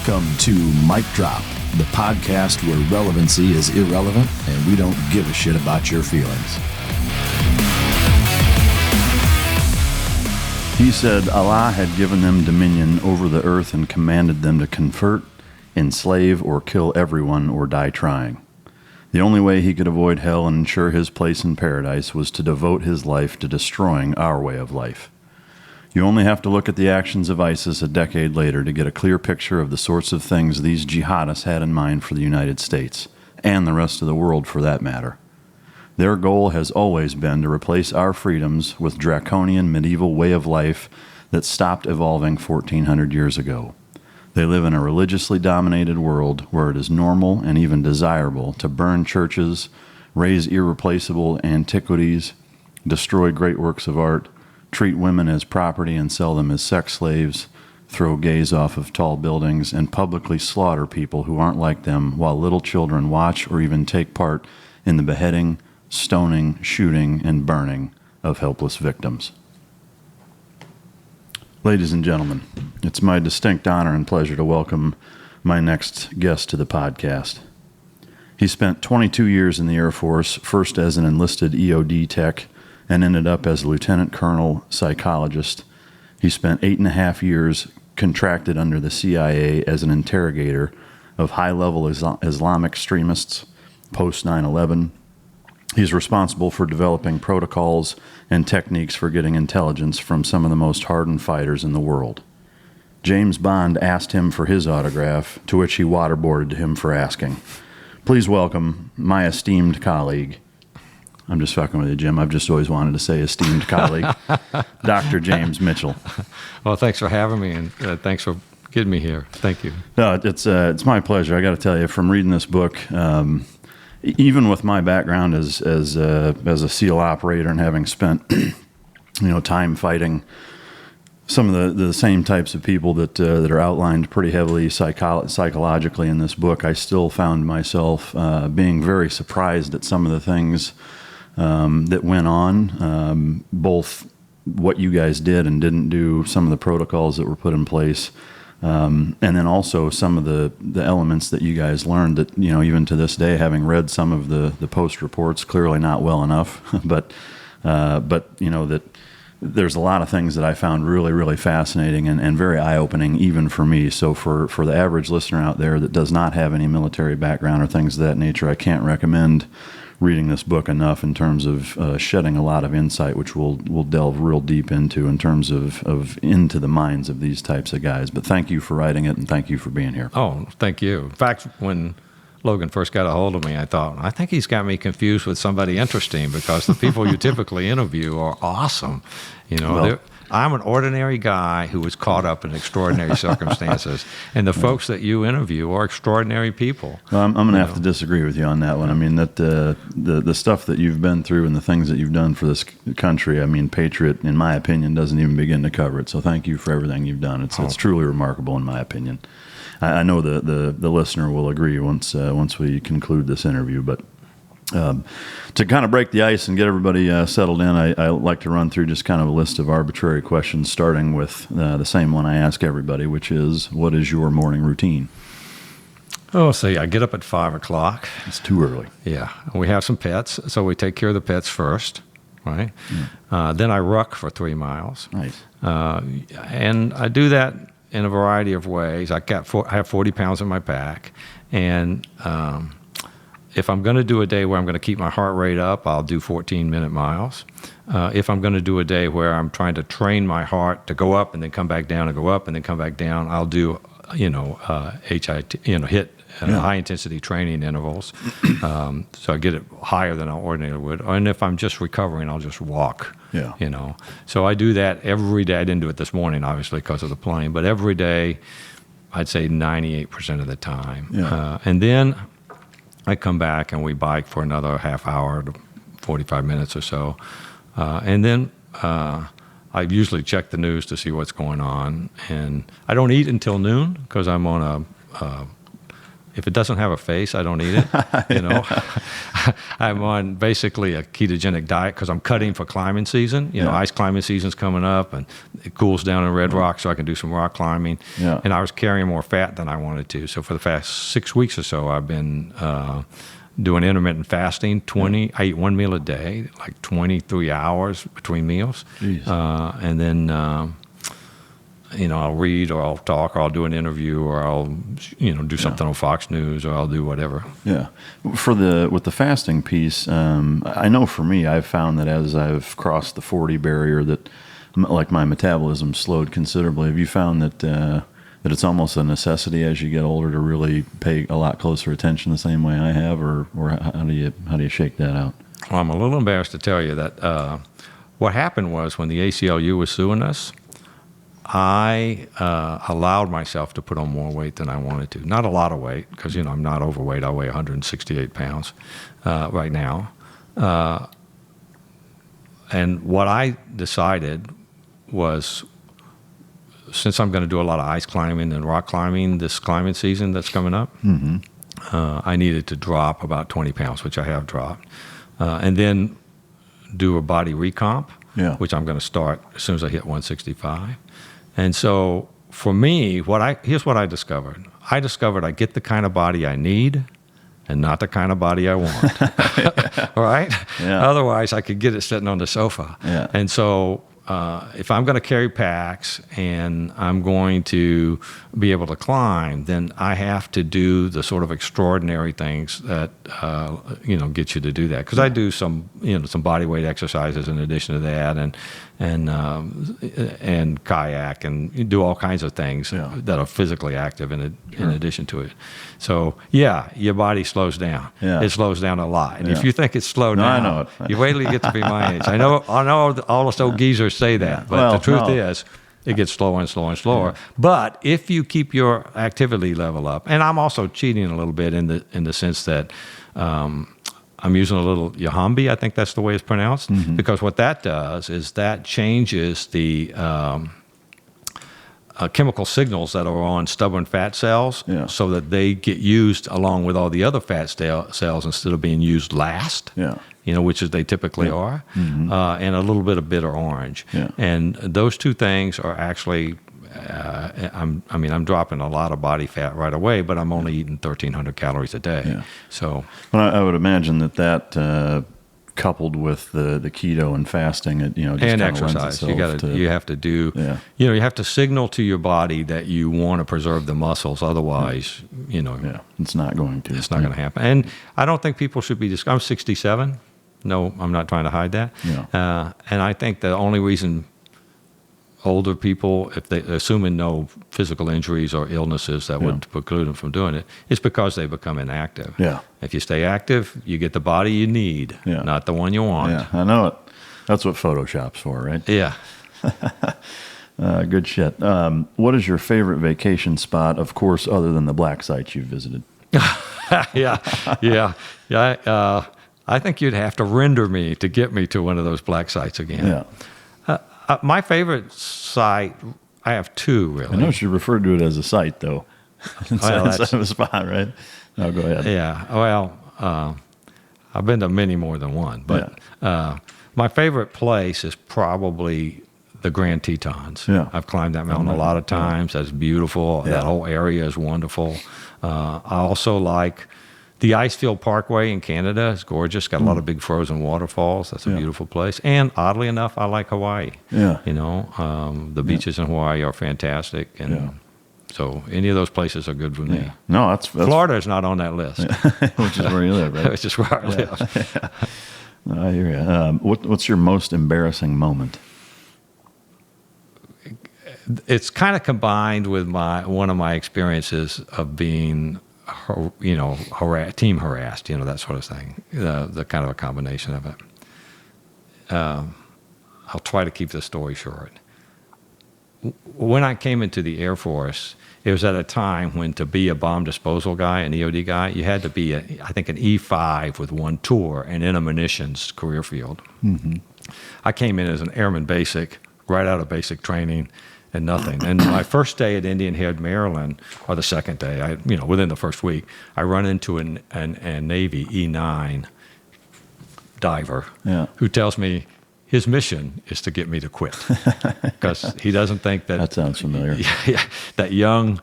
Welcome to Mic Drop, the podcast where relevancy is irrelevant and we don't give a shit about your feelings. He said Allah had given them dominion over the earth and commanded them to convert, enslave, or kill everyone or die trying. The only way he could avoid hell and ensure his place in paradise was to devote his life to destroying our way of life. You only have to look at the actions of ISIS a decade later to get a clear picture of the sorts of things these jihadists had in mind for the United States, and the rest of the world for that matter. Their goal has always been to replace our freedoms with draconian medieval way of life that stopped evolving 1,400 years ago. They live in a religiously dominated world where it is normal and even desirable to burn churches, raise irreplaceable antiquities, destroy great works of art, treat women as property and sell them as sex slaves, throw gays off of tall buildings, and publicly slaughter people who aren't like them while little children watch or even take part in the beheading, stoning, shooting, and burning of helpless victims. Ladies and gentlemen, it's my distinct honor and pleasure to welcome my next guest to the podcast. He spent 22 years in the Air Force, first as an enlisted EOD tech, and ended up as a lieutenant colonel psychologist. He spent 8.5 years contracted under the CIA as an interrogator of high-level Islamic extremists post 9/11. He's responsible for developing protocols and techniques for getting intelligence from some of the most hardened fighters in the world. James Bond asked him for his autograph, to which he waterboarded him for asking. Please welcome my esteemed colleague. I'm just fucking with you, Jim. I've just always wanted to say esteemed colleague, Dr. James Mitchell. Well, thanks for having me, and thanks for getting me here. Thank you. No, it's my pleasure. I got to tell you, from reading this book, even with my background as a SEAL operator and having spent time fighting some of the same types of people that are outlined pretty heavily psychologically in this book, I still found myself being very surprised at some of the things that went on, both what you guys did and didn't do, some of the protocols that were put in place, and then also some of the elements that you guys learned that, even to this day, having read some of the post reports, clearly not well enough, but that there's a lot of things that I found really, really fascinating and very eye-opening even for me. So for the average listener out there that does not have any military background or things of that nature, I can't recommend reading this book enough in terms of shedding a lot of insight, which we'll delve real deep into in terms of into the minds of these types of guys. But thank you for writing it, and thank you for being here. Oh, thank you. In fact, when Logan first got a hold of me, I thought, I think he's got me confused with somebody interesting, because the people you typically interview are awesome. I'm an ordinary guy who was caught up in extraordinary circumstances, and the folks that you interview are extraordinary people. Well, I'm going to have to disagree with you on that one. I mean, that the stuff that you've been through and the things that you've done for this country, I mean, Patriot, in my opinion, doesn't even begin to cover it. So thank you for everything you've done. It's truly remarkable, in my opinion. I know the listener will agree once we conclude this interview, but to kind of break the ice and get everybody settled in, I like to run through just kind of a list of arbitrary questions, starting with the same one I ask everybody, which is, what is your morning routine? Oh, see, I get up at 5 o'clock. It's too early. Yeah. We have some pets, so we take care of the pets first, right? Yeah. Then I ruck for 3 miles. Nice. And I do that in a variety of ways. I have 40 pounds on my back, and if I'm going to do a day where I'm going to keep my heart rate up, I'll do 14-minute miles. If I'm going to do a day where I'm trying to train my heart to go up and then come back down and go up and then come back down, I'll do, HIT, high-intensity training intervals. So I get it higher than I ordinarily would. And if I'm just recovering, I'll just walk. Yeah. So I do that every day. I didn't do it this morning, obviously, because of the plane, but every day, I'd say 98% of the time. Yeah. And then I come back and we bike for another half hour to 45 minutes or so. And then I usually check the news to see what's going on. And I don't eat until noon, because I'm on if it doesn't have a face, I don't eat it. I'm on basically a ketogenic diet because I'm cutting for climbing season. You know, ice climbing season's coming up, and it cools down in Red Rock, so I can do some rock climbing. Yeah. And I was carrying more fat than I wanted to. So for the past 6 weeks or so, I've been doing intermittent fasting. I eat one meal a day, like 23 hours between meals. And then I'll read, or I'll talk, or I'll do an interview, or I'll do something on Fox News, or I'll do whatever. Yeah. With the fasting piece, I know for me, I've found that as I've crossed the 40 barrier, that like my metabolism slowed considerably. Have you found that it's almost a necessity as you get older to really pay a lot closer attention the same way I have, or how do you shake that out? Well, I'm a little embarrassed to tell you that what happened was when the ACLU was suing us, I allowed myself to put on more weight than I wanted to. Not a lot of weight, because I'm not overweight. I weigh 168 pounds right now. And what I decided was, since I'm going to do a lot of ice climbing and rock climbing this climbing season that's coming up, I needed to drop about 20 pounds, which I have dropped, and then do a body recomp, which I'm going to start as soon as I hit 165. And so for me, here's what I discovered. I discovered I get the kind of body I need and not the kind of body I want. All right? Yeah. Otherwise, I could get it sitting on the sofa. Yeah. And so if I'm going to carry packs and I'm going to be able to climb, then I have to do the sort of extraordinary things that get you to do that. Because I do some body weight exercises in addition to that, and kayak, and do all kinds of things that are physically active in addition to it. So your body slows down. Yeah. It slows down a lot. And if you think it's slowed down, I know it. you wait till you get to be my age. I know all us old geezers say that, but the truth is, it gets slower and slower and slower. Yeah. But if you keep your activity level up, and I'm also cheating a little bit in the sense that I'm using a little Yahambi, I think that's the way it's pronounced, because what that does is that changes the chemical signals that are on stubborn fat cells so that they get used along with all the other fat cells instead of being used last. Which is they typically are, and a little bit of bitter orange. And those two things are actually, I'm dropping a lot of body fat right away, but I'm only eating 1,300 calories a day. So, well, I would imagine that coupled with the keto and fasting, it just and exercise, you have to do. You have to signal to your body that you want to preserve the muscles. Otherwise, it's not going to. It's not going to happen. And I don't think people should be. I'm 67. No, I'm not trying to hide that. And I think the only reason older people, if they assuming no physical injuries or illnesses that would preclude them from doing it, is because they become inactive. If you stay active, you get the body you need, not the one you want. I know it. That's what Photoshop's for, right? Yeah. Good shit. What is your favorite vacation spot, of course, other than the black sites you've visited? I think you'd have to render me to get me to one of those black sites again. My favorite site, I have two, really. I know she referred to it as a site, though. Instead of a spot, right? No, go ahead. Yeah. Well, I've been to many more than one, but my favorite place is probably the Grand Tetons. I've climbed that mountain a lot of times. That's beautiful. That whole area is wonderful. I also like the Icefield Parkway in Canada. Is gorgeous. Got a lot of big frozen waterfalls. That's a beautiful place. And oddly enough, I like Hawaii. The beaches in Hawaii are fantastic. And so any of those places are good for me. No, that's Florida is not on that list. Which is where you live, right? Which is where I live. I hear you. What's your most embarrassing moment? It's kind of combined with one of my experiences of being team harassed, that sort of thing. The kind of a combination of it. I'll try to keep the story short. When I came into the Air Force, it was at a time when to be a bomb disposal guy, an EOD guy, you had to be, I think, an E5 with one tour and in a munitions career field. I came in as an airman basic, right out of basic training, and nothing. And my first day at Indian Head, Maryland, or the second day, within the first week, I run into a Navy E9 diver Yeah. who tells me his mission is to get me to quit because he doesn't think that. That sounds familiar. Yeah, that young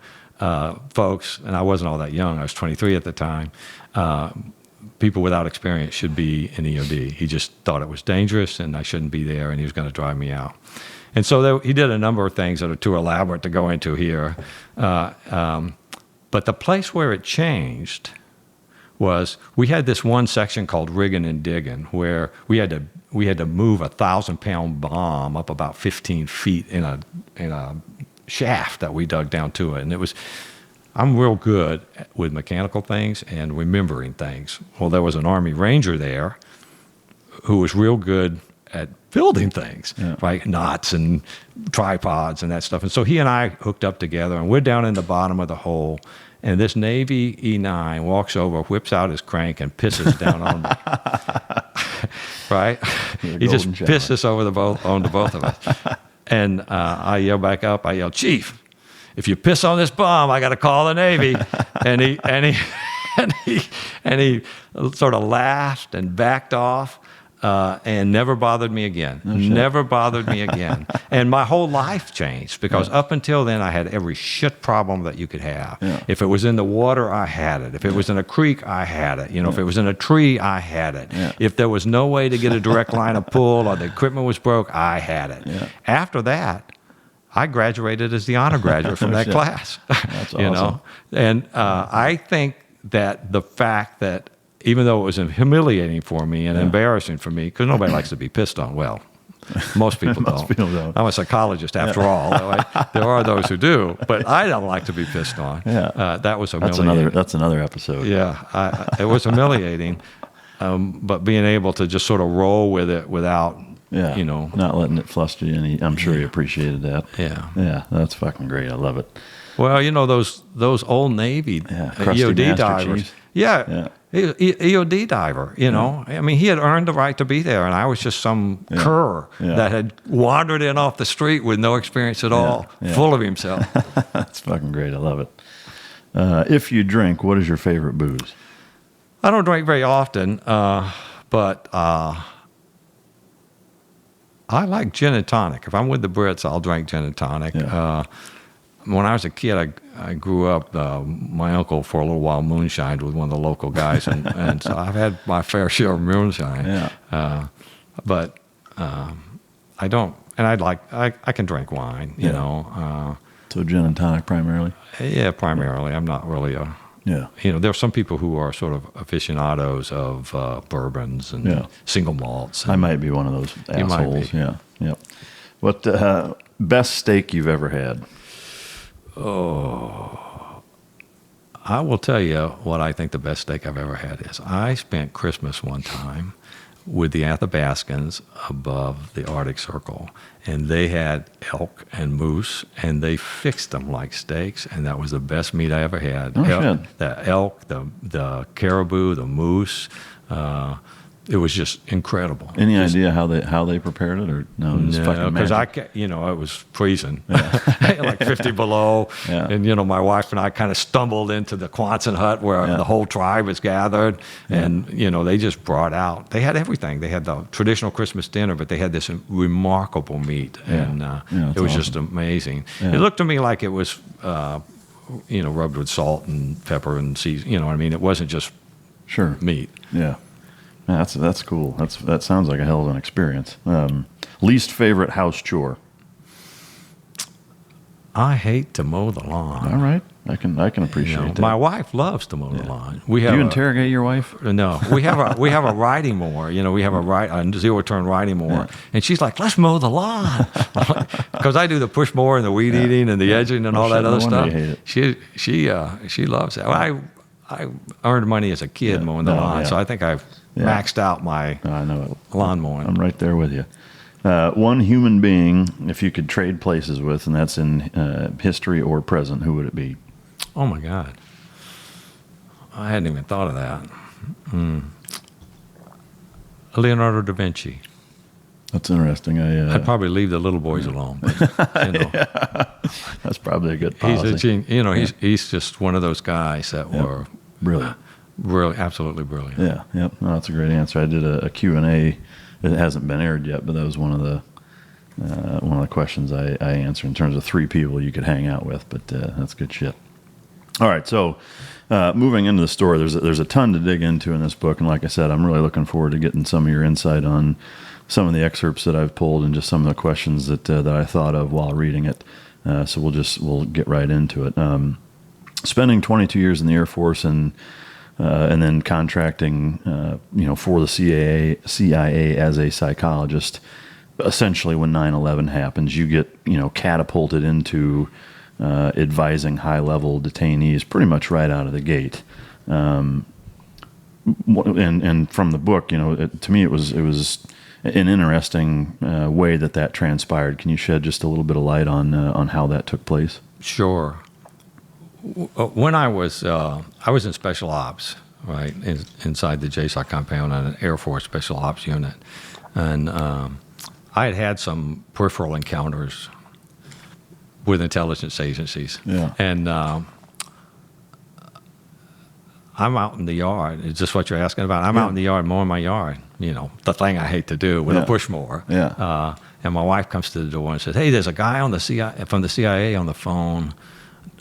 folks, and I wasn't all that young. I was 23 at the time. People without experience should be in EOD. He just thought it was dangerous and I shouldn't be there, and he was going to drive me out. And so he did a number of things that are too elaborate to go into here. But the place where it changed was we had this one section called rigging and digging where we had to move a 1,000-pound bomb up about 15 feet in a shaft that we dug down to it. And I'm real good with mechanical things and remembering things. Well, there was an Army Ranger there who was real good at building things, right? Knots and tripods and that stuff. And so he and I hooked up together, and we're down in the bottom of the hole, and this Navy E9 walks over, whips out his crank, and pisses down on me. Right? He just pisses onto both of us. And I yell back up, I yell, "Chief, if you piss on this bomb, I got to call the Navy." and he sort of laughed and backed off. And never bothered me again. Never bothered me again. And my whole life changed because up until then, I had every shit problem that you could have. Yeah. If it was in the water, I had it. If it was in a creek, I had it. If it was in a tree, I had it. Yeah. If there was no way to get a direct line of pull or the equipment was broke, I had it. Yeah. After that, I graduated as the honor graduate from that class. That's awesome. And I think that the fact that even though it was humiliating for me and embarrassing for me, because nobody likes to be pissed on. Well, most people don't. I'm a psychologist after all. There are those who do, but I don't like to be pissed on. Yeah. That was humiliating. That's another episode. Yeah, it was humiliating, but being able to just sort of roll with it without, not letting it fluster you. And I'm sure he appreciated that. Yeah. Yeah, that's fucking great. I love it. Well, those old Navy EOD divers. Chiefs. Yeah. EOD diver, I mean, he had earned the right to be there, and I was just some cur that had wandered in off the street with no experience at all, full of himself. That's fucking great. I love it. If you drink, what is your favorite booze? I don't drink very often, but I like gin and tonic. If I'm with the Brits, I'll drink gin and tonic. Yeah. When I was a kid, I grew up, my uncle for a little while moonshined with one of the local guys, and so I've had my fair share of moonshine. Yeah. But I don't, and I can drink wine, you know. So gin and tonic primarily? Yeah, primarily. I'm not really there are some people who are sort of aficionados of bourbons and single malts. I might be one of those assholes. You might be. Yeah. Yep. What best steak you've ever had? Oh, I will tell you what I think the best steak I've ever had is. I spent Christmas one time with the Athabascans above the Arctic Circle, and they had elk and moose, and they fixed them like steaks, and that was the best meat I ever had. The elk, the caribou, the moose. It was just incredible. Any idea how they prepared it, or no? No, because it was freezing, like 50 below, and my wife and I kind of stumbled into the Quonset hut where the whole tribe was gathered, and they just brought out. They had everything. They had the traditional Christmas dinner, but they had this remarkable meat, and it was just amazing. Yeah. It looked to me like it was, rubbed with salt and pepper and seasoning. You know what I mean? It wasn't just meat. Yeah. That's cool. That sounds like a hell of an experience. Least favorite house chore? I hate to mow the lawn. All right, I can appreciate that. My wife loves to mow the lawn. Do you interrogate your wife? No, we have a riding mower. We have a zero-turn riding mower, and she's like, "Let's mow the lawn," because I do the push mower and the weed eating and the edging and all that other stuff. You hate it. She loves it. I earned money as a kid mowing the lawn, so I think I've maxed out my lawn mowing. I'm right there with you. One human being, if you could trade places with, and that's in history or present, who would it be? Oh, my God. I hadn't even thought of that. Leonardo da Vinci. That's interesting. I'd probably leave the little boys alone. But, that's probably a good policy. He's he's just one of those guys that were brilliant. Really, absolutely brilliant. Yeah, yep. No, that's a great answer. I did a Q&A. It hasn't been aired yet, but that was one of the questions I answered in terms of 3 people you could hang out with. But that's good shit. All right, so moving into the story, there's a ton to dig into in this book, and like I said, I'm really looking forward to getting some of your insight on some of the excerpts that I've pulled and just some of the questions that I thought of while reading it. So we'll get right into it. Spending 22 years in the Air Force and then contracting, for the CIA as a psychologist. Essentially, when 9/11 happens, you get catapulted into advising high-level detainees pretty much right out of the gate. And from the book, to me, it was an interesting way that transpired. Can you shed just a little bit of light on how that took place? Sure. When I was in special ops, right, inside the JSOC compound on an Air Force special ops unit, and I had some peripheral encounters with intelligence agencies. Yeah. And I'm out in the yard. Is this what you're asking about? I'm out in the yard mowing my yard. The thing I hate to do with a push mower. Yeah. And my wife comes to the door and says, "Hey, there's a guy from the CIA on the phone.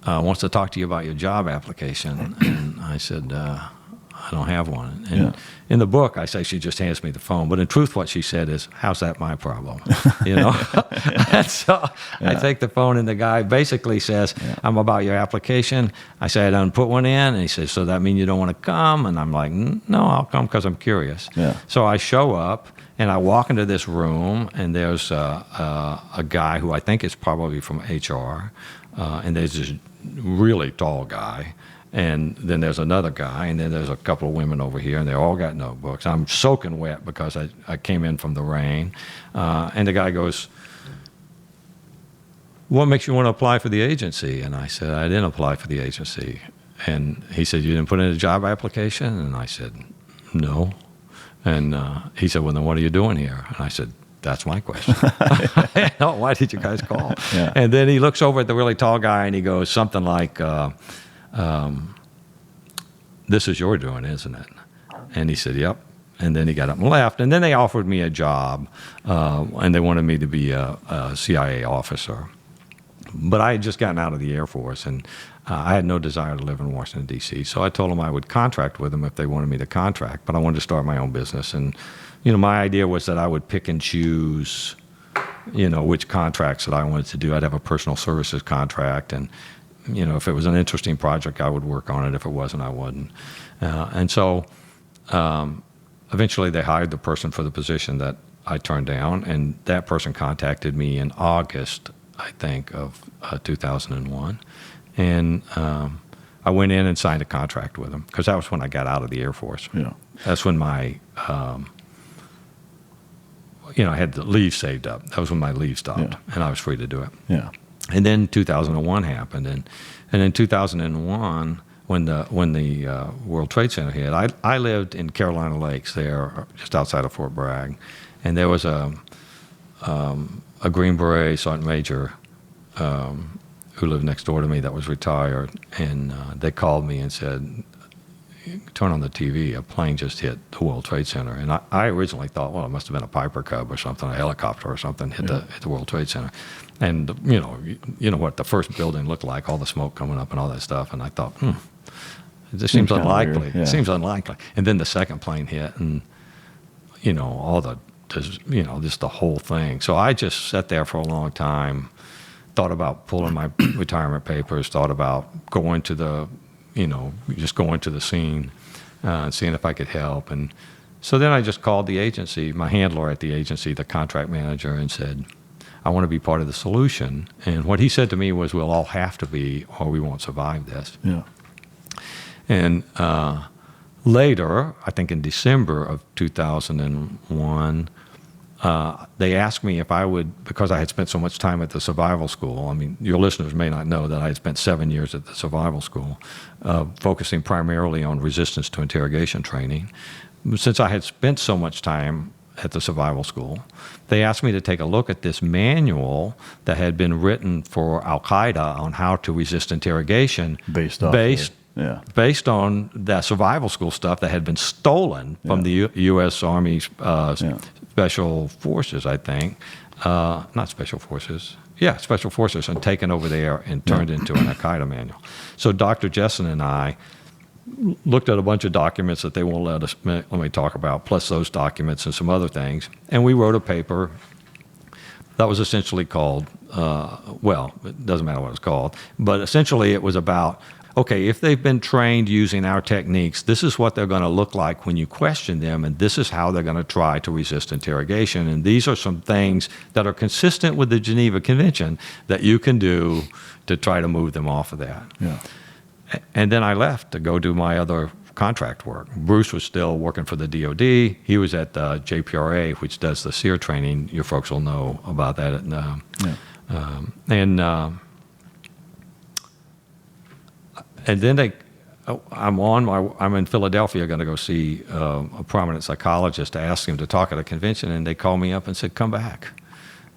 Wants to talk to you about your job application." And I said, "I don't have one." And in the book, I say she just hands me the phone. But in truth, what she said is, "How's that my problem?" And so I take the phone, and the guy basically says, "I'm about your application." I say, "I done put one in." And he says, "So that mean you don't want to come?" And I'm like, "No, I'll come because I'm curious." Yeah. So I show up, and I walk into this room, and there's a guy who I think is probably from HR, and there's this really tall guy, and then there's another guy, and then there's a couple of women over here, and they all got notebooks. I'm soaking wet because I came in from the rain, and the guy goes, "What makes you want to apply for the agency?" And I said, "I didn't apply for the agency." And he said, "You didn't put in a job application?" And I said, "No." And he said, "Well, then what are you doing here?" And I said, "That's my question." Why did you guys call? Yeah. And then he looks over at the really tall guy and he goes something like, "This is your doing, isn't it?" And he said, "Yep." And then he got up and left. And then they offered me a job, and they wanted me to be a CIA officer. But I had just gotten out of the Air Force, and I had no desire to live in Washington, D.C. So I told them I would contract with them if they wanted me to contract, but I wanted to start my own business. And my idea was that I would pick and choose, which contracts that I wanted to do. I'd have a personal services contract, and, if it was an interesting project, I would work on it. If it wasn't, I wouldn't. And so eventually they hired the person for the position that I turned down, and that person contacted me in August, I think, of 2001. And I went in and signed a contract with them because that was when I got out of the Air Force. Yeah. That's when my I had the leave saved up. That was when my leave stopped, and I was free to do it. Yeah. And then 2001 happened, and in 2001, when the World Trade Center hit, I lived in Carolina Lakes there, just outside of Fort Bragg, and there was a Green Beret Sergeant Major who lived next door to me that was retired, and they called me and said, "Turn on the TV, a plane just hit the World Trade Center." And I originally thought, well, it must have been a Piper Cub or something, a helicopter or something hit the World Trade Center. And you know what the first building looked like, all the smoke coming up and all that stuff. And I thought, this seems unlikely. Yeah. It seems unlikely. And then the second plane hit, and just the whole thing. So I just sat there for a long time, thought about pulling my retirement papers, thought about going to the scene and seeing if I could help. And so then I just called the agency, my handler at the agency, the contract manager, and said, "I want to be part of the solution." And what he said to me was, "We'll all have to be, or we won't survive this." Yeah. And later, I think in December of 2001, they asked me if I would, because I had spent so much time at the survival school. I mean, your listeners may not know that I had spent 7 years at the survival school, focusing primarily on resistance to interrogation training. Since I had spent so much time at the survival school, they asked me to take a look at this manual that had been written for Al-Qaeda on how to resist interrogation Based Yeah. based on that survival school stuff that had been stolen from the U.S. Army Special Forces, I think. Not Special Forces. Yeah, Special Forces, and taken over there and turned into an Al-Qaeda manual. So Dr. Jessen and I looked at a bunch of documents that they won't let me talk about, plus those documents and some other things, and we wrote a paper that was essentially called, it doesn't matter what it's called, but essentially it was about, okay, if they've been trained using our techniques, this is what they're going to look like when you question them, and this is how they're going to try to resist interrogation. And these are some things that are consistent with the Geneva Convention that you can do to try to move them off of that. Yeah. And then I left to go do my other contract work. Bruce was still working for the DOD. He was at the JPRA, which does the SEER training. Your folks will know about that. And then I'm in Philadelphia, going to go see a prominent psychologist to ask him to talk at a convention, and they called me up and said, come back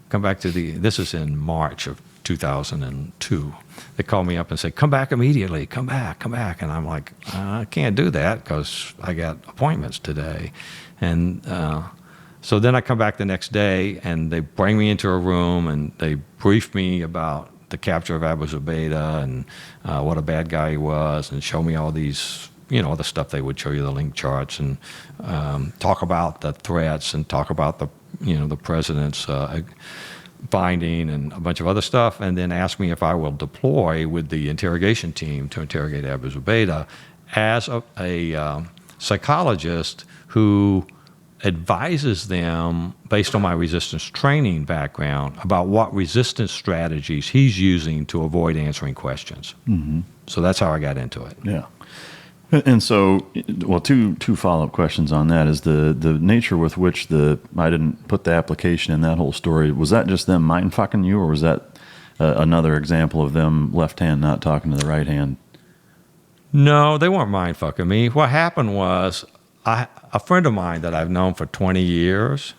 this is in March of 2002. They called me up and said, come back immediately, come back. And I'm like, I can't do that because I got appointments today. And so then I come back the next day, and they bring me into a room, and they brief me about the capture of Abu Zubaydah and what a bad guy he was, and show me all these, all the stuff they would show you, the link charts, and talk about the threats, and talk about the president's finding and a bunch of other stuff, and then ask me if I will deploy with the interrogation team to interrogate Abu Zubaydah as a psychologist who advises them based on my resistance training background about what resistance strategies he's using to avoid answering questions. Mm-hmm. So that's how I got into it. Yeah. And so, well, two follow-up questions on that is the nature with which I didn't put the application in that whole story. Was that just them mind fucking you, or was that another example of them left hand not talking to the right hand? No, they weren't mind fucking me. What happened was a friend of mine that I've known for 20 years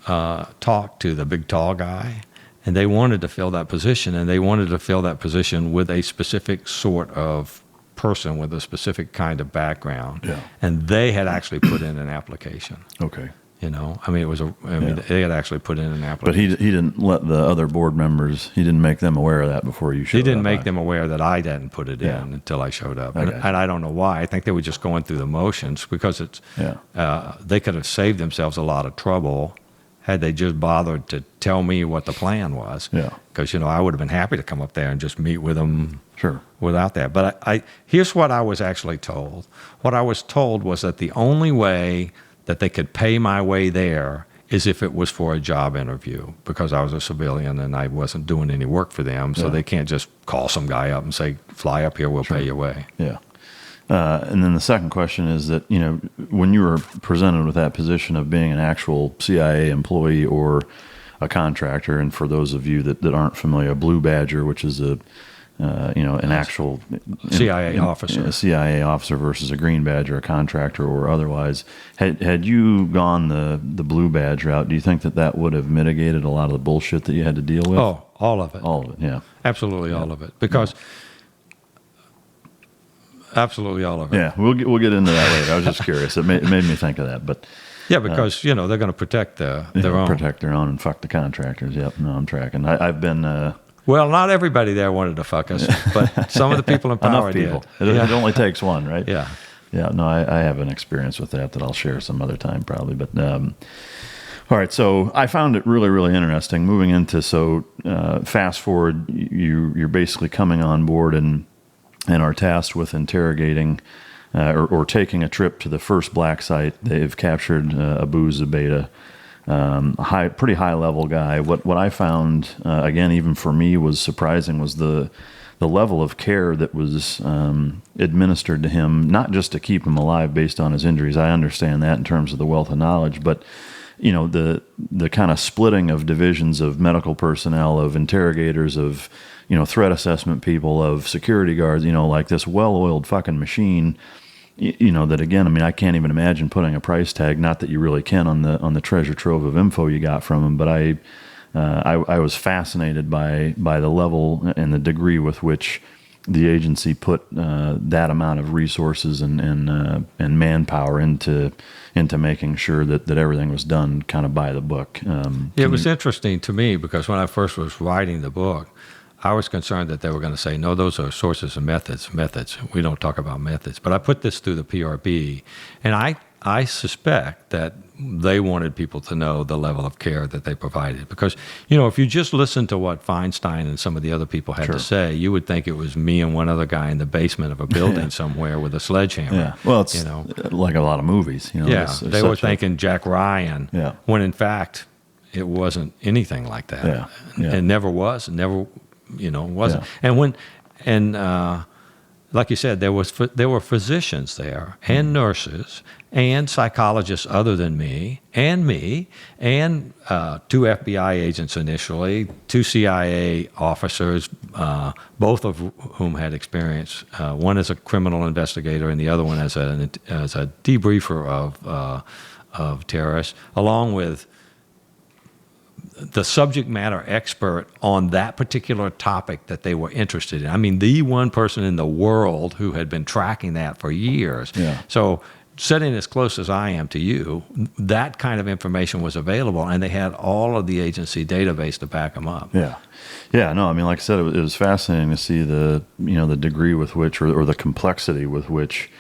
talked to the big tall guy, and they wanted to fill that position, and they wanted to fill that position with a specific sort of person with a specific kind of background. Yeah. And they had actually put in an application. Okay. They had actually put in an application. But he didn't let the other board members, he didn't make them aware of that before you showed up. He didn't make them aware that I hadn't put it in until I showed up. Okay. And I don't know why. I think they were just going through the motions because they could have saved themselves a lot of trouble had they just bothered to tell me what the plan was. Yeah. Because, I would have been happy to come up there and just meet with them. Sure. Without that. But here's what I was actually told. What I was told was that the only way that they could pay my way there is if it was for a job interview, because I was a civilian and I wasn't doing any work for them. So they can't just call some guy up and say, fly up here, we'll pay your way. Yeah. And then the second question is that, when you were presented with that position of being an actual CIA employee or a contractor, and for those of you that aren't familiar, a blue badger, which is an actual CIA officer, a CIA officer versus a green badger, a contractor or otherwise. Had you gone the blue badge route, do you think that would have mitigated a lot of the bullshit that you had to deal with? Oh, all of it. All of it, yeah. Absolutely all of it. Because absolutely all of it. Yeah, we'll get into that later. I was just curious. It made me think of that, but. Yeah, because they're going to protect their own. Protect their own and fuck the contractors. Yep, no, I'm tracking. I've been. Well, not everybody there wanted to fuck us, but some of the people in power people. did. It only takes one, right? Yeah. Yeah, no, I have an experience with that I'll share some other time probably. But all right, so I found it really, really interesting. Moving into, fast forward, you're basically coming on board and are tasked with interrogating or taking a trip to the first black site. They've captured Abu Zubaydah. Pretty high level guy. What I found, again, even for me, was surprising was the level of care that was administered to him, not just to keep him alive based on his injuries. I understand that in terms of the wealth of knowledge, but the kind of splitting of divisions of medical personnel, of interrogators, of threat assessment people, of security guards, like this well-oiled fucking machine. That again, I mean, I can't even imagine putting a price tag. Not that you really can on the treasure trove of info you got from him, but I was fascinated by the level and the degree with which the agency put that amount of resources and manpower into making sure that everything was done kind of by the book. It was interesting to me because when I first was writing the book, I was concerned that they were going to say, no, those are sources and methods. We don't talk about methods. But I put this through the PRB, and I suspect that they wanted people to know the level of care that they provided. Because, if you just listen to what Feinstein and some of the other people had to say, you would think it was me and one other guy in the basement of a building somewhere with a sledgehammer. Yeah. Well, it's like a lot of movies. They were thinking Jack Ryan, when in fact it wasn't anything like that. Yeah. It never was. It never, wasn't. Yeah. Like you said, there were physicians there and nurses and psychologists other than me and 2 FBI agents initially, 2 CIA officers, both of whom had experience. One as a criminal investigator and the other one as a debriefer of terrorists, along with the subject matter expert on that particular topic that they were interested in. I mean, the one person in the world who had been tracking that for years. Yeah. So sitting as close as I am to you, that kind of information was available, and they had all of the agency database to back them up. Yeah. Yeah, no, I mean, like I said, it was fascinating to see the degree with which, or the complexity with which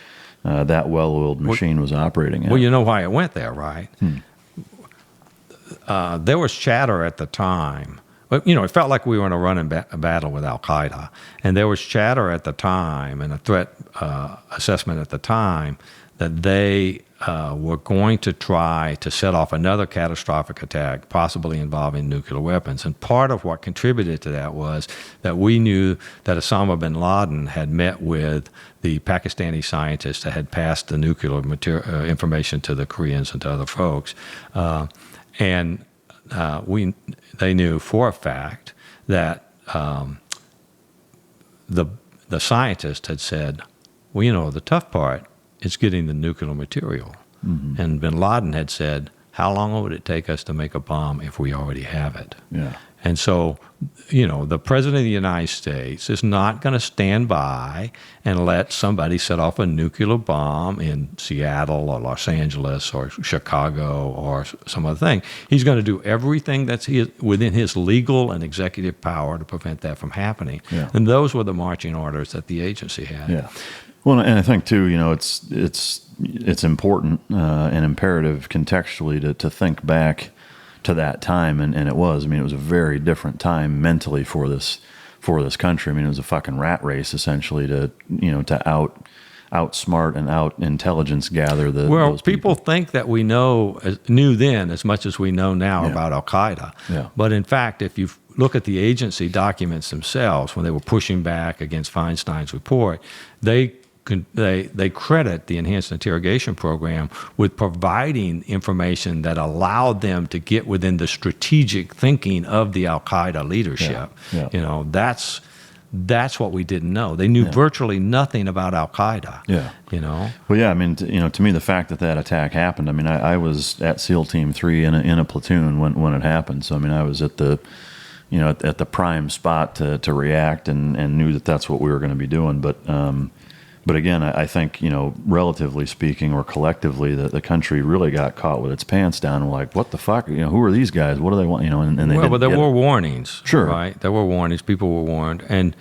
that well-oiled machine was operating at. Well, you know why it went there, right? There was chatter at the time. It felt like we were in a running battle with Al-Qaeda. And there was chatter at the time and a threat assessment at the time that they were going to try to set off another catastrophic attack, possibly involving nuclear weapons. And part of what contributed to that was that we knew that Osama bin Laden had met with the Pakistani scientists that had passed the nuclear information to the Koreans and to other folks. And they knew for a fact that the scientists had said, well, the tough part is getting the nuclear material. Mm-hmm. And bin Laden had said, how long would it take us to make a bomb if we already have it? Yeah. And so, the President of the United States is not going to stand by and let somebody set off a nuclear bomb in Seattle or Los Angeles or Chicago or some other thing. He's going to do everything that's within his legal and executive power to prevent that from happening. Yeah. And those were the marching orders that the agency had. Yeah. Well, and I think too, it's important and imperative contextually to think back to that time, and it was. I mean, it was a very different time mentally for this country. I mean, it was a fucking rat race essentially to outsmart and out intelligence gather those people think that we knew then as much as we know now about Al-Qaeda. Yeah. But in fact, if you look at the agency documents themselves, when they were pushing back against Feinstein's report, they credit the Enhanced Interrogation Program with providing information that allowed them to get within the strategic thinking of the Al-Qaeda leadership. Yeah. Yeah. That's what we didn't know. They knew virtually nothing about Al-Qaeda. Yeah. Well, yeah. I mean, to me, the fact that attack happened. I mean, I was at SEAL Team 3 in a platoon when it happened. So I mean, I was at the at the prime spot to react and knew that that's what we were going to be doing. But again, I think, relatively speaking or collectively, the country really got caught with its pants down. And we're like, what the fuck? Who are these guys? What do they want? And they but there were warnings. Sure. Right? There were warnings. People were warned. And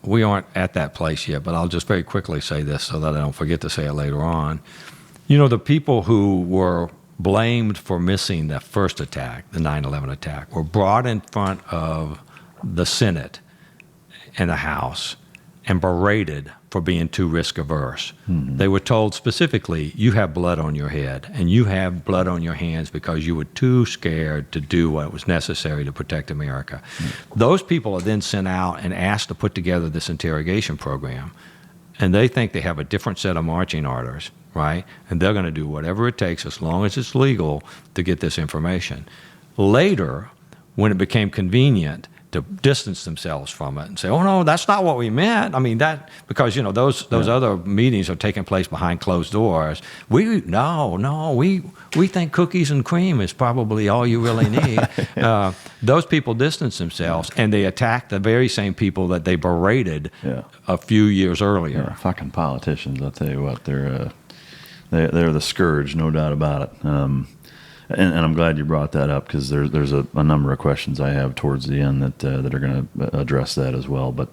we aren't at that place yet, but I'll just very quickly say this so that I don't forget to say it later on. The people who were blamed for missing that first attack, the 9/11 attack, were brought in front of the Senate and the House and berated for being too risk-averse. Mm-hmm. They were told specifically, you have blood on your head, and you have blood on your hands because you were too scared to do what was necessary to protect America. Mm-hmm. Those people are then sent out and asked to put together this interrogation program, and they think they have a different set of marching orders, right? And they're going to do whatever it takes, as long as it's legal, to get this information. Later, when it became convenient, to distance themselves from it and say, "Oh no, that's not what we meant." I mean that because those other meetings are taking place behind closed doors. We think cookies and cream is probably all you really need. Those people distance themselves and they attack the very same people that they berated a few years earlier. Yeah, fucking politicians! I'll tell you what, they're the scourge, no doubt about it. And I'm glad you brought that up because there's a number of questions I have towards the end that are going to address that as well. But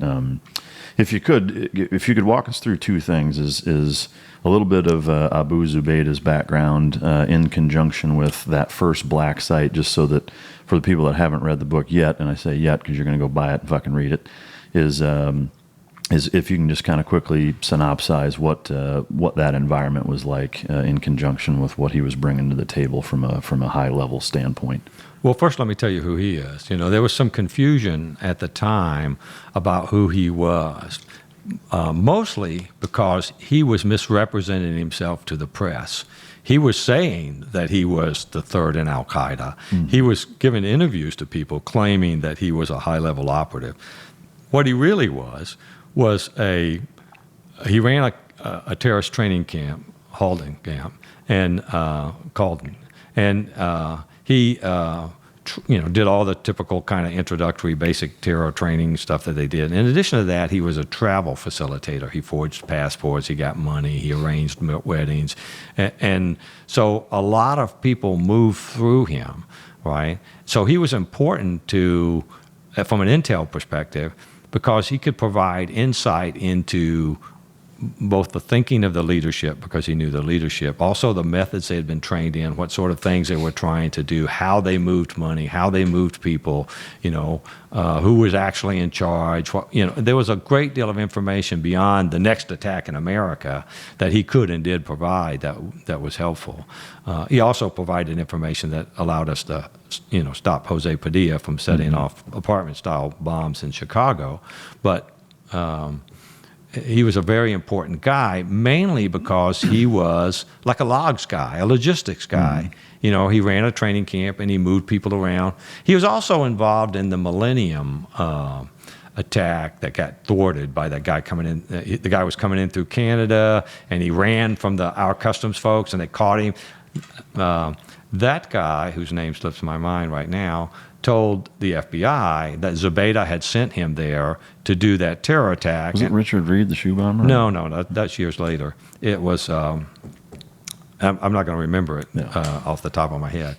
if you could walk us through two things, is a little bit of Abu Zubaydah's background in conjunction with that first black site, just so that for the people that haven't read the book yet, and I say yet because you're going to go buy it and fucking read it, is if you can just kind of quickly synopsize what that environment was like in conjunction with what he was bringing to the table from a high level standpoint. Well, first let me tell you who he is. There was some confusion at the time about who he was, mostly because he was misrepresenting himself to the press. He was saying that he was the third in Al-Qaeda. Mm-hmm. He was giving interviews to people claiming that he was a high-level operative. What he really was he ran a terrorist training camp, Halden camp, and Calden, and he did all the typical kind of introductory basic terror training stuff that they did. In addition to that, he was a travel facilitator. He forged passports, he got money, he arranged weddings, and so a lot of people moved through him, right? So he was important from an intel perspective, because he could provide insight into both the thinking of the leadership, because he knew the leadership, also the methods they had been trained in, what sort of things they were trying to do, how they moved money, how they moved people, who was actually in charge. There was a great deal of information beyond the next attack in America that he could and did provide that was helpful. He also provided information that allowed us to stop Jose Padilla from setting off apartment-style bombs in Chicago. But he was a very important guy, mainly because he was like a logs guy, a logistics guy. Mm-hmm. He ran a training camp and he moved people around. He was also involved in the Millennium attack that got thwarted by that guy coming in. The guy was coming in through Canada and he ran from our customs folks and they caught him. That guy, whose name slips my mind right now, told the FBI that Zubaydah had sent him there to do that terror attack. Was it Richard Reed, the shoe bomber? No, that's years later. It was, I'm not going to remember it off the top of my head.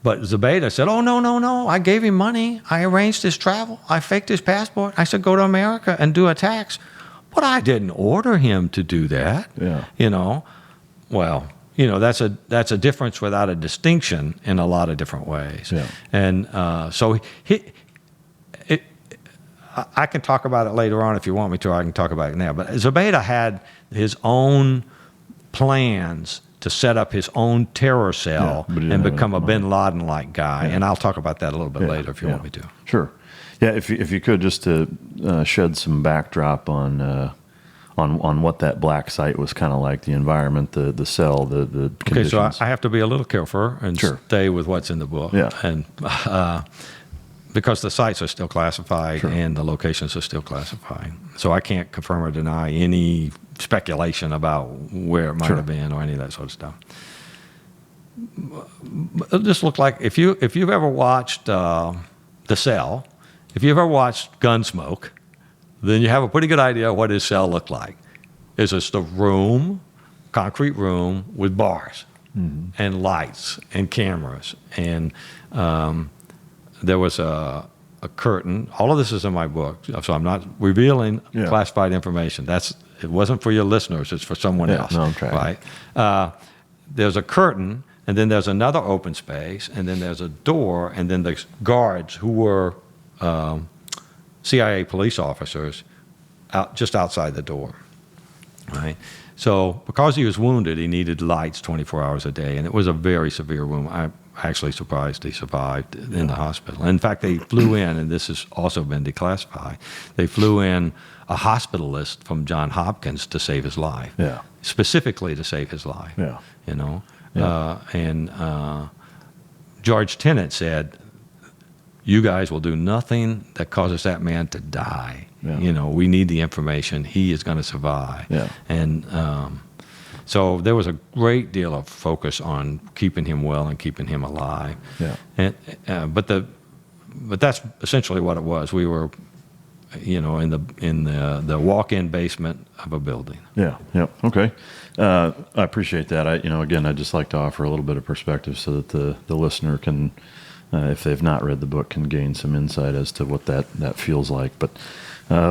But Zubaydah said, "Oh, no, I gave him money. I arranged his travel. I faked his passport. I said, go to America and do attacks. But I didn't order him to do that." Yeah. Well, that's a difference without a distinction in a lot of different ways. Yeah. And so I can talk about it later on if you want me to, or I can talk about it now. But Zubaydah had his own plans to set up his own terror cell and become a bin Laden-like guy. Yeah. And I'll talk about that a little bit later if you want me to. Sure. Yeah, if you could, just to shed some backdrop on what that black site was kind of like, the environment, the cell, the conditions. Okay, so I have to be a little careful and stay with what's in the book. Yeah. And because the sites are still classified and the locations are still classified. So I can't confirm or deny any speculation about where it might have been or any of that sort of stuff. It just looked like, if you've ever watched The Cell, if you've ever watched Gunsmoke, then you have a pretty good idea of what his cell looked like. It's just a concrete room with bars and lights and cameras. And there was a curtain. All of this is in my book, so I'm not revealing classified information. It wasn't for your listeners, it's for someone else. No, I'm trying. Right? There's a curtain, and then there's another open space, and then there's a door, and then the guards who were CIA police officers just outside the door, right? So because he was wounded, he needed lights 24 hours a day, and it was a very severe wound. I'm actually surprised he survived in the hospital. In fact, they flew in, and this has also been declassified, they flew in a hospitalist from Johns Hopkins to save his life, specifically to save his life, and George Tenet said, you guys will do nothing that causes that man to die. Yeah. We need the information. He is going to survive. Yeah. And so there was a great deal of focus on keeping him well and keeping him alive. Yeah. And but that's essentially what it was. We were, in the walk-in basement of a building. Yeah. Yep. Okay. I appreciate that. I'd just like to offer a little bit of perspective so that the listener can, if they've not read the book, can gain some insight as to what that feels like. But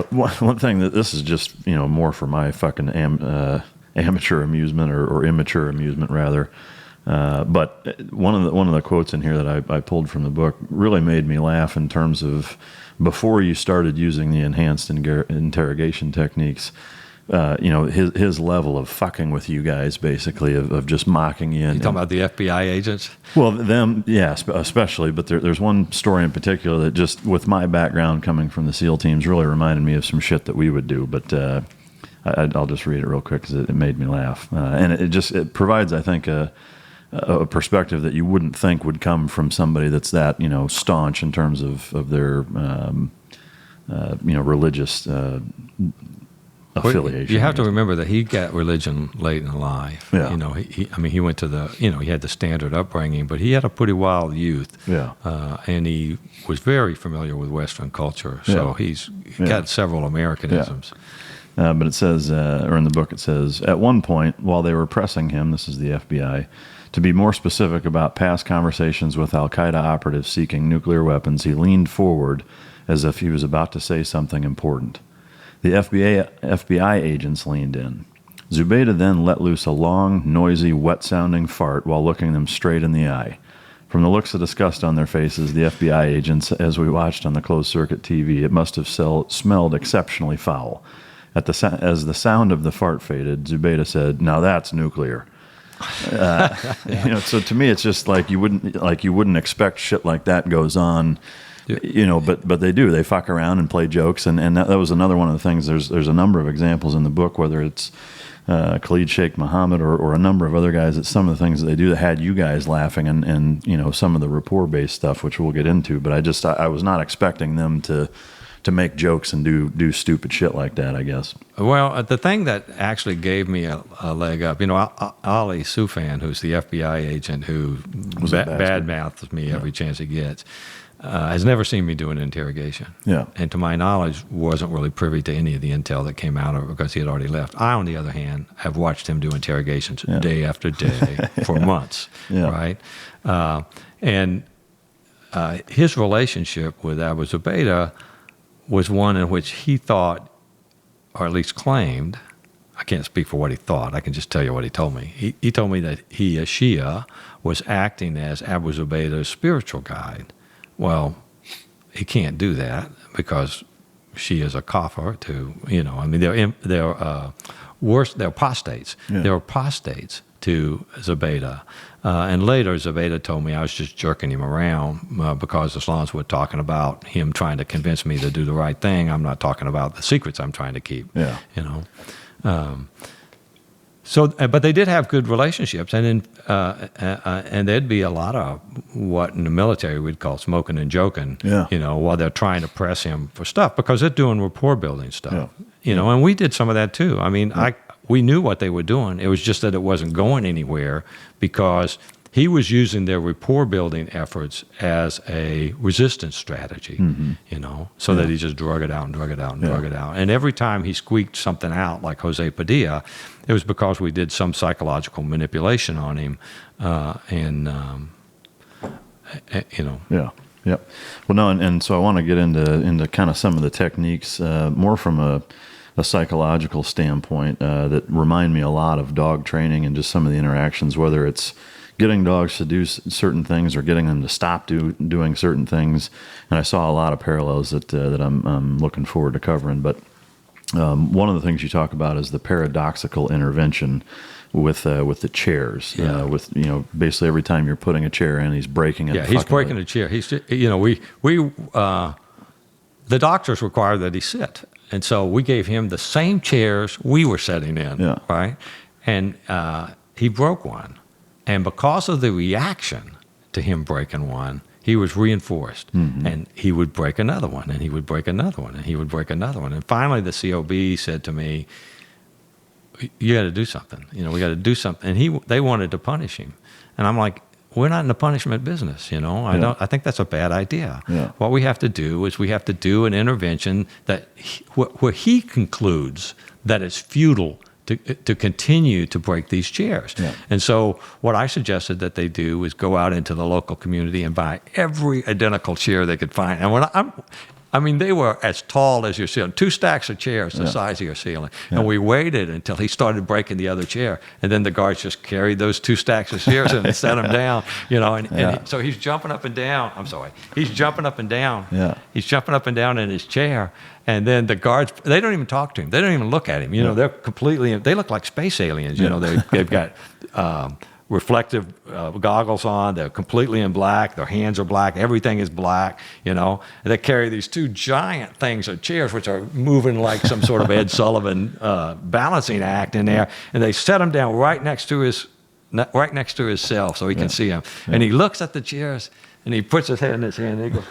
one thing that this is just more for my fucking amateur amusement or immature amusement rather. But one of the quotes in here that I pulled from the book really made me laugh in terms of before you started using the enhanced interrogation techniques. His level of fucking with you guys, basically, of just mocking you. You talking about the FBI agents? Well, them, yeah, especially. But there's one story in particular that just, with my background coming from the SEAL teams, really reminded me of some shit that we would do. But I'll just read it real quick because it made me laugh. And it provides, I think, a perspective that you wouldn't think would come from somebody that's that staunch in terms of their religious affiliation. You have to remember that he got religion late in life. Yeah. He went to he had the standard upbringing, but he had a pretty wild youth. Yeah. And he was very familiar with Western culture, so Yeah. he's got several Americanisms. But it says, or in the book it says, at one point, while they were pressing him, this is the FBI, to be more specific about past conversations with Al-Qaeda operatives seeking nuclear weapons, he leaned forward as if he was about to say something important. The FBI agents leaned in. Zubaydah then let loose a long, noisy, wet-sounding fart while looking them straight in the eye. From the looks of disgust on their faces, the FBI agents, as we watched on the closed-circuit TV, it must have smelled exceptionally foul. As the sound of the fart faded, Zubaydah said, "Now that's nuclear." So to me, it's just like you wouldn't expect shit like that goes on. But they do. They fuck around and play jokes, and that was another one of the things. There's a number of examples in the book, whether it's Khalid Sheikh Mohammed or a number of other guys. It's some of the things that they do that had you guys laughing, and some of the rapport-based stuff, which we'll get into. But I was not expecting them to make jokes and do stupid shit like that, I guess. Well, the thing that actually gave me a leg up, Ali Soufan, who's the FBI agent who bad-mouths me every chance he gets, has never seen me do an interrogation. Yeah. And to my knowledge, wasn't really privy to any of the intel that came out of it because he had already left. I, on the other hand, have watched him do interrogations day after day for months, right? And his relationship with Abu Zubaydah was one in which he thought, or at least claimed, I can't speak for what he thought, I can just tell you what he told me. He told me that he, a Shia, was acting as Abu Zubaydah's spiritual guide. Well, he can't do that because she is a kafir they're worse, they're apostates. Yeah. They're apostates to Zubaydah. And later, Zubaydah told me I was just jerking him around because the Islams were talking about him trying to convince me to do the right thing. I'm not talking about the secrets I'm trying to keep. Yeah. But they did have good relationships, and there'd be a lot of what in the military we'd call smoking and joking. Yeah. While they're trying to press him for stuff because they're doing rapport building stuff. Yeah. And we did some of that too. I mean, we knew what they were doing. It was just that it wasn't going anywhere because he was using their rapport building efforts as a resistance strategy, so that he just drug it out and drug it out and drug it out. And every time he squeaked something out, like Jose Padilla, it was because we did some psychological manipulation on him, Yeah. Yep. Well, no, and so I want to get into kind of some of the techniques, more from a psychological standpoint, that remind me a lot of dog training and just some of the interactions, whether it's getting dogs to do certain things or getting them to stop doing certain things. And I saw a lot of parallels that I'm looking forward to covering. But one of the things you talk about is the paradoxical intervention with the chairs. Yeah. With basically every time you're putting a chair in, he's breaking it. Yeah, he's breaking a chair. He's the doctors require that he sit, and so we gave him the same chairs we were sitting in. Right, and he broke one. And because of the reaction to him breaking one, he was reinforced, and he would break another one, and he would break another one, and he would break another one. And finally, the COB said to me, "You got to do something. We got to do something." And they wanted to punish him, and I'm like, "We're not in the punishment business. I think that's a bad idea. Yeah. What we have to do is we have to do an intervention that where he concludes that it's futile to continue to break these chairs." Yeah. And so what I suggested that they do is go out into the local community and buy every identical chair they could find. And they were as tall as your ceiling, 2 stacks of chairs the size of your ceiling. Yeah. And we waited until he started breaking the other chair. And then the guards just carried those 2 stacks of chairs and set him down, so he's jumping up and down. I'm sorry. He's jumping up and down. Yeah. He's jumping up and down in his chair. And then the guards, they don't even talk to him. They don't even look at him. They look like space aliens. They've got reflective goggles on. They're completely in black. Their hands are black. Everything is black. And they carry these 2 giant things of chairs, which are moving like some sort of Ed Sullivan balancing act in there. And they set him down right next to his cell so he can see him. Yeah. And he looks at the chairs and he puts his head in his hand and he goes.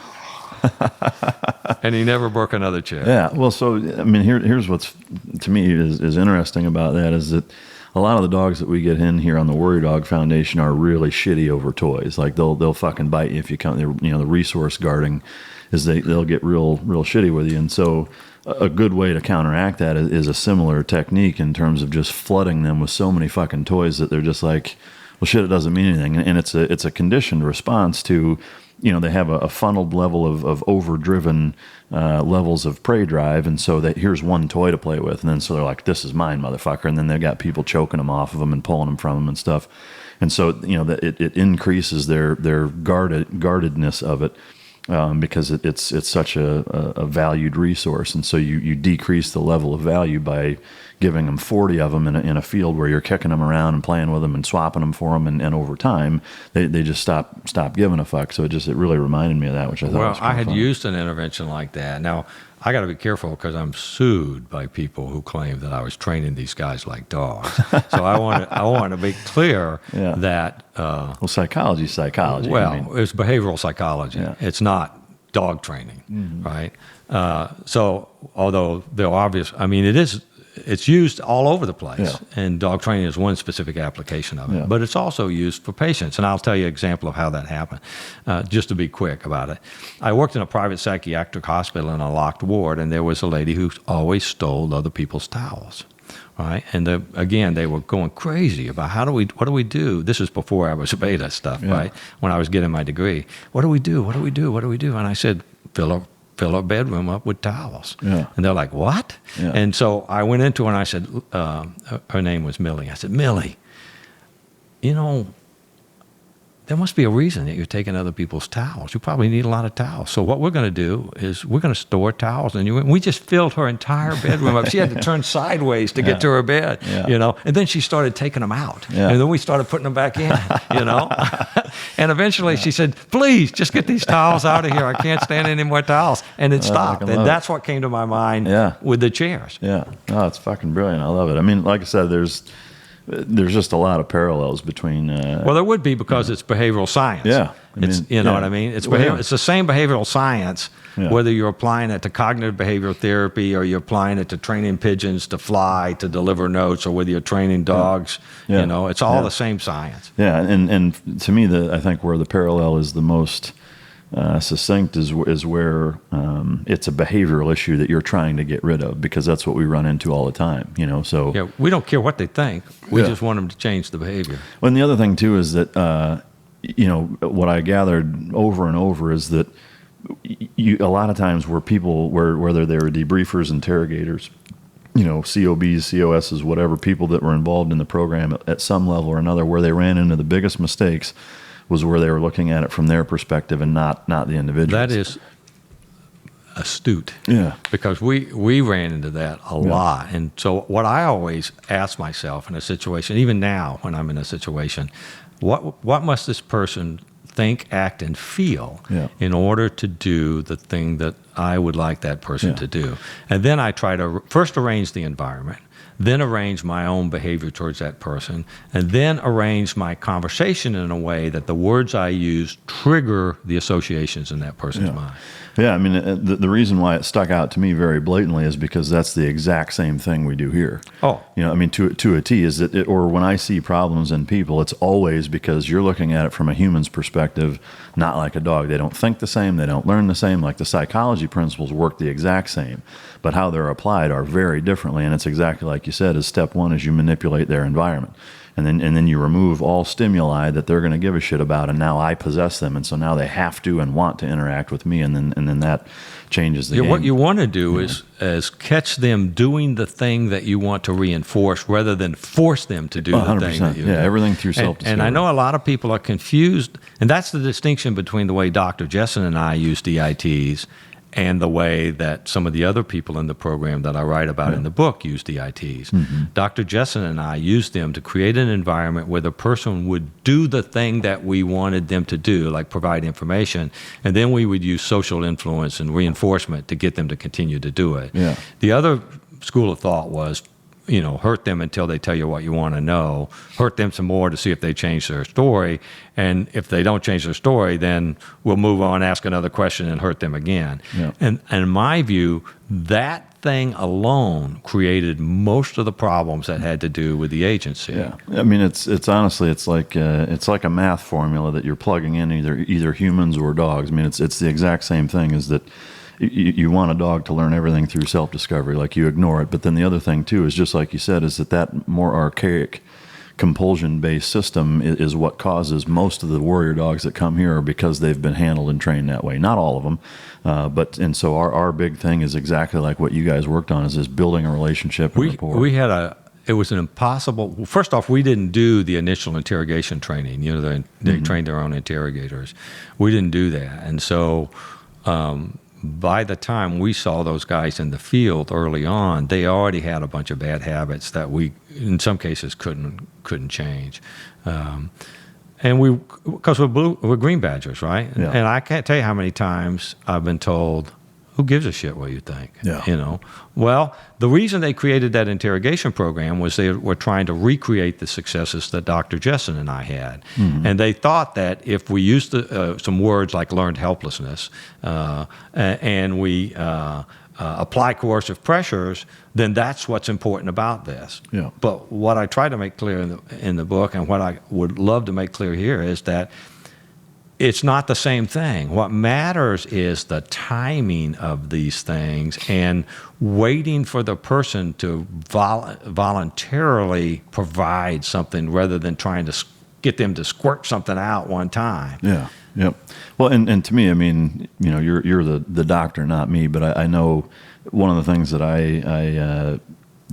And he never broke another chair. Yeah. Well, so here's what's to me is interesting about that is that a lot of the dogs that we get in here on the Worry Dog Foundation are really shitty over toys. Like they'll fucking bite you if you come. The resource guarding is they'll get real shitty with you. And so a good way to counteract that is a similar technique in terms of just flooding them with so many fucking toys that they're just like, well, shit, it doesn't mean anything. And it's a conditioned response to. They have a funneled level of overdriven levels of prey drive, and so that here's one toy to play with, and then so they're like, "This is mine, motherfucker," and then they've got people choking them off of them and pulling them from them and stuff, and so that it increases their guardedness of it because it's such a valued resource, and so you decrease the level of value by giving them 40 of them in a field where you're kicking them around and playing with them and swapping them for them, and over time they just stop giving a fuck. So it really reminded me of that, which I thought was I had fun. used an intervention like that. Now I got to be careful because I'm sued by people who claim that I was training these guys like dogs. So I want to be clear that psychology. Well, it's behavioral psychology. Yeah. It's not dog training, right? So although they're obvious, it's used all over the place, and dog training is one specific application of it. But it's also used for patients, and I'll tell you an example of how that happened, just to be quick about it. I worked in a private psychiatric hospital in a locked ward, and there was a lady who always stole other people's towels. Right, and again, they were going crazy about what do we do? This is before Abu Zubaydah stuff, right? When I was getting my degree, what do we do? And I said, fill our bedroom up with towels. Yeah. And they're like, what? Yeah. And so I went into her and I said, her name was Millie. I said, Millie, there must be a reason that you're taking other people's towels. You probably need a lot of towels. So what we're going to do is we're going to store towels. And we just filled her entire bedroom up. She had to turn sideways to get to her bed, And then she started taking them out. Yeah. And then we started putting them back in, And eventually she said, please, just get these towels out of here. I can't stand any more towels. And it stopped. And that's what came to my mind with the chairs. Yeah. Oh, it's fucking brilliant. I love it. Like I said, there's just a lot of parallels between. Well, there would be because it's behavioral science. Yeah, it's what I mean. It's It's the same behavioral science, whether you're applying it to cognitive behavioral therapy or you're applying it to training pigeons to fly, to deliver notes, or whether you're training dogs. Yeah. It's all the same science. Yeah, and to me, I think where the parallel is the most succinct is where it's a behavioral issue that you're trying to get rid of, because that's what we run into all the time, So we don't care what they think. We just want them to change the behavior. Well, and the other thing too is that what I gathered over and over is that a lot of times where people, whether they were debriefers, interrogators, COBs, COSs, whatever, people that were involved in the program at some level or another, where they ran into the biggest mistakes was where they were looking at it from their perspective and not the individuals. That is astute. Yeah. Because we ran into that a lot. And so what I always ask myself in a situation, even now when I'm in a situation, what must this person think, act, and feel in order to do the thing that I would like that person to do? And then I try to first arrange the environment. then arrange my own behavior towards that person, and then arrange my conversation in a way that the words I use trigger the associations in that person's mind. Yeah, I mean, the reason why it stuck out to me very blatantly is because that's the exact same thing we do here. Oh. You know, I mean, to a T, is that, or when I see problems in people, it's always because you're looking at it from a human's perspective, not like a dog. They don't think the same, they don't learn the same, like the psychology principles work the exact same, but how they're applied are very differently, and it's exactly like you said, is step one is you manipulate their environment. And then you remove all stimuli that they're going to give a shit about, and now I possess them, and so now they have to and want to interact with me, and then that changes the game. What you want to do is catch them doing the thing that you want to reinforce, rather than force them to do 100%. The thing that you do. Everything through self-discovery. And I know a lot of people are confused, and that's the distinction between the way Dr. Jessen and I use DITs and the way that some of the other people in the program that I write about in the book use DITs. Dr. Jessen and I used them to create an environment where the person would do the thing that we wanted them to do, like provide information, and then we would use social influence and reinforcement to get them to continue to do it. Yeah. The other school of thought was, hurt them until they tell you what you want to know, hurt them some more to see if they change their story, and if they don't change their story, then we'll move on, ask another question, and hurt them again. Yeah. And in my view, that thing alone created most of the problems that had to do with the agency. Yeah, I mean, it's honestly, it's like a math formula that you're plugging in either humans or dogs. I mean, it's the exact same thing, is that you want a dog to learn everything through self-discovery, like you ignore it. But then the other thing too is, just like you said, is that more archaic compulsion-based system is what causes most of the warrior dogs that come here, are because they've been handled and trained that way. Not all of them, and so our big thing is exactly like what you guys worked on, is building a relationship and rapport. It was an impossible. First off, we didn't do the initial interrogation training. They trained their own interrogators. We didn't do that, and so. By the time we saw those guys in the field early on, they already had a bunch of bad habits that we, in some cases, couldn't change. And because we're green badgers, right? Yeah. And I can't tell you how many times I've been told, who gives a shit what you think? Yeah. Well, the reason they created that interrogation program was they were trying to recreate the successes that Dr. Jessen and I had. And they thought that if we used some words like learned helplessness and we apply coercive pressures, then that's what's important about this. Yeah. But what I try to make clear in the book, and what I would love to make clear here, is that it's not the same thing. What matters is the timing of these things and waiting for the person to voluntarily provide something, rather than trying to get them to squirt something out one time. Yeah. Yep. Well, and to me, I mean, you're the doctor, not me, but I know one of the things that I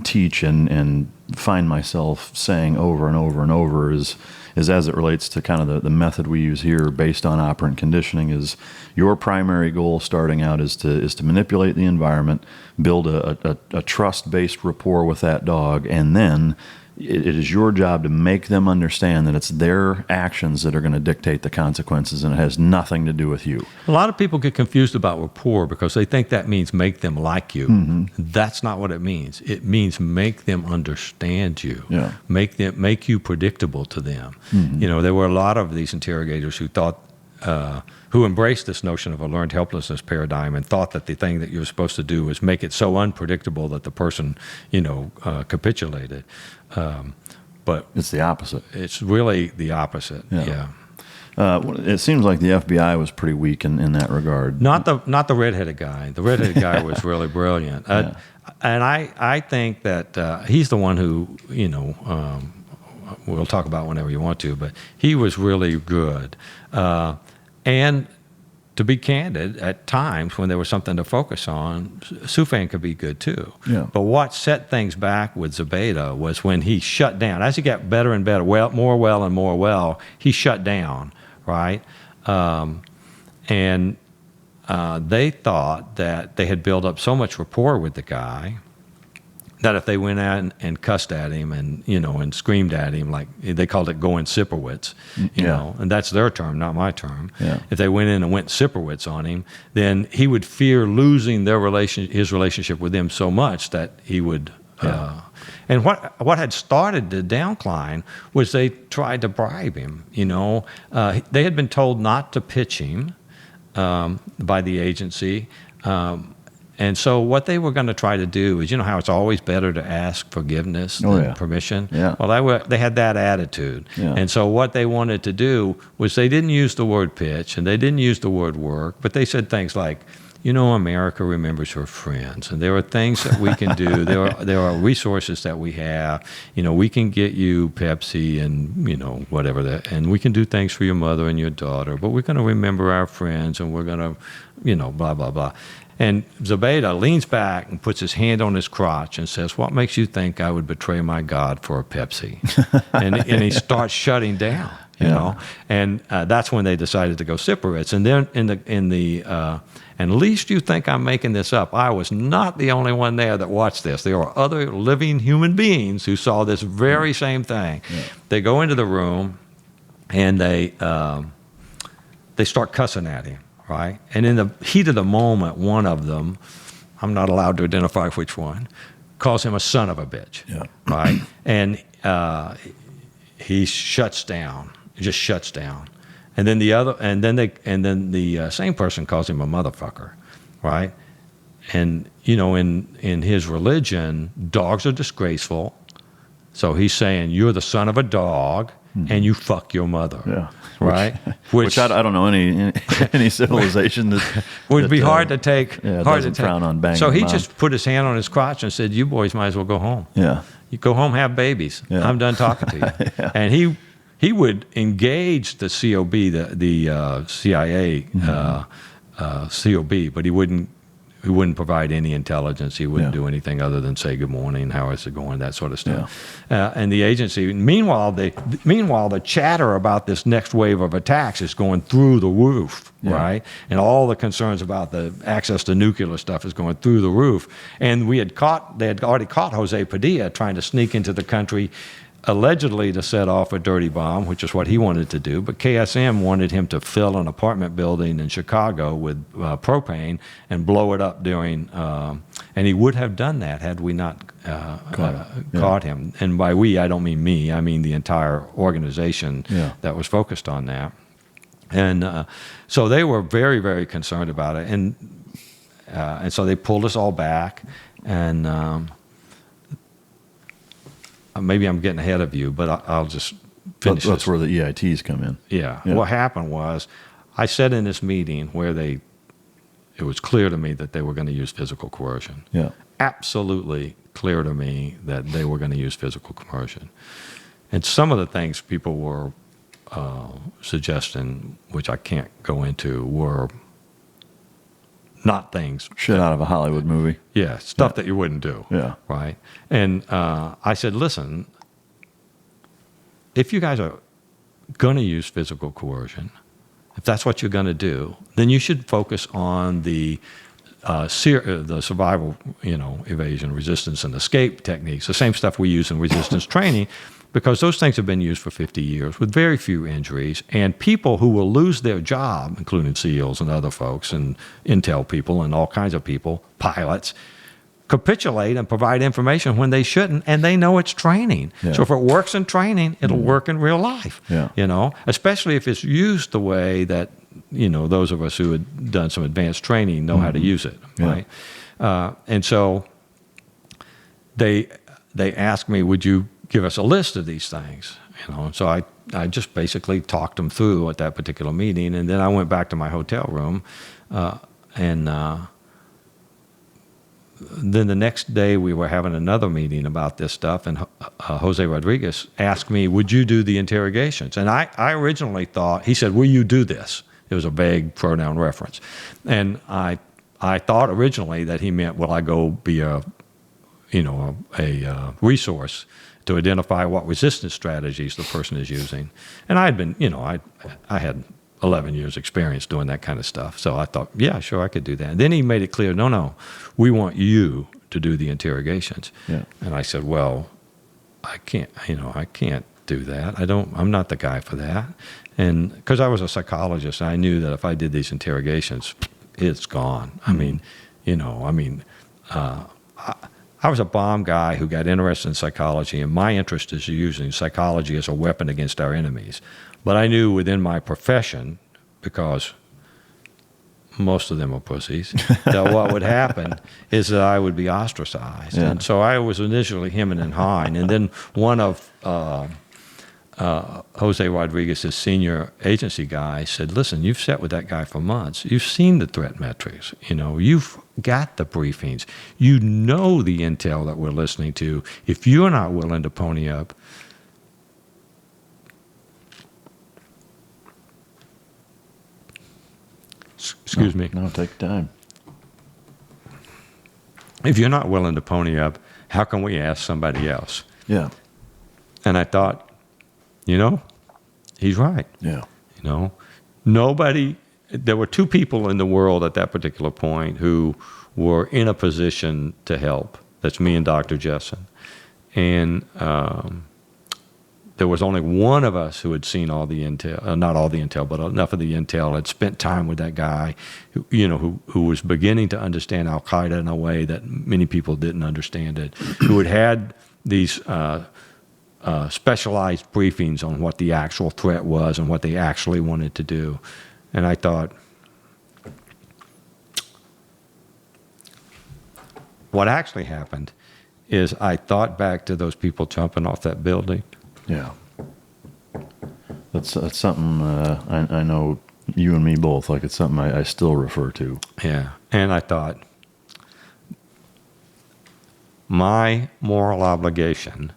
teach and find myself saying over and over and over is as it relates to kind of the method we use here based on operant conditioning, is your primary goal starting out is to manipulate the environment, build a trust-based rapport with that dog, and then it is your job to make them understand that it's their actions that are going to dictate the consequences, and it has nothing to do with you. A lot of people get confused about rapport because they think that means make them like you. That's not what it means. It means make them understand you. Yeah. Make you predictable to them. There were a lot of these interrogators who thought, who embraced this notion of a learned helplessness paradigm, and thought that the thing that you were supposed to do was make it so unpredictable that the person, capitulated. But It's the opposite. it's really the opposite. Yeah. It seems like the FBI was pretty weak in that regard. Not the redheaded guy. The redheaded guy was really brilliant. And I think that he's the one who, we'll talk about whenever you want to, but he was really good. And to be candid, at times when there was something to focus on, Soufan could be good too. Yeah. But what set things back with Zubaydah was when he shut down. As he got better and better, more well, he shut down, right? And they thought that they had built up so much rapport with the guy that if they went out and cussed at him and screamed at him, like they called it going Sipowitz, and that's their term, not my term. Yeah. If they went in and went Sipowitz on him, then he would fear losing his relationship with them so much that he would And what had started the downcline was they tried to bribe him. They had been told not to pitch him by the agency. And so what they were going to try to do is, how it's always better to ask forgiveness than permission? Yeah. Well, they had that attitude. Yeah. And so what they wanted to do was they didn't use the word pitch and they didn't use the word work, but they said things like, America remembers her friends, and there are things that we can do. There are resources that we have. We can get you Pepsi and, whatever that, and we can do things for your mother and your daughter, but we're going to remember our friends, and we're going to, blah, blah, blah. And Zubaydah leans back and puts his hand on his crotch and says, "What makes you think I would betray my God for a Pepsi?" and he starts shutting down, And that's when they decided to go separate. And then and least you think I'm making this up, I was not the only one there that watched this. There are other living human beings who saw this very same thing. Yeah. They go into the room and they start cussing at him. Right? And in the heat of the moment, one of them, I'm not allowed to identify which one, calls him a son of a bitch. Yeah. Right? And he shuts down. He just shuts down. And then the same person calls him a motherfucker. Right? And in his religion, dogs are disgraceful. So he's saying you're the son of a dog and you fuck your mother. Yeah. Right? Which I don't know any civilization that would be hard to take. Yeah, hard doesn't to take. Frown on banging. So he just put his hand on his crotch and said, "You boys might as well go home. Yeah, you go home, have babies. Yeah. I'm done talking to you." Yeah. And he would engage the COB, the CIA COB, but he wouldn't provide any intelligence. He wouldn't do anything other than say good morning, how is it going, that sort of stuff. Yeah. And the agency, meanwhile, the chatter about this next wave of attacks is going through the roof, right? And all the concerns about the access to nuclear stuff is going through the roof. And they had already caught Jose Padilla trying to sneak into the country, allegedly to set off a dirty bomb, which is what he wanted to do. But KSM wanted him to fill an apartment building in Chicago with propane and blow it up during, and he would have done that had we not caught him. And by we, I don't mean me. I mean the entire organization that was focused on that. And so they were very, very concerned about it. And so they pulled us all back. And maybe I'm getting ahead of you, but I'll just finish That's this. where the EITs come in. Yeah. What happened was I said in this meeting where it was clear to me that they were going to use physical coercion. Yeah. Absolutely clear to me that they were going to use physical coercion. And some of the things people were suggesting, which I can't go into, were not things. Shit out of a Hollywood movie. Yeah, stuff that you wouldn't do. Yeah. Right? And I said, listen, if you guys are going to use physical coercion, if that's what you're going to do, then you should focus on the survival, evasion, resistance, and escape techniques, the same stuff we use in resistance training, because those things have been used for 50 years with very few injuries, and people who will lose their job, including SEALs and other folks and intel people and all kinds of people, pilots, capitulate and provide information when they shouldn't, and they know it's training. Yeah. So if it works in training, it'll work in real life, especially if it's used the way that, those of us who had done some advanced training know how to use it, right? And so they asked me, would you give us a list of these things? So I just basically talked them through at that particular meeting, and then I went back to my hotel room, and then the next day we were having another meeting about this stuff, and Jose Rodriguez asked me, would you do the interrogations? And I originally thought, he said, will you do this? It was a vague pronoun reference. And I thought originally that he meant, will I go be a resource to identify what resistance strategies the person is using. And I had been, I had 11 years experience doing that kind of stuff. So I thought, yeah, sure, I could do that. And then he made it clear, no, we want you to do the interrogations. Yeah. And I said, well, I can't do that. I'm not the guy for that. And because I was a psychologist, I knew that if I did these interrogations, it's gone. Mm-hmm. I was a bomb guy who got interested in psychology, and my interest is using psychology as a weapon against our enemies. But I knew within my profession, because most of them are pussies, that what would happen is that I would be ostracized. Yeah. And so I was initially hemming and hawing. And then one of Jose Rodriguez's senior agency guy said, listen, you've sat with that guy for months. You've seen the threat metrics. You've got the briefings. You know the intel that we're listening to. If you're not willing to pony up, excuse me. No, take time. If you're not willing to pony up, how can we ask somebody else? Yeah. And I thought, he's right. Yeah. Nobody, there were two people in the world at that particular point who were in a position to help. That's me and Dr. Jessen. And there was only one of us who had seen all the intel, not all the intel, but enough of the intel, had spent time with that guy who was beginning to understand Al-Qaeda in a way that many people didn't understand it, who had these specialized briefings on what the actual threat was and what they actually wanted to do. And I thought, what actually happened is I thought back to those people jumping off that building. Yeah. That's something I know you and me both, like it's something I still refer to. Yeah. And I thought, my moral obligation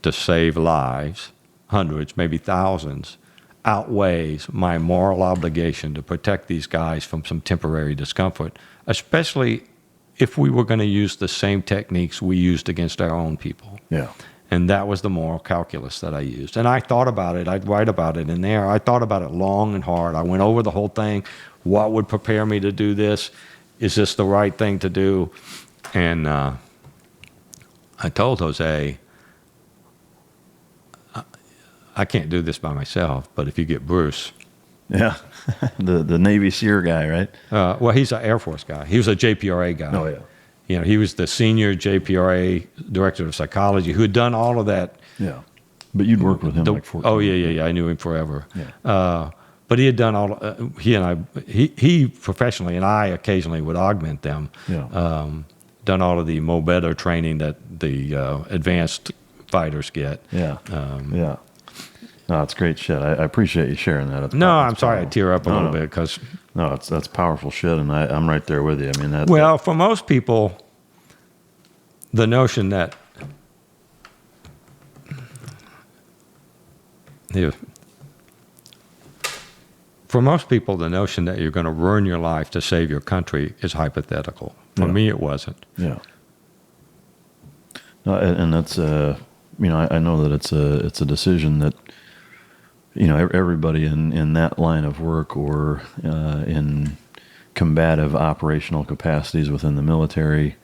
to save lives, hundreds, maybe thousands, outweighs my moral obligation to protect these guys from some temporary discomfort, especially if we were going to use the same techniques we used against our own people. Yeah. And that was the moral calculus that I used. And I thought about it. I'd write about it in there. I thought about it long and hard. I went over the whole thing. What would prepare me to do this? Is this the right thing to do? And I told Jose, I can't do this by myself, but if you get Bruce. Yeah. the Navy SEER guy, right? Well, he's an Air Force guy. He was a JPRA guy. Oh, yeah. He was the senior JPRA director of psychology who had done all of that. Yeah. But you'd worked with him like 14 Oh, yeah. I knew him forever. Yeah. But he had done all, he professionally, and I occasionally would augment them, Yeah. done all of the Mo-Better training that the advanced fighters get. Yeah. Yeah. No, it's great shit. I appreciate you sharing that. I'm sorry I tear up a little bit because... No, that's powerful shit, and I'm right there with you. I mean, Well, for most people, the notion that... For most people, the notion that you're going to ruin your life to save your country is hypothetical. For me, it wasn't. Yeah. No, and that's I know that it's a decision that everybody in that line of work or in combative operational capacities within the military,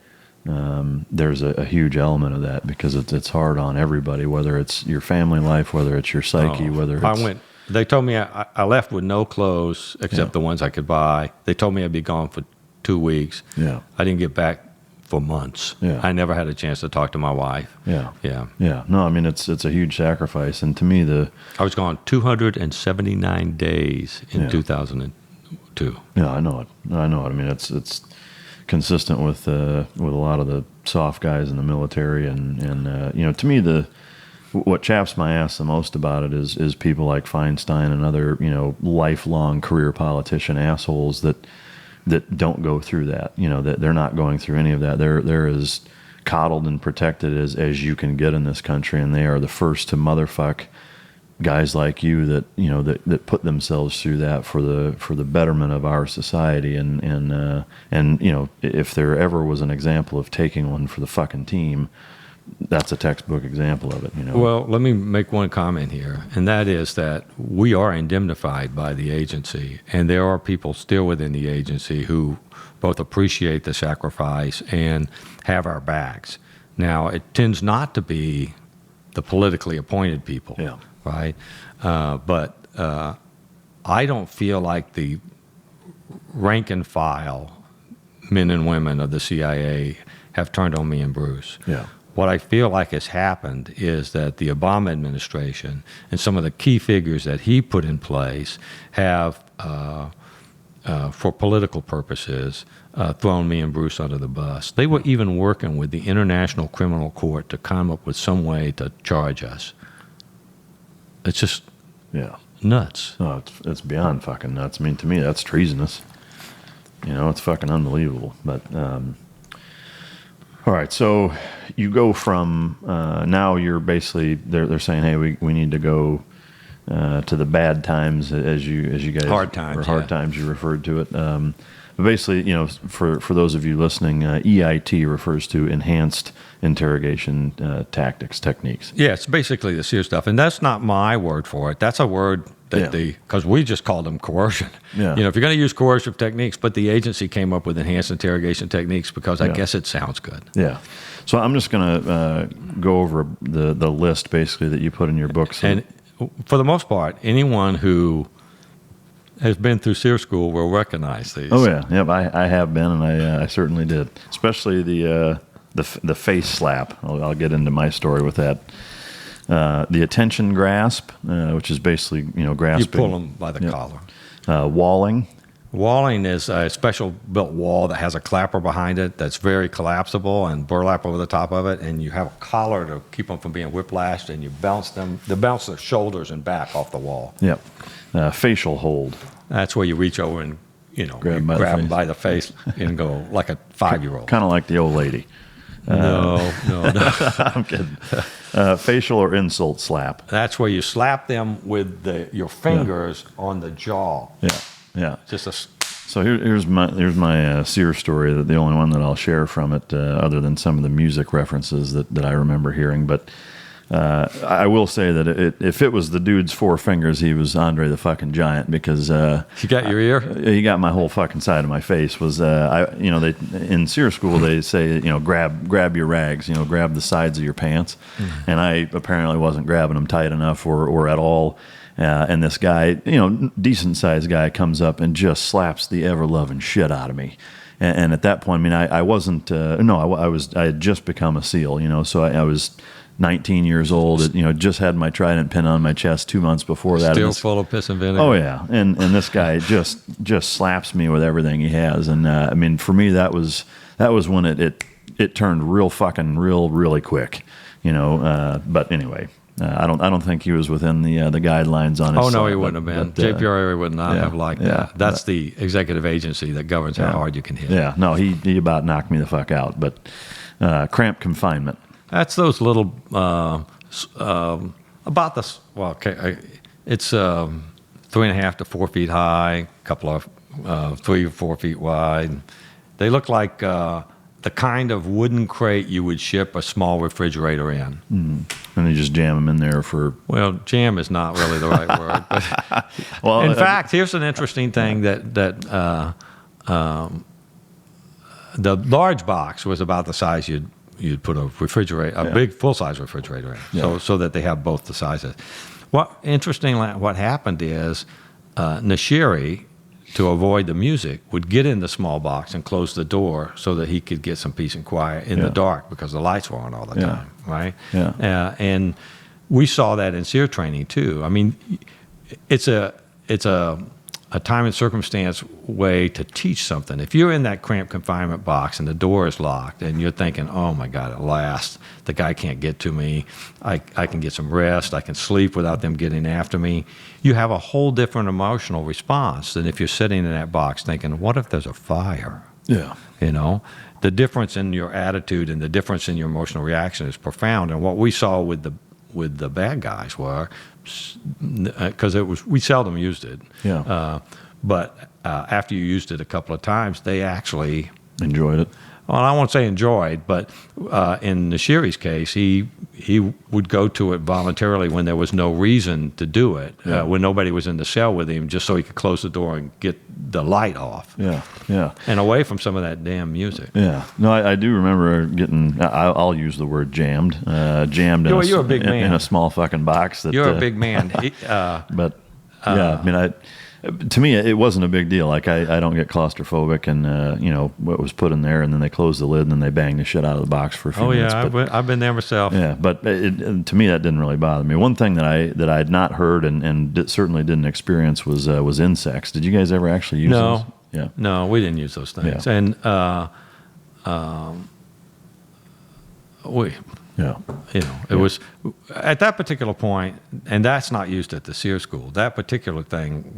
there's a huge element of that because it's hard on everybody, whether it's your family life, whether it's your psyche, whether it's... They told me I left with no clothes except the ones I could buy. They told me I'd be gone for 2 weeks. Yeah. I didn't get back for months. Yeah. I never had a chance to talk to my wife. Yeah. Yeah. Yeah. No, I mean, it's a huge sacrifice. And to me, I was gone 279 days in 2002. Yeah, I know it. I mean, it's consistent with a lot of the soft guys in the military. And to me, what chaps my ass the most about it is people like Feinstein and other, lifelong career politician assholes that don't go through that, that they're not going through any of that. They're as coddled and protected as you can get in this country, and they are the first to motherfuck guys like you that that put themselves through that for the betterment of our society. And if there ever was an example of taking one for the fucking team, that's a textbook example of it. Well, let me make one comment here, and that is that we are indemnified by the agency, and there are people still within the agency who both appreciate the sacrifice and have our backs. Now, it tends not to be the politically appointed people, right? But I don't feel like the rank and file men and women of the CIA have turned on me and Bruce. Yeah. What I feel like has happened is that the Obama administration and some of the key figures that he put in place have, for political purposes, thrown me and Bruce under the bus. They were even working with the International Criminal Court to come up with some way to charge us. It's just nuts. No, it's beyond fucking nuts. I mean, to me, that's treasonous. It's fucking unbelievable. But all right, so you go from now you're basically they're saying, hey, we need to go to the bad times, as you guys hard times you referred to it. But basically, for those of you listening, EIT refers to Enhanced Interrogation techniques. Yeah, it's basically the SEER stuff, and that's not my word for it. That's a word that because we just called them coercion. Yeah. If you're going to use coercive techniques, but the agency came up with enhanced interrogation techniques because I guess it sounds good. Yeah. So I'm just going to go over the list basically that you put in your book. So. And for the most part, anyone who has been through SEER school will recognize these. Oh yeah, yep. I have been, and I certainly did. Especially the face slap. I'll get into my story with that. The attention grasp, which is basically grasping. You pull them by the collar. Walling. Walling is a special built wall that has a clapper behind it that's very collapsible and burlap over the top of it, and you have a collar to keep them from being whiplashed, and you bounce their shoulders and back off the wall. Yep. Facial hold. That's where you reach over and grab them by the face and go like a 5-year-old. Kind of like the old lady. No. I'm kidding. Facial or insult slap. That's where you slap them with your fingers on the jaw. Yeah. Just So here's my SEER story, the only one that I'll share from it, other than some of the music references that I remember hearing. But I will say that if it was the dude's 4 fingers, he was Andre the fucking Giant, because you got your ear. He got my whole fucking side of my face. Was they in SEER school they say grab your rags, grab the sides of your pants, and I apparently wasn't grabbing them tight enough or at all. And this guy, decent sized guy, comes up and just slaps the ever loving shit out of me. And at that point, I mean, I wasn't. I had just become a SEAL, so I was 19 years old. Just had my trident pin on my chest 2 months before that. Still full of piss and vinegar. Oh yeah, and this guy just slaps me with everything he has. And I mean, for me, that was when it turned really quick. But anyway. I don't think he was within the guidelines on his. Oh no, side, he wouldn't have been. JPRA would not have liked that. That's the executive agency that governs how hard you can hit. Yeah, no, he about knocked me the fuck out. But cramped confinement. That's those little about this. Well, okay, it's 3.5 to 4 feet high, a couple of 3 or 4 feet wide. They look like the kind of wooden crate you would ship a small refrigerator in. And they just jam them in there for... Well, jam is not really the right word. But well, in fact, here's an interesting thing that the large box was about the size you'd put a big full-size refrigerator in, so that they have both the sizes. What happened is Nashiri, to avoid the music, would get in the small box and close the door so that he could get some peace and quiet in the dark, because the lights were on all the time, right? Yeah. And we saw that in SEER training too. I mean, it's a time and circumstance way to teach something. If you're in that cramped confinement box and the door is locked and you're thinking, oh my God, at last, the guy can't get to me. I can get some rest. I can sleep without them getting after me. You have a whole different emotional response than if you're sitting in that box thinking, what if there's a fire? Yeah. The difference in your attitude and the difference in your emotional reaction is profound. And what we saw with the bad guys were, because we seldom used it. Yeah. But after you used it a couple of times, they actually enjoyed it. Well, I won't say enjoyed, but in Nashiri's case, he would go to it voluntarily when there was no reason to do it, when nobody was in the cell with him, just so he could close the door and get the light off. Yeah. And away from some of that damn music. Yeah. No, I do remember getting, I'll use the word jammed. Jammed you're a big man. In a small fucking box. You're a big man. But Yeah, I mean, to me, it wasn't a big deal. Like, I don't get claustrophobic, and what was put in there, and then they closed the lid, and then they banged the shit out of the box for a few minutes. I've been there myself. Yeah, but to me, that didn't really bother me. One thing that I had not heard and certainly didn't experience was insects. Did you guys ever actually use those? Yeah. No, we didn't use those things. Yeah. And it was at that particular point, and that's not used at the SEER school. That particular thing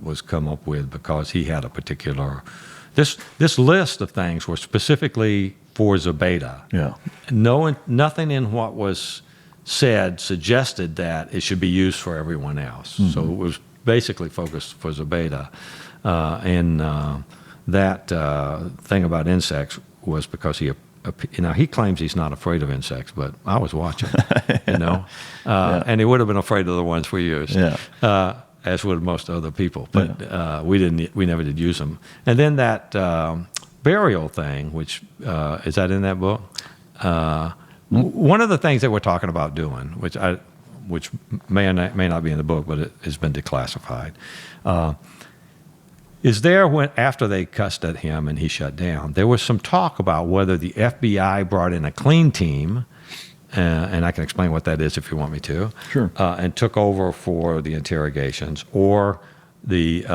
was come up with because he had a particular. This list of things were specifically for Zubaydah. Yeah. Nothing in what was said suggested that it should be used for everyone else. Mm-hmm. So it was basically focused for Zubaydah, and that thing about insects was because he claims he's not afraid of insects, but I was watching, and he would have been afraid of the ones we used, as would most other people. But we never did use them. And then that burial thing, which is that in that book? One of the things that we're talking about doing, which may not be in the book, but it has been declassified. Is there after they cussed at him and he shut down, there was some talk about whether the FBI brought in a clean team, and I can explain what that is if you want me to. Sure. And took over for the interrogations, or the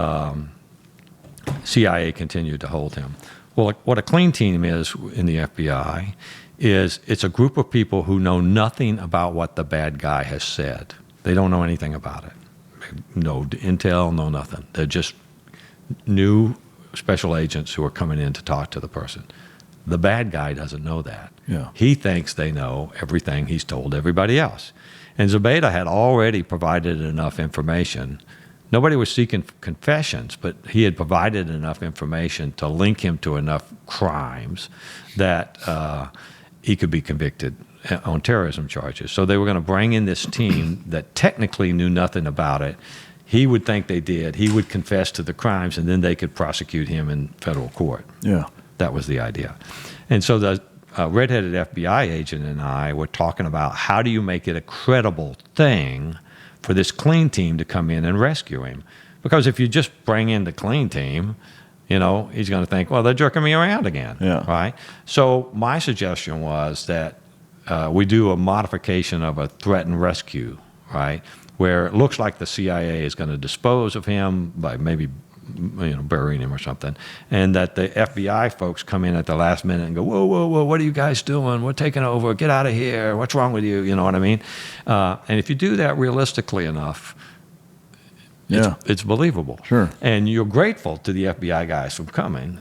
CIA continued to hold him. Well, what a clean team is in the FBI is it's a group of people who know nothing about what the bad guy has said. They don't know anything about it. No intel, no nothing. They're just new special agents who are coming in to talk to the person. The bad guy doesn't know that. Yeah. He thinks they know everything he's told everybody else. And Zubaydah had already provided enough information. Nobody was seeking confessions, but he had provided enough information to link him to enough crimes that he could be convicted on terrorism charges. So they were going to bring in this team that technically knew nothing about it. He would think they did. He would confess to the crimes, and then they could prosecute him in federal court. Yeah. That was the idea. And so the red-headed FBI agent and I were talking about how do you make it a credible thing for this clean team to come in and rescue him? Because if you just bring in the clean team, he's going to think, well, they're jerking me around again. Yeah. Right? So my suggestion was that we do a modification of a threat and rescue, right? Where it looks like the CIA is going to dispose of him by maybe burying him or something, and that the FBI folks come in at the last minute and go, whoa, what are you guys doing? We're taking over. Get out of here. What's wrong with you? You know what I mean? And if you do that realistically enough, it's believable. Sure. And you're grateful to the FBI guys for coming,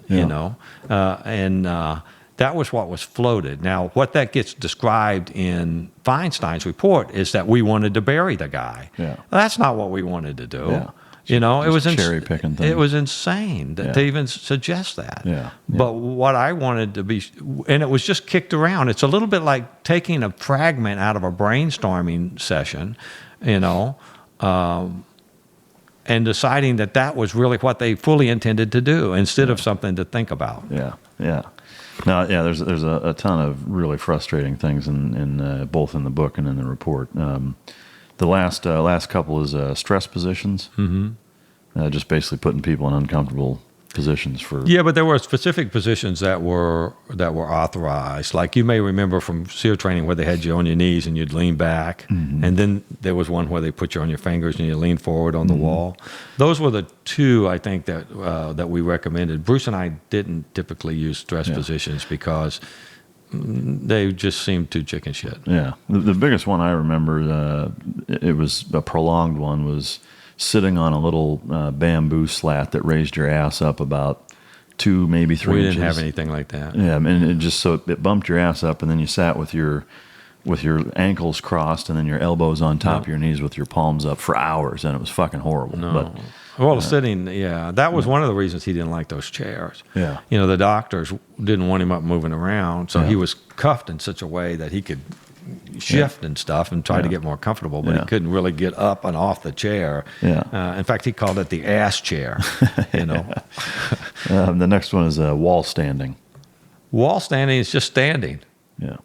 that was what was floated. Now, what that gets described in Feinstein's report is that we wanted to bury the guy. Yeah. Well, that's not what we wanted to do. Yeah. It was cherry picking things. It was insane to even suggest that. Yeah. But what I wanted to be, and it was just kicked around. It's a little bit like taking a fragment out of a brainstorming session, and deciding that was really what they fully intended to do instead of something to think about. Yeah. Yeah. Now, there's a ton of really frustrating things in both in the book and in the report. The last couple is stress positions. Mm-hmm. Just basically putting people in uncomfortable positions for. Yeah, but there were specific positions that were authorized. Like you may remember from SEER training where they had you on your knees and you'd lean back, mm-hmm. and then there was one where they put you on your fingers and you lean forward on the mm-hmm. wall. Those were the two I think that we recommended. Bruce and I didn't typically use stress positions because they just seemed too chicken shit. Yeah, the biggest one I remember, it was a prolonged one, was sitting on a little bamboo slat that raised your ass up about 2, maybe 3 inches. We didn't have anything like that. Yeah, and it bumped your ass up, and then you sat with your ankles crossed and then your elbows on top of your knees with your palms up for hours, and it was fucking horrible. No. But sitting, that was one of the reasons he didn't like those chairs. Yeah. The doctors didn't want him up moving around, so he was cuffed in such a way that he could shift and stuff and try to get more comfortable, but he couldn't really get up and off the chair. Yeah. In fact, he called it the ass chair. The next one is wall standing. Wall standing is just standing. Yeah.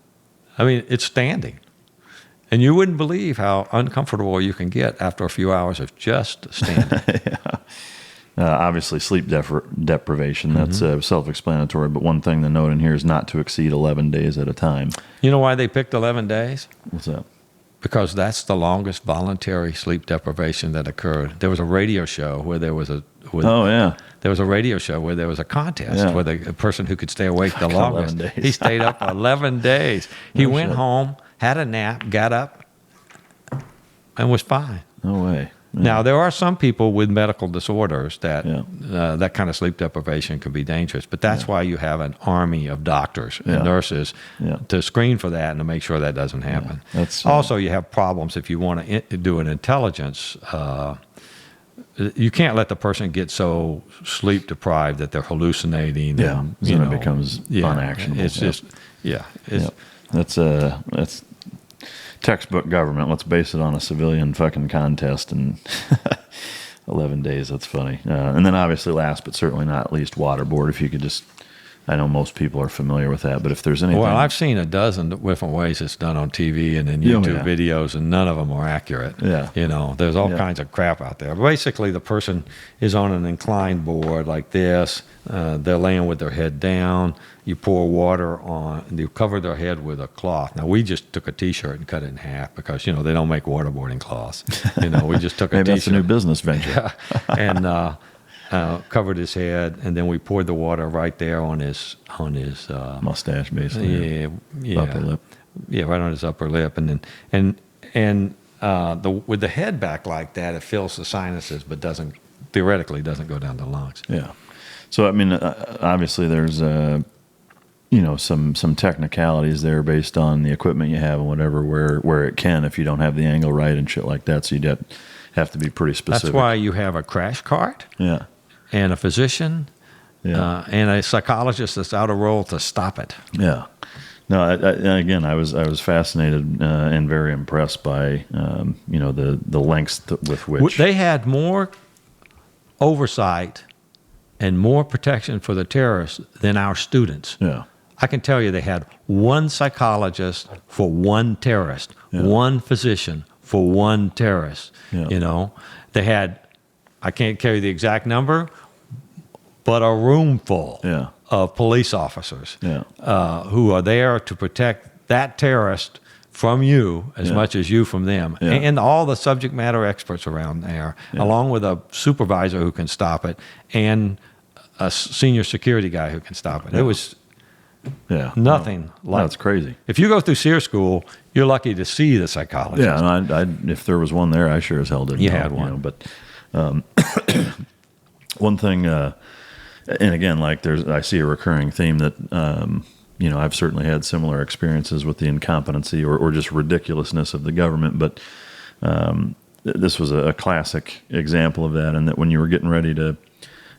I mean, it's standing. And you wouldn't believe how uncomfortable you can get after a few hours of just standing. Yeah. Obviously, sleep deprivation, that's self-explanatory. But one thing to note in here is not to exceed 11 days at a time. You know why they picked 11 days? What's that? Because that's the longest voluntary sleep deprivation that occurred. There was a radio show where there was a there was a radio show where there was a contest where the person who could stay awake the longest. 11 days. He stayed up 11 days. He went home, had a nap, got up, and was fine. No way. Yeah. Now, there are some people with medical disorders that that kind of sleep deprivation can be dangerous, but that's why you have an army of doctors and nurses to screen for that and to make sure that doesn't happen. Yeah. That's, also, you have problems if you want to do an intelligence. You can't let the person get so sleep deprived that they're hallucinating. Yeah, and, then it becomes unactionable. It's just, That's textbook government. Let's base it on a civilian fucking contest and 11 days. That's funny. And then obviously last but certainly not least, waterboard. If you could just, I know most people are familiar with that, but if there's anything. Well, I've seen a dozen different ways it's done on TV and in YouTube videos, and none of them are accurate. Yeah. You know, there's all kinds of crap out there. Basically, the person is on an inclined board like this. They're laying with their head down. You pour water on, and you cover their head with a cloth. Now, we just took a T-shirt and cut it in half because, you know, they don't make waterboarding cloths. You know, we just took a Maybe T-shirt. that's a new business venture. And covered his head, and then we poured the water right there on his mustache, basically. Upper lip. Yeah, right on his upper lip, and then with the head back like that, it fills the sinuses, but theoretically doesn't go down the lungs. Yeah. So I mean, obviously there's some technicalities there based on the equipment you have and whatever, where it can, if you don't have the angle right and shit like that. So you'd have to be pretty specific. That's why you have a crash cart. Yeah. And a physician. Yeah. And a psychologist that's out of role to stop it. Yeah. No, again, I was fascinated and very impressed by the lengths with which they had more oversight and more protection for the terrorists than our students. Yeah. I can tell you they had one psychologist for one terrorist, one physician for one terrorist. Yeah. You know, they had, I can't carry the exact number, but a room full of police officers who are there to protect that terrorist from you as much as you from them. Yeah. And all the subject matter experts around there, along with a supervisor who can stop it and a senior security guy who can stop it. It was nothing like. That's crazy. If you go through SEER school, you're lucky to see the psychologist. Yeah, and if there was one there, I sure as hell didn't. You had one. But one thing, and again, like I see a recurring theme that I've certainly had similar experiences with the incompetency or just ridiculousness of the government. But this was a classic example of that, and that when you were getting ready to.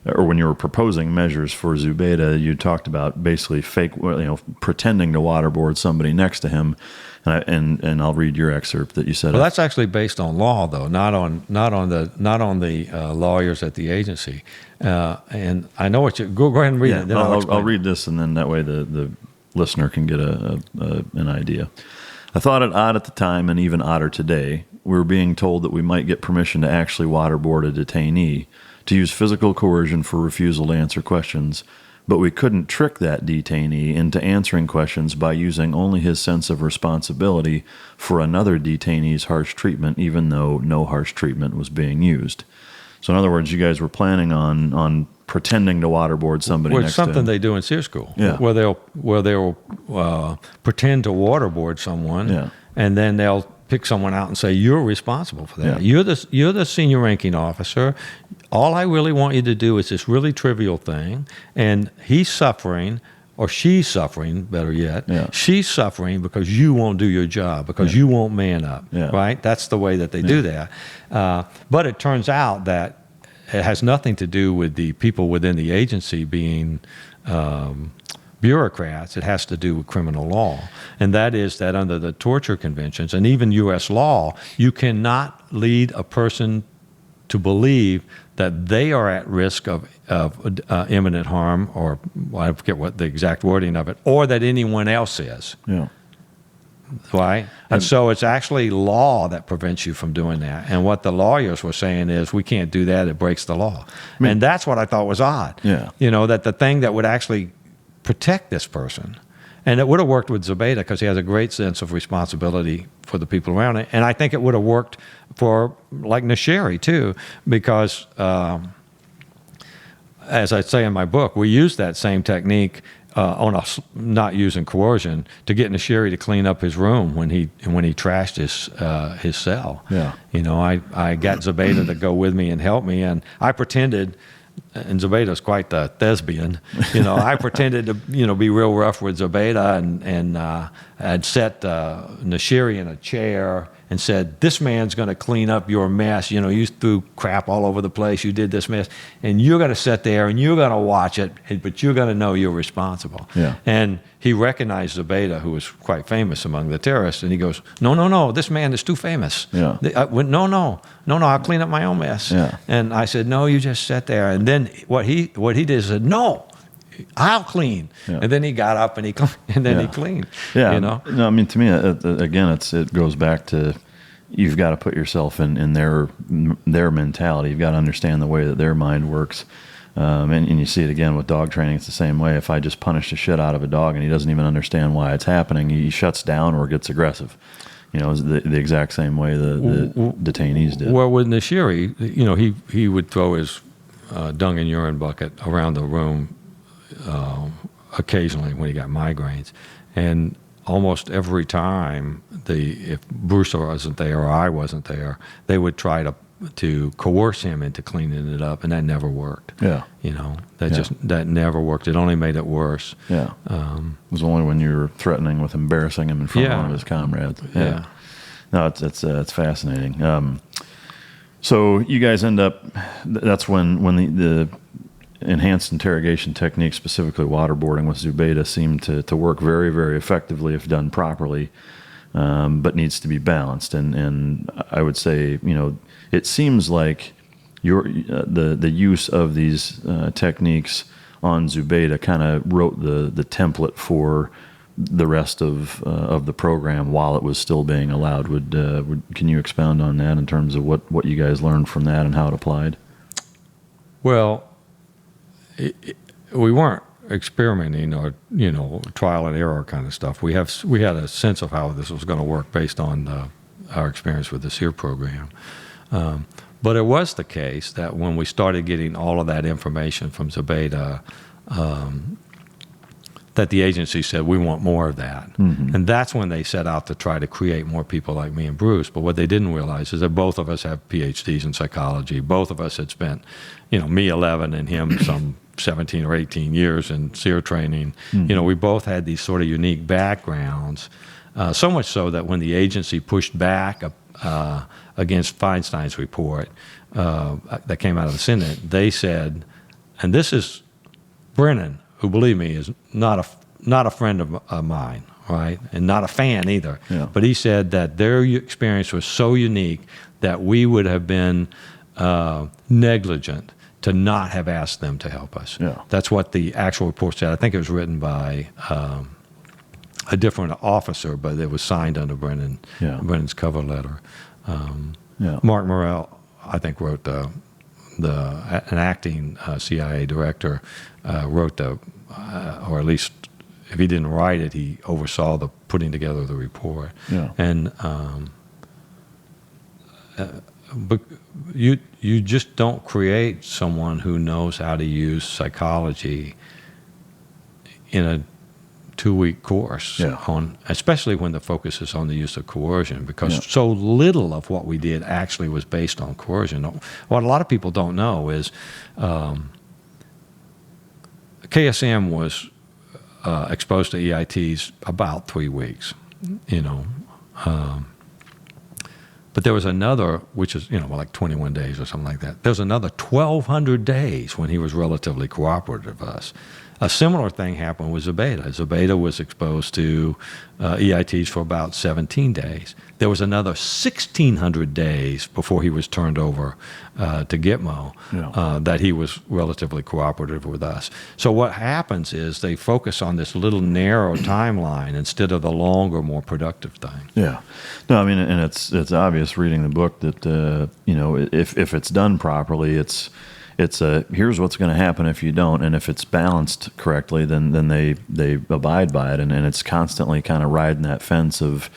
Or when you were proposing measures for Zubaydah, you talked about basically pretending to waterboard somebody next to him, and I'll read your excerpt that you said. Well, that's actually based on law, though, not on the lawyers at the agency. And I know what you go ahead and read it. Then I'll read this, and then that way the listener can get an idea. I thought it odd at the time, and even odder today. We were being told that we might get permission to actually waterboard a detainee, to use physical coercion for refusal to answer questions, but we couldn't trick that detainee into answering questions by using only his sense of responsibility for another detainee's harsh treatment, even though no harsh treatment was being used. So in other words, you guys were planning on pretending to waterboard somebody next to him. It's something they do in SEER school, where they'll pretend to waterboard someone, and then they'll pick someone out and say, you're responsible for that. You're the senior ranking officer. All I really want you to do is this really trivial thing, and he's suffering, or she's suffering, better yet. She's suffering because you won't do your job, because you won't man up, right? That's the way that they do that. But it turns out that it has nothing to do with the people within the agency being bureaucrats. It has to do with criminal law. And that is that under the torture conventions and even U.S. law, you cannot lead a person to believe that they are at risk of imminent harm, or I forget what the exact wording of it, or that anyone else is. Right? And so it's actually law that prevents you from doing that. And what the lawyers were saying is, we can't do that, it breaks the law. And that's what I thought was odd. Yeah. That the thing that would actually protect this person, and it would have worked with Zubaydah because he has a great sense of responsibility for the people around it. And I think it would have worked for, like, Nashiri too, because as I say in my book, we used that same technique not using coercion to get Nashiri to clean up his room when he trashed his cell. Yeah. I got Zubaydah to go with me and help me, and I pretended. And Zubaydah's quite the thespian. I pretended to, be real rough with Zubaydah, and I'd set Nashiri in a chair and said, "This man's going to clean up your mess. You threw crap all over the place. You did this mess, and you're going to sit there and you're going to watch it, but you're going to know you're responsible." Yeah. And he recognized Zubaydah, who was quite famous among the terrorists, and he goes, "No, this man is too famous. Yeah. I went, no, I'll clean up my own mess." Yeah. And I said, "No, you just sit there." And then what he did is said, "No, I'll clean." Yeah. And then he got up and he cleaned. Yeah. No, I mean, to me, again, it goes back to, you've got to put yourself in their mentality. You've got to understand the way that their mind works. And you see it again with dog training. It's the same way. If I just punish the shit out of a dog and he doesn't even understand why it's happening, he shuts down or gets aggressive. It's the exact same way the detainees did. Well, with Nashiri, he would throw his dung and urine bucket around the room occasionally when he got migraines, and almost every time if Bruce wasn't there or I wasn't there, they would try to coerce him into cleaning it up, and that never worked. Yeah. That never worked. It only made it worse. Yeah. It was only when you were threatening with embarrassing him in front of one of his comrades. Yeah. No, it's fascinating. So you guys end up, that's when the enhanced interrogation technique, specifically waterboarding with Zubaydah, seemed to work very, very effectively if done properly, but needs to be balanced. And I would say, it seems like the use of these techniques on Zubaydah kind of wrote the template for the rest of the program while it was still being allowed. Can you expound on that in terms of what you guys learned from that and how it applied? Well, we weren't experimenting or trial and error kind of stuff. We had a sense of how this was going to work based on our experience with the SEER program. But it was the case that when we started getting all of that information from Zubaydah, that the agency said, we want more of that. Mm-hmm. And that's when they set out to try to create more people like me and Bruce. But what they didn't realize is that both of us have PhDs in psychology. Both of us had spent, me 11 and him some 17 or 18 years in SEER training. Mm-hmm. We both had these sort of unique backgrounds, so much so that when the agency pushed back against Feinstein's report that came out of the Senate, they said, and this is Brennan, who, believe me, is not a friend of mine, right, and not a fan either. Yeah. But he said that their experience was so unique that we would have been negligent to not have asked them to help us. Yeah. That's what the actual report said. I think it was written by a different officer, but it was signed under Brennan's cover letter. Mark Morrell, I think, wrote an acting CIA director wrote or at least if he didn't write it, he oversaw the putting together of the report. Yeah. And but you just don't create someone who knows how to use psychology in a 2-week course, especially when the focus is on the use of coercion, because so little of what we did actually was based on coercion. What a lot of people don't know is KSM was exposed to EITs about 3 weeks, but there was another, which is, like 21 days or something like that. There was another 1,200 days when he was relatively cooperative with us. A similar thing happened with Zubaydah. Zubaydah was exposed to EITs for about 17 days. There was another 1,600 days before he was turned over to Gitmo that he was relatively cooperative with us. So what happens is they focus on this little narrow timeline instead of the longer, more productive thing. Yeah. No, I mean, and it's obvious reading the book that, if it's done properly, it's here's what's going to happen if you don't, and if it's balanced correctly, then they abide by it, and it's constantly kind of riding that fence of,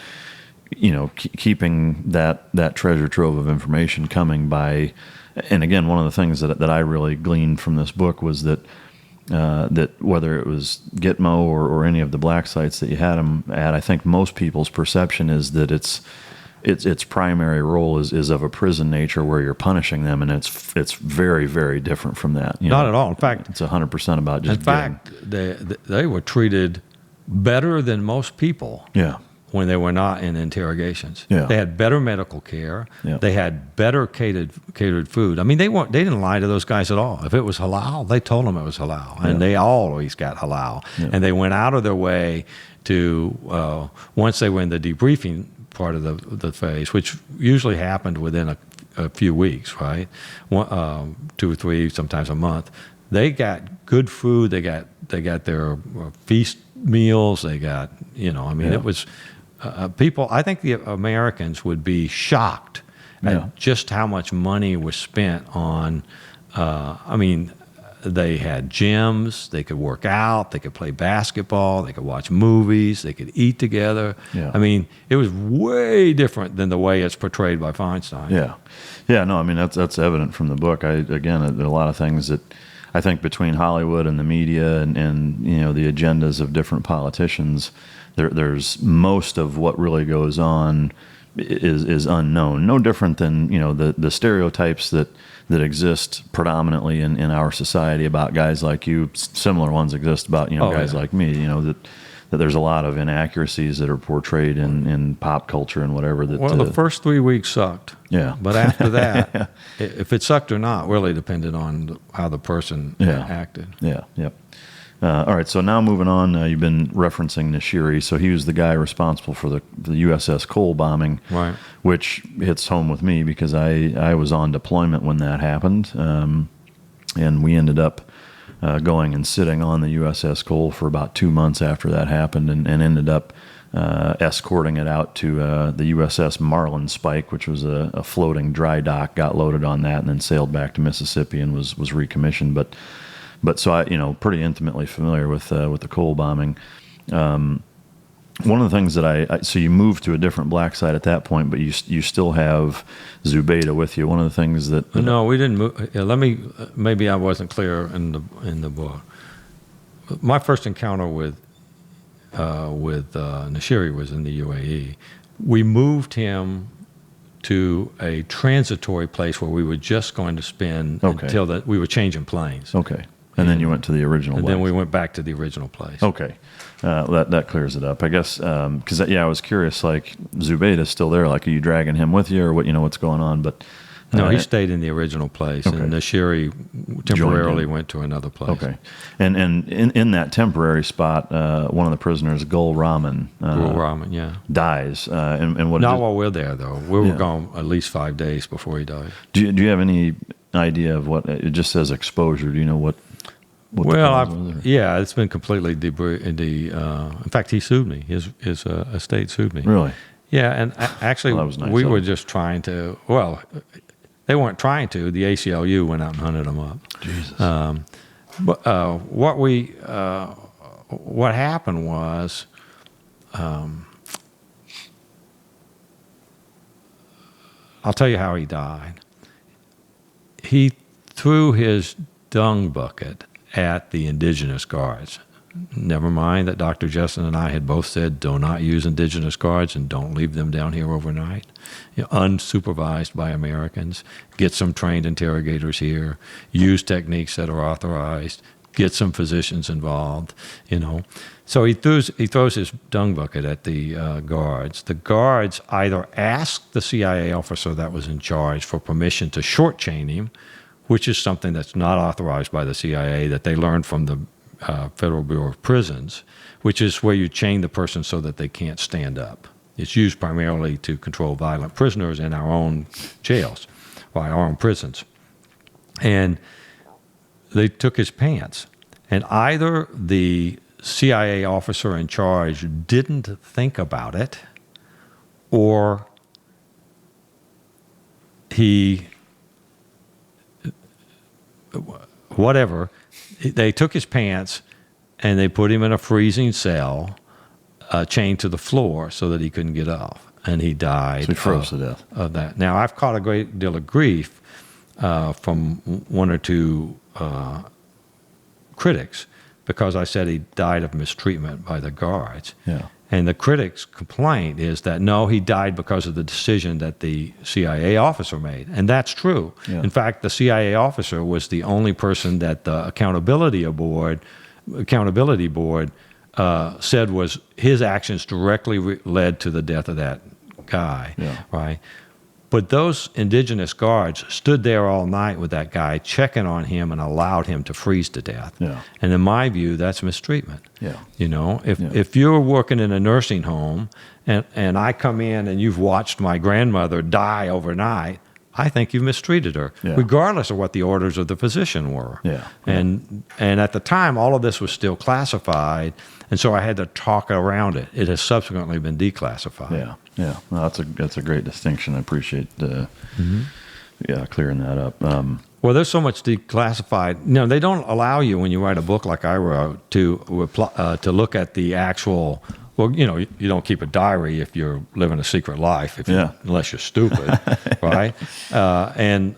keeping that treasure trove of information coming by. And again, one of the things that I really gleaned from this book was that whether it was Gitmo or any of the black sites that you had them at, I think most people's perception is that its primary role is of a prison nature where you're punishing them, and it's very, very different from that. Not at all. In fact, it's 100% about just. In fact, they were treated better than most people. Yeah. When they were not in interrogations. Yeah. They had better medical care. Yeah. They had better catered food. I mean, they didn't lie to those guys at all. If it was halal, they told them it was halal, and they always got halal. Yeah. And they went out of their way to once they were in the debriefing part of the phase, which usually happened within a few weeks, right? 2 or 3, sometimes a month. They got good food. They got their feast meals. They got it was. People, I think the Americans would be shocked at just how much money was spent on. They had gyms. They could work out. They could play basketball. They could watch movies. They could eat together. Yeah. I mean, it was way different than the way it's portrayed by Feinstein. Yeah. No, I mean that's evident from the book. There are a lot of things that I think between Hollywood and the media and the agendas of different politicians. There's most of what really goes on is unknown. No different than the stereotypes that exist predominantly in our society about guys like you. Similar ones exist about guys like me. That there's a lot of inaccuracies that are portrayed in pop culture and whatever. That the first 3 weeks sucked. Yeah, but after that, if it sucked or not, really depended on how the person acted. Yeah. Yep. All right, so now moving on, you've been referencing Nashiri. So he was the guy responsible for the USS Cole bombing, right? Which hits home with me because I was on deployment when that happened, and we ended up going and sitting on the USS Cole for about 2 months after that happened, and ended up escorting it out to the USS Marlin Spike, which was a floating dry dock. Got loaded on that, and then sailed back to Mississippi and was recommissioned, But so I, pretty intimately familiar with the Cole bombing. One of the things that so you moved to a different black site at that point, but you still have Zubaydah with you. One of the things that no, we didn't move. Maybe I wasn't clear in the book. My first encounter with Nashiri was in the UAE. We moved him to a transitory place where we were just going to spend until we were changing planes. Okay. And then you went to the original place. And then we went back to the original place. Okay. That clears it up. I guess, because, I was curious, like, Zubaydah's still there. Like, are you dragging him with you or what's going on? But no, he stayed in the original place. Okay. And Nashiri temporarily went to another place. Okay. And in that temporary spot, one of the prisoners, Gul Rahman, dies. And what? Not while we're there, though. We were gone at least 5 days before he died. Do you have any idea of what? It just says exposure. Do you know what? It's been completely in fact, he sued me. His estate sued me. Really? Yeah, and actually, that was nice. We were just trying to. Well, they weren't trying to. The ACLU went out and hunted them up. Jesus. But what happened was, I'll tell you how he died. He threw his dung bucket at the indigenous guards. Never mind that Dr. Jessen and I had both said, do not use indigenous guards and don't leave them down here overnight. Unsupervised by Americans. Get some trained interrogators here. Use techniques that are authorized. Get some physicians involved, So he throws his dung bucket at the guards. The guards either asked the CIA officer that was in charge for permission to short chain him, which is something that's not authorized by the CIA that they learned from the Federal Bureau of Prisons, which is where you chain the person so that they can't stand up. It's used primarily to control violent prisoners in our own jails, by our own prisons. And they took his pants. And either the CIA officer in charge didn't think about it, or he, whatever, they took his pants and they put him in a freezing cell, chained to the floor so that he couldn't get off. And he died. So he froze to death. Of that. Now, I've caught a great deal of grief from one or two critics because I said he died of mistreatment by the guards. Yeah. And the critics' complaint is that, no, he died because of the decision that the CIA officer made. And that's true. Yeah. In fact, the CIA officer was the only person that the accountability board said was his actions directly led to the death of that guy, Yeah. right? But those indigenous guards stood there all night with that guy, checking on him and allowed him to freeze to death. Yeah. And in my view, that's mistreatment. Yeah. You know, if you're working in a nursing home and I come in and you've watched my grandmother die overnight, I think you've mistreated her, Yeah. regardless of what the orders of the physician were. Yeah. And at the time, all of this was still classified, and so I had to talk around it. It has subsequently been declassified. Yeah. Yeah. Well, that's a great distinction. I appreciate clearing that up. Well, there's so much declassified. No, they don't allow you when you write a book like I wrote to look at the actual. Well, you know, you don't keep a diary if you're living a secret life, unless you're stupid, right? And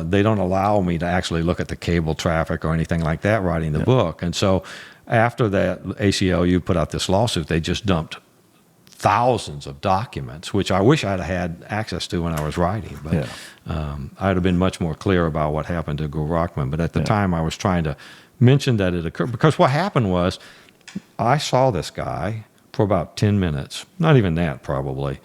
they don't allow me to actually look at the cable traffic or anything like that writing the book. And so after that ACLU put out this lawsuit, they just dumped thousands of documents, which I wish I'd had access to when I was writing. But I'd have been much more clear about what happened to Gul Rahman. But at the time, I was trying to mention that it occurred. Because what happened was I saw this guy for about 10 minutes, not even that probably,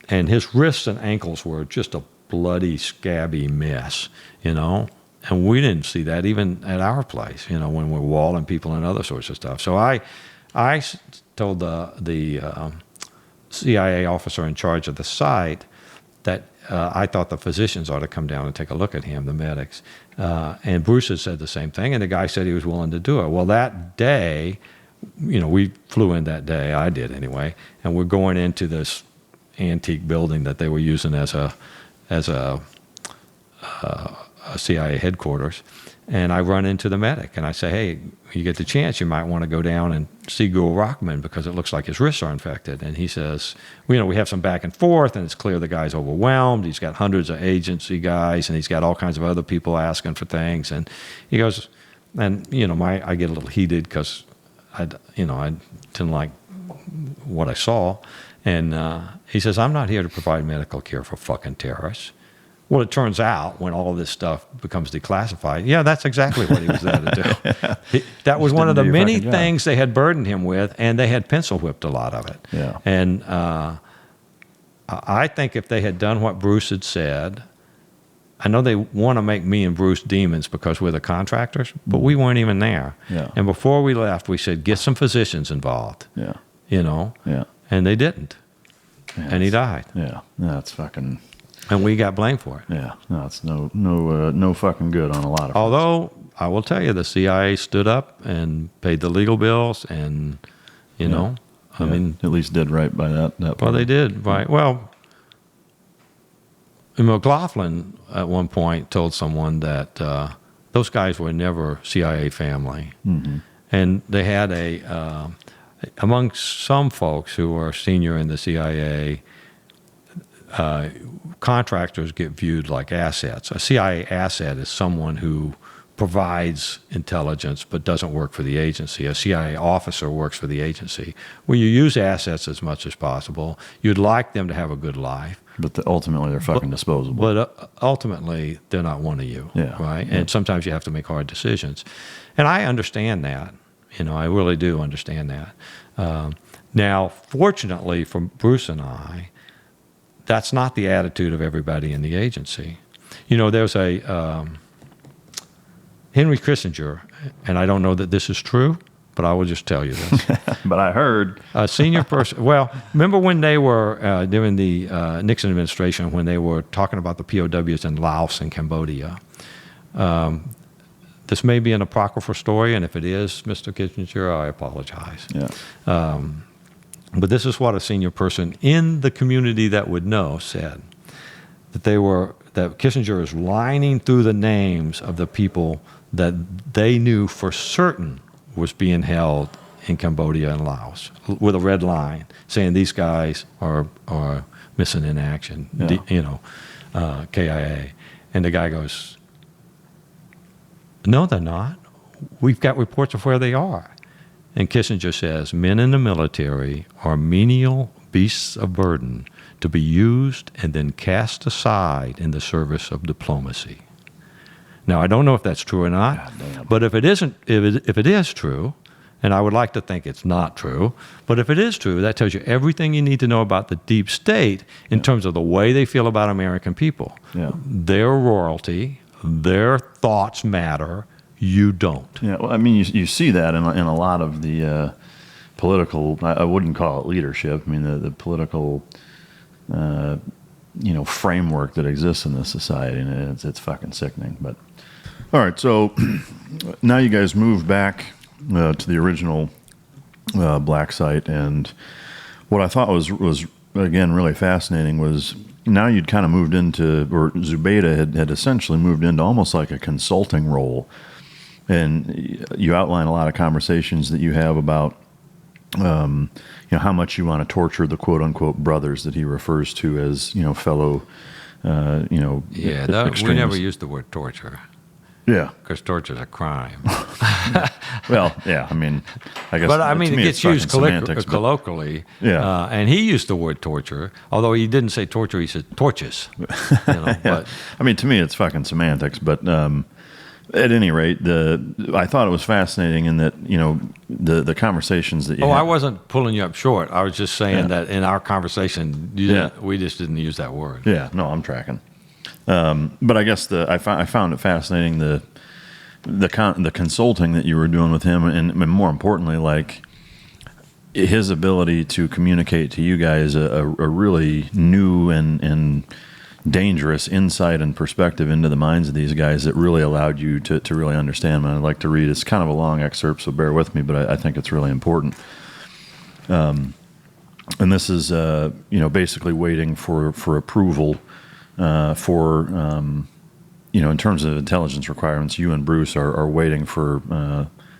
and his wrists and ankles were just a bloody, scabby mess, you know, and we didn't see that even at our place, you know, when we're walling people and other sorts of stuff. So I told the CIA officer in charge of the site that I thought the physicians ought to come down and take a look at him, the medics, and Bruce had said the same thing, and the guy said he was willing to do it. Well, that day, you know, we flew in that day, I did anyway, and we're going into this antique building that they were using as a CIA headquarters, and I run into the medic, and I say, hey, you get the chance, you might want to go down and see Gul Rahman because it looks like his wrists are infected. And he says, well, you know, we have some back and forth, and it's clear the guy's overwhelmed. He's got hundreds of agency guys, and he's got all kinds of other people asking for things. And he goes, and, you know, I get a little heated because I didn't like what I saw. And he says, I'm not here to provide medical care for fucking terrorists. Well, it turns out when all of this stuff becomes declassified, that's exactly what he was there to do. That was one of the many things they had burdened him with, and they had pencil whipped a lot of it. Yeah. And I think if they had done what Bruce had said, I know they want to make me and Bruce demons because we're the contractors, but we weren't even there. Yeah. And before we left, we said, get some physicians involved. Yeah. You know? Yeah. And they didn't. Yeah, and he died. Yeah. That's fucking... And we got blamed for it. Yeah. No, it's no fucking good on a lot of Although, I will tell you, the CIA stood up and paid the legal bills and, you know, I mean... At least did right by that Well, part. they did, right. Well, McLaughlin at one point told someone that those guys were never CIA family. Mm-hmm. And they had among some folks who are senior in the CIA, contractors get viewed like assets. A CIA asset is someone who provides intelligence but doesn't work for the agency. A CIA officer works for the agency. Well, you use assets as much as possible. You'd like them to have a good life. But ultimately, they're fucking disposable. But ultimately, they're not one of you, right? Yeah. And sometimes you have to make hard decisions. And I understand that. You know, I really do understand that. Now, fortunately for Bruce and I, that's not the attitude of everybody in the agency. You know, there's Henry Kissinger, and I don't know that this is true, but I will just tell you this. But I heard. A senior person, well, remember when they were, during the Nixon administration, when they were talking about the POWs in Laos and Cambodia? This may be an apocryphal story, and if it is, Mr. Kissinger, I apologize. Yeah. But this is what a senior person in the community that would know said, that Kissinger is lining through the names of the people that they knew for certain was being held in Cambodia and Laos with a red line saying these guys are missing in action, KIA. And the guy goes, no, they're not. We've got reports of where they are. And Kissinger says, men in the military are menial beasts of burden to be used and then cast aside in the service of diplomacy. Now, I don't know if that's true or not, but if it isn't, if it is true, and I would like to think it's not true, but if it is true, that tells you everything you need to know about the deep state in terms of the way they feel about American people. Yeah. Their royalty, their thoughts matter, you don't. Yeah, well, I mean, you see that in a lot of the political, I wouldn't call it leadership, I mean, the political, framework that exists in this society, and it's fucking sickening. But all right, so now you guys moved back to the original black site, and what I thought was again really fascinating was now you'd kind of moved into, or Zubaydah had essentially moved into almost like a consulting role, and you outline a lot of conversations that you have about how much you want to torture the quote unquote brothers that he refers to as fellow we never used the word torture. Yeah, because torture is a crime. Well, yeah, I mean, I guess. But I mean, it gets used colloquially. Yeah, and he used the word torture, although he didn't say torture; he said torches. Yeah. But I mean, to me, it's fucking semantics. But at any rate, I thought it was fascinating in that the conversations that you. I wasn't pulling you up short. I was just saying that in our conversation, we just didn't use that word. Yeah, no, I'm tracking. But I guess I found it fascinating the consulting that you were doing with him, and more importantly, like his ability to communicate to you guys a really new and dangerous insight and perspective into the minds of these guys that really allowed you to really understand. And I'd like to read. It's kind of a long excerpt, so bear with me, but I think it's really important. And this is basically waiting for approval. In terms of intelligence requirements, you and Bruce are waiting for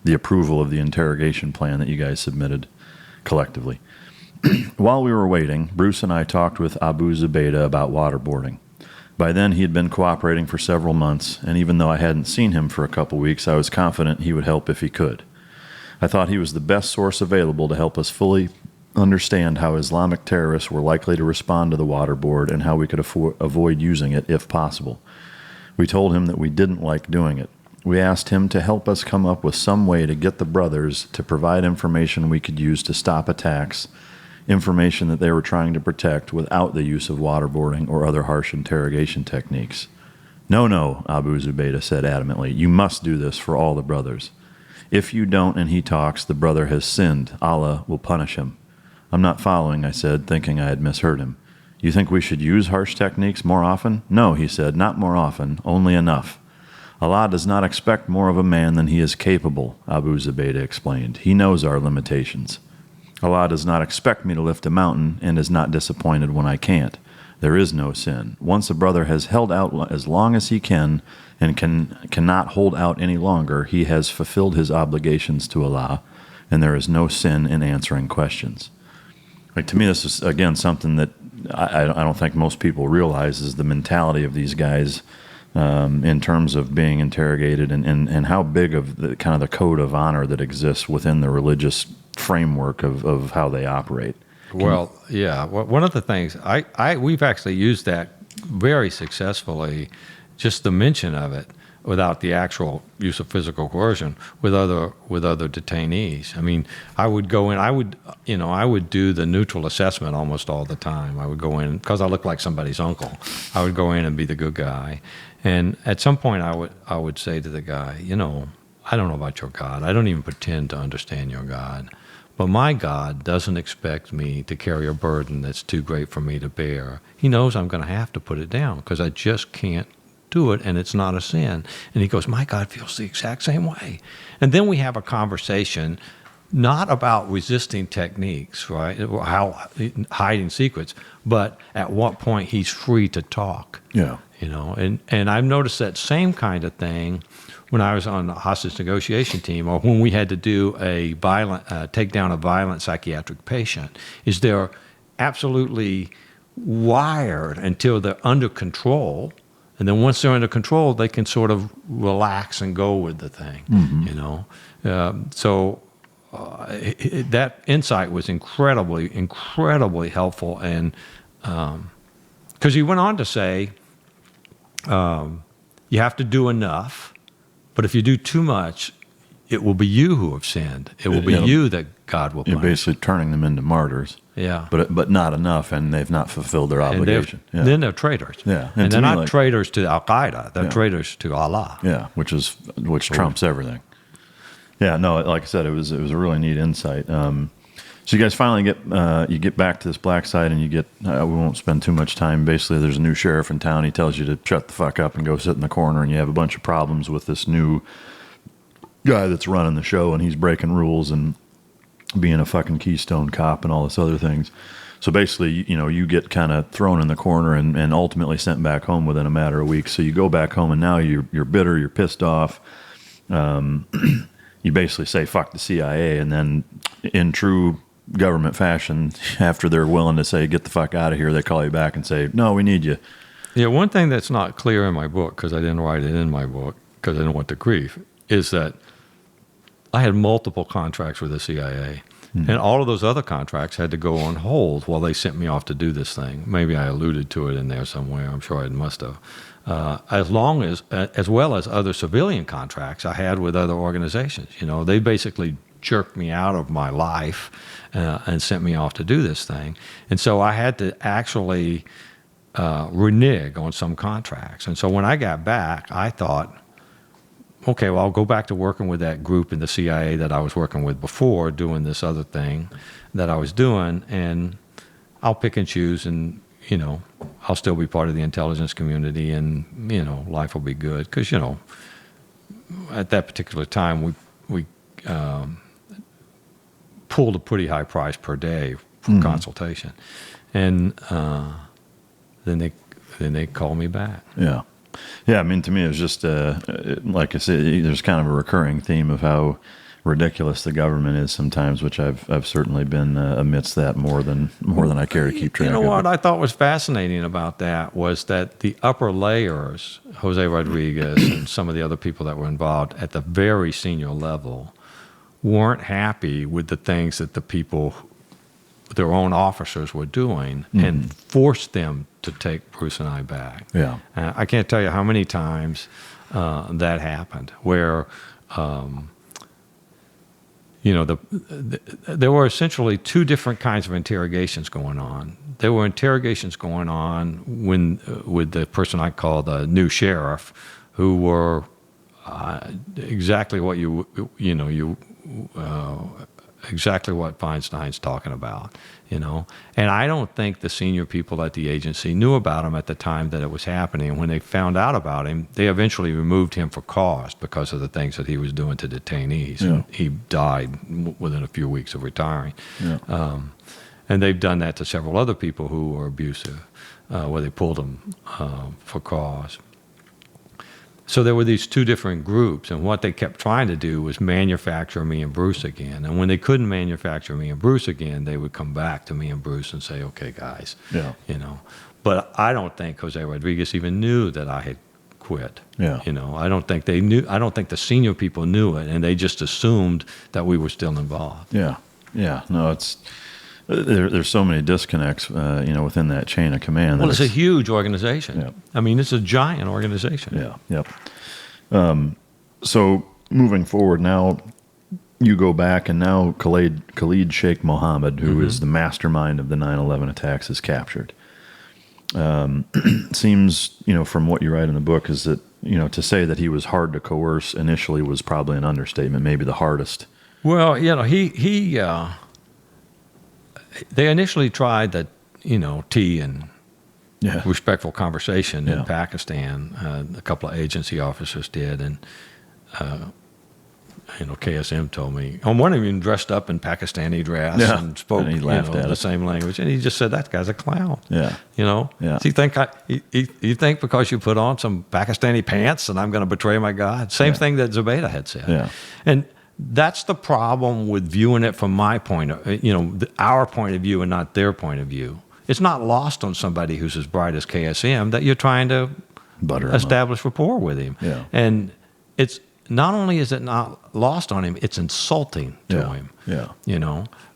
the approval of the interrogation plan that you guys submitted collectively. While we were waiting, Bruce and I talked with Abu Zubaydah about waterboarding. By then, he had been cooperating for several months, and even though I hadn't seen him for a couple weeks, I was confident he would help if he could. I thought he was the best source available to help us fully understand how Islamic terrorists were likely to respond to the waterboard and how we could avoid using it if possible. We told him that we didn't like doing it. We asked him to help us come up with some way to get the brothers to provide information we could use to stop attacks, information that they were trying to protect without the use of waterboarding or other harsh interrogation techniques. No, Abu Zubaydah said adamantly. You must do this for all the brothers. If you don't and he talks, the brother has sinned. Allah will punish him. I'm not following, I said, thinking I had misheard him. You think we should use harsh techniques more often? No, he said, not more often, only enough. Allah does not expect more of a man than he is capable, Abu Zubaydah explained. He knows our limitations. Allah does not expect me to lift a mountain and is not disappointed when I can't. There is no sin. Once a brother has held out as long as he can and cannot hold out any longer, he has fulfilled his obligations to Allah, and there is no sin in answering questions. Like, to me, this is, again, something that I don't think most people realize is the mentality of these guys in terms of being interrogated and how big of the kind of the code of honor that exists within the religious framework of how they operate. Well, yeah. One of the things, we've actually used that very successfully, just the mention of it, without the actual use of physical coercion with other detainees. I mean, I would go in, I would do the neutral assessment almost all the time. I would go in, because I look like somebody's uncle, I would go in and be the good guy. And at some point, I would say to the guy, you know, I don't know about your God. I don't even pretend to understand your God. But my God doesn't expect me to carry a burden that's too great for me to bear. He knows I'm going to have to put it down because I just can't do it, and it's not a sin. And he goes, my God feels the exact same way. And then we have a conversation not about resisting techniques, right, or how hiding secrets, but at what point he's free to talk. Yeah. You know, and I've noticed that same kind of thing when I was on the hostage negotiation team, or when we had to do a take down a violent psychiatric patient, is they're absolutely wired until they're under control. And then once they're under control, they can sort of relax and go with the thing, you know. That insight was incredibly helpful. And because he went on to say, you have to do enough, but if you do too much, it will be you who have sinned. It will be you that God will punish. You're basically turning them into martyrs. Yeah. But not enough, and they've not fulfilled their obligation. Then they're traitors. Yeah. And they're not traitors to Al-Qaeda. They're traitors to Allah. Yeah, which trumps everything. Yeah, no, like I said, it was a really neat insight. So you guys finally get back to this black site, and you get, we won't spend too much time. Basically, there's a new sheriff in town. He tells you to shut the fuck up and go sit in the corner, and you have a bunch of problems with this new guy that's running the show, and he's breaking rules and being a fucking Keystone cop and all this other things. So basically, you know, you get kind of thrown in the corner and ultimately sent back home within a matter of weeks. So you go back home, and now you're bitter, you're pissed off. You basically say, fuck the CIA, and then in true government fashion, after they're willing to say, get the fuck out of here, they call you back and say, no, we need you. Yeah, one thing that's not clear in my book, because I didn't write it in my book, because I didn't want the grief, is that I had multiple contracts with the CIA, and all of those other contracts had to go on hold while they sent me off to do this thing. Maybe I alluded to it in there somewhere. I'm sure I must have. As well as other civilian contracts I had with other organizations. You know, they basically jerked me out of my life and sent me off to do this thing. And so I had to actually renege on some contracts. And so when I got back, I thought, okay, well, I'll go back to working with that group in the CIA that I was working with before, doing this other thing that I was doing, and I'll pick and choose, and, you know, I'll still be part of the intelligence community, and, you know, life will be good. Because, you know, at that particular time, we pulled a pretty high price per day for consultation. And then they called me back. Yeah. Yeah, I mean, to me, it was just, like I said, there's kind of a recurring theme of how ridiculous the government is sometimes, which I've certainly been amidst that more than I care to keep track of. You know what I thought was fascinating about that was that the upper layers, Jose Rodriguez and some of the other people that were involved at the very senior level, weren't happy with the things that the people, their own officers, were doing, and forced them to take Bruce and I back. Yeah. I can't tell you how many times that happened, where you know, there were essentially two different kinds of interrogations going on. There were interrogations going on with the person I call the new sheriff, who were exactly what exactly what Feinstein's talking about, you know. And I don't think the senior people at the agency knew about him at the time that it was happening. And when they found out about him, they eventually removed him for cause because of the things that he was doing to detainees. Yeah. And he died within a few weeks of retiring. Yeah. And they've done that to several other people who were abusive, where they pulled them for cause. So there were these two different groups, and what they kept trying to do was manufacture me and Bruce again. And when they couldn't manufacture me and Bruce again, they would come back to me and Bruce and say, okay, guys, you know. But I don't think Jose Rodriguez even knew that I had quit. Yeah. You know, I don't think they knew. I don't think the senior people knew it, and they just assumed that we were still involved. Yeah. Yeah. No, it's... There's so many disconnects, you know, within that chain of command. Well, it's a huge organization. Yeah. I mean, it's a giant organization. Yeah, yep. So moving forward now, you go back, and now Khalid Sheikh Mohammed, who is the mastermind of the 9/11 attacks, is captured. seems, from what you write in the book, is that, to say that he was hard to coerce initially was probably an understatement, maybe the hardest. Well, they initially tried that, tea and respectful conversation in Pakistan. A couple of agency officers did, and KSM told me. One of them dressed up in Pakistani dress and spoke and he laughed at the same language, and he just said, "That guy's a clown." Yeah, So you think because you put on some Pakistani pants and I'm going to betray my God? Same thing that Zubaydah had said. Yeah, and that's the problem with viewing it from my point of, our point of view and not their point of view. It's not lost on somebody who's as bright as KSM that you're trying to establish rapport with him. Yeah. And it's not only is it not lost on him, it's insulting to him. Yeah.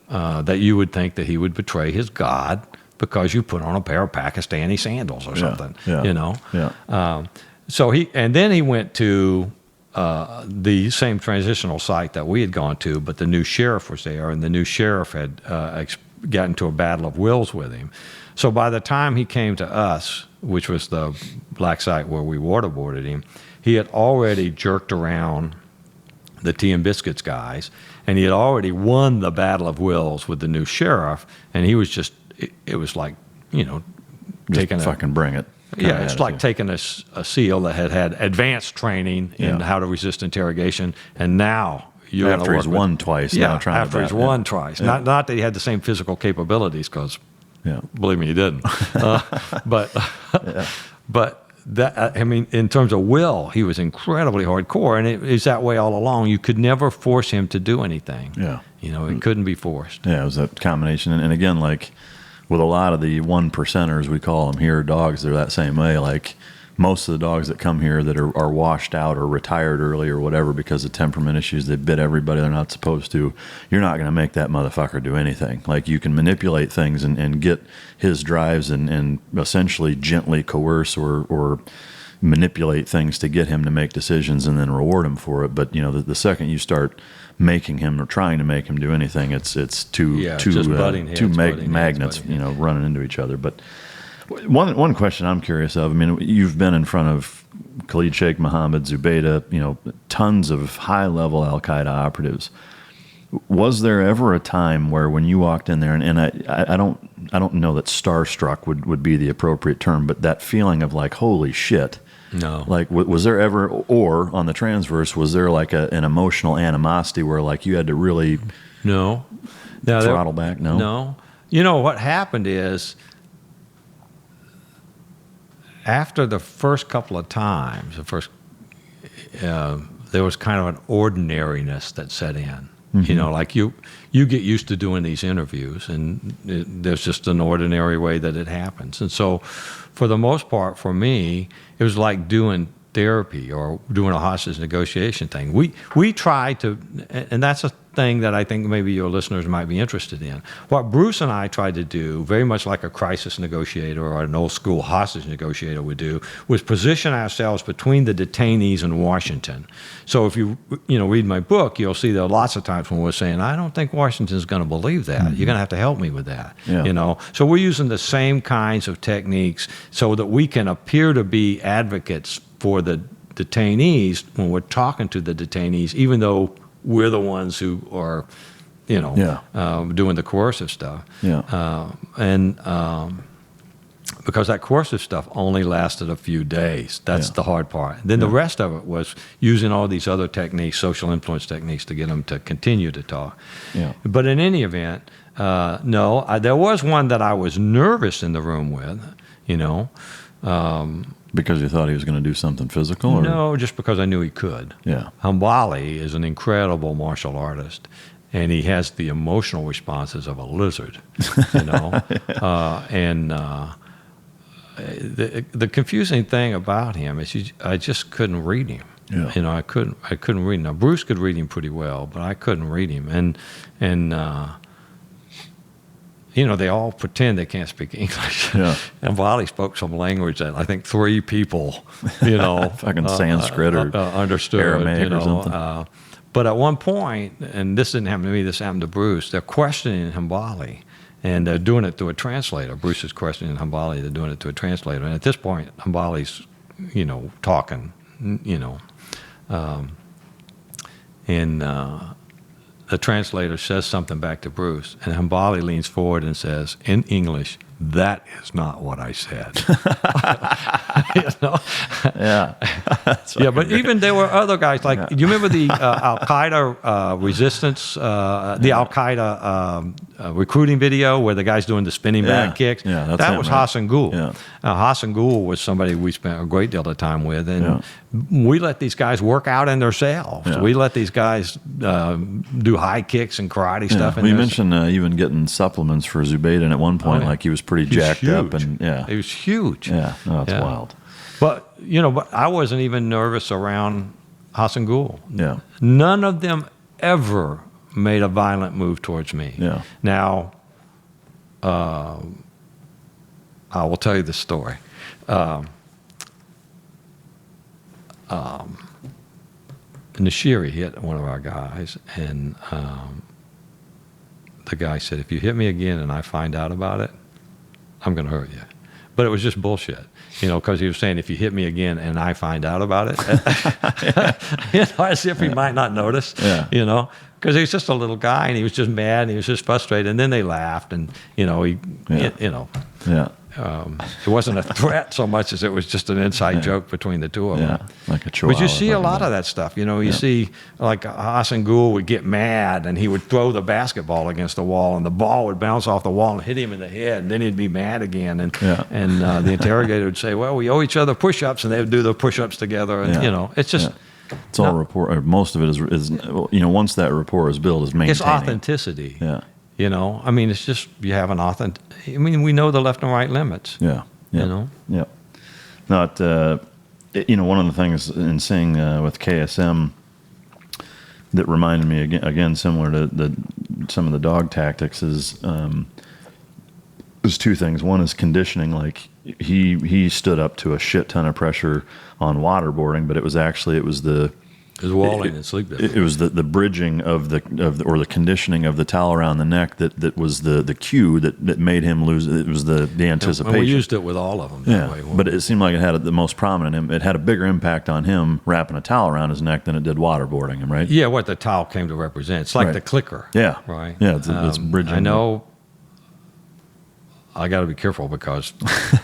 That you would think that he would betray his God because you put on a pair of Pakistani sandals or something. So then he went to the same transitional site that we had gone to, but the new sheriff was there, and the new sheriff had gotten into a battle of wills with him. So by the time he came to us, which was the black site where we waterboarded him, he had already jerked around the tea and biscuits guys, and he had already won the battle of wills with the new sheriff, and he was just, it was like, taking fucking bring it. Yeah, it's like taking a SEAL that had advanced training in how to resist interrogation, and now you're after he's won twice. Yeah, now trying after he's won twice. Not that he had the same physical capabilities, because believe me, he didn't. But that, in terms of will, he was incredibly hardcore, and it was that way all along. You could never force him to do anything. Yeah, it couldn't be forced. Yeah, it was that combination, and again, like, with a lot of the 1%ers, we call them here, dogs, they're that same way. Like, most of the dogs that come here that are washed out or retired early or whatever because of temperament issues, they bit everybody they're not supposed to. You're not going to make that motherfucker do anything. Like, you can manipulate things and get his drives and essentially gently coerce or manipulate things to get him to make decisions and then reward him for it. But, the second you start making him or trying to make him do anything, it's two magnets, running into each other. But one question I'm curious of, you've been in front of Khalid Sheikh Mohammed, Zubaydah, tons of high-level Al-Qaeda operatives. Was there ever a time where when you walked in there, and I don't know that starstruck would be the appropriate term, but that feeling of like, holy shit. No. Like, was there ever, or on the transverse, was there like an emotional animosity where like you had to really throttle back? No. What happened is, after the first couple of times, there was kind of an ordinariness that set in. Mm-hmm. Like you get used to doing these interviews, and there's just an ordinary way that it happens. And so, for the most part, for me, it was like doing therapy or doing a hostage negotiation thing. We try to, and that's a thing that I think maybe your listeners might be interested in. What Bruce and I tried to do, very much like a crisis negotiator or an old school hostage negotiator would do, was position ourselves between the detainees and Washington. So if you read my book, you'll see there are lots of times when we're saying, I don't think Washington's going to believe that. Mm-hmm. You're going to have to help me with that. Yeah. So we're using the same kinds of techniques so that we can appear to be advocates for the detainees when we're talking to the detainees, even though we're the ones who are, doing the coercive stuff. Yeah. Because that coercive stuff only lasted a few days. That's the hard part. Then the rest of it was using all these other techniques, social influence techniques, to get them to continue to talk. Yeah. But in any event, there was one that I was nervous in the room with, Because you thought he was going to do something physical? Or? No, just because I knew he could. Yeah. Hambali is an incredible martial artist, and he has the emotional responses of a lizard, the confusing thing about him is I just couldn't read him. Yeah. I couldn't read him. Now, Bruce could read him pretty well, but I couldn't read him. And they all pretend they can't speak English. Yeah. And Wally spoke some language that I think 3 people, fucking Sanskrit or understood. Aramaic or something. But at one point, and this didn't happen to me, this happened to Bruce, they're questioning Hambali. And they're doing it through a translator. Bruce is questioning Hambali. They're doing it through a translator. And at this point, Hambali's, talking, and the translator says something back to Bruce, and Hambali leans forward and says, in English, "That is not what I said." Yeah. Yeah, but even there were other guys like, you remember the Al Qaeda resistance, the Al Qaeda recruiting video where the guy's doing the spinning back kicks? Yeah, that's that him, was right? Hassan Ghul. Yeah. Hassan Ghul was somebody we spent a great deal of time with, and we let these guys work out in themselves. Yeah. We let these guys do high kicks and karate stuff. We mentioned even getting supplements for Zubaydah, and at one point, like he was pretty jacked up, and he was huge. Yeah, no, that's wild. But but I wasn't even nervous around Hassan Ghul. Yeah. None of them ever made a violent move towards me. Yeah. Now, I will tell you the story. Nashiri hit one of our guys, and the guy said, "If you hit me again and I find out about it, I'm going to hurt you." But it was just bullshit, because he was saying, if you hit me again and I find out about it, as if he might not notice, because he was just a little guy and he was just mad and he was just frustrated. And then they laughed, and it wasn't a threat so much as it was just an inside joke between the two of them. Like a chihuahua. But you see a lot of that stuff. You see, like Hassan Ghul would get mad and he would throw the basketball against the wall, and the ball would bounce off the wall and hit him in the head, and then he'd be mad again. And the interrogator would say, "Well, we owe each other push-ups," and they would do the push-ups together. And it's just it's all rapport. Or most of it is once that rapport is built, is maintaining. It's authenticity. Yeah. It's just you have an authentic. We know the left and right limits. Yeah. Yeah. Yeah. Not. One of the things in seeing with KSM that reminded me again similar to some of the dog tactics is there's two things. One is conditioning. Like he stood up to a shit ton of pressure on waterboarding, but it was the. It was walling and sleep. It was the bridging of the conditioning of the towel around the neck that was the cue that made him lose. It was the anticipation. And we used it with all of them. That way. But it seemed like it had the most prominent. It had a bigger impact on him wrapping a towel around his neck than it did waterboarding him, right? Yeah, what the towel came to represent. It's like the clicker. Yeah. Right. Yeah, it's bridging. I know. I got to be careful because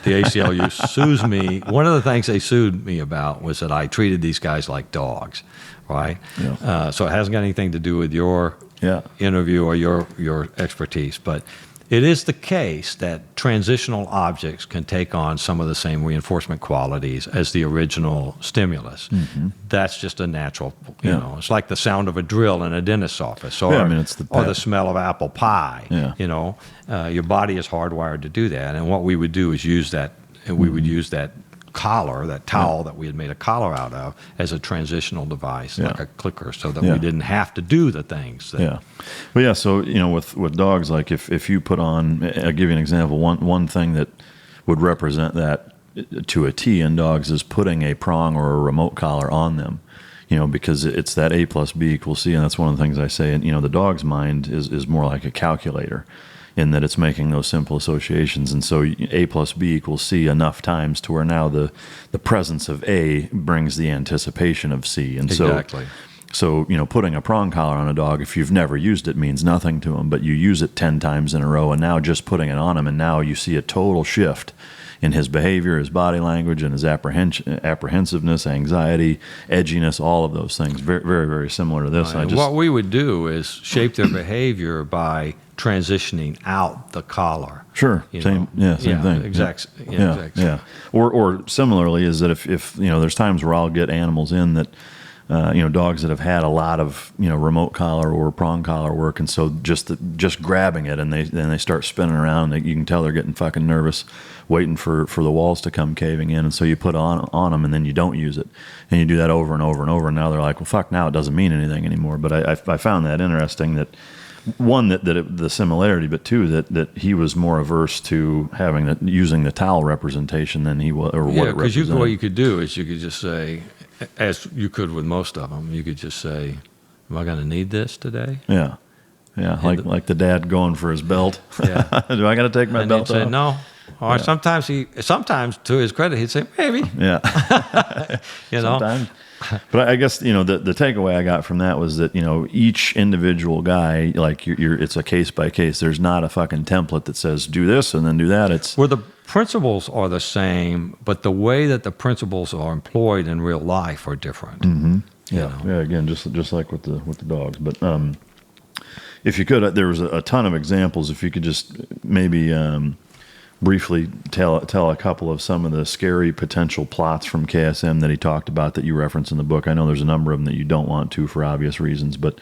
the ACLU sues me. One of the things they sued me about was that I treated these guys like dogs, right? Yeah. So it hasn't got anything to do with your interview or your expertise, but it is the case that transitional objects can take on some of the same reinforcement qualities as the original stimulus. Mm-hmm. That's just a natural, it's like the sound of a drill in a dentist's office, or the smell of apple pie. Yeah. Your body is hardwired to do that, and what we would do is use that. We would use that collar, that towel that we had made a collar out of, as a transitional device, like a clicker, so that we didn't have to do the things. So with dogs, like if you put on, I'll give you an example. One thing that would represent that to a T in dogs is putting a prong or a remote collar on them. Because it's that A plus B equals C, and that's one of the things I say. And the dog's mind is more like a calculator, in that it's making those simple associations. And so A plus B equals C enough times to where now the presence of A brings the anticipation of C. And exactly. So putting a prong collar on a dog, if you've never used it, means nothing to him, but you use it 10 times in a row, and now just putting it on him, and now you see a total shift in his behavior, his body language, and his apprehensiveness, anxiety, edginess, all of those things. Very, very, very similar to this. What we would do is shape their behavior by transitioning out the collar. Sure. Same thing. Exactly. Yeah. Or similarly is that if there's times where I'll get animals in that dogs that have had a lot of remote collar or prong collar work, and so just grabbing it, and they start spinning around. You can tell they're getting fucking nervous, waiting for the walls to come caving in, and so you put on them, and then you don't use it, and you do that over and over and over, and now they're like, well, fuck, now it doesn't mean anything anymore. But I found that interesting, that one, the similarity, but two, that he was more averse to using the towel representation than he was, or what it represented. Because what you could do is you could just say, as you could with most of them, you could just say, am I going to need this today? Yeah. Yeah, like the dad going for his belt. Yeah. Do I got to take my belt He'd say off? no. Or sometimes to his credit, he'd say maybe. Yeah. You know. Sometimes. But I guess, the takeaway I got from that was that, each individual guy, like it's a case by case. There's not a fucking template that says do this and then do that. It's Well, the principles are the same, but the way that the principles are employed in real life are different. Mm-hmm. Yeah. Again, just like with the dogs. But if you could, there was a ton of examples. If you could just maybe briefly tell a couple of some of the scary potential plots from KSM that he talked about that you reference in the book. I know there's a number of them that you don't want to for obvious reasons, but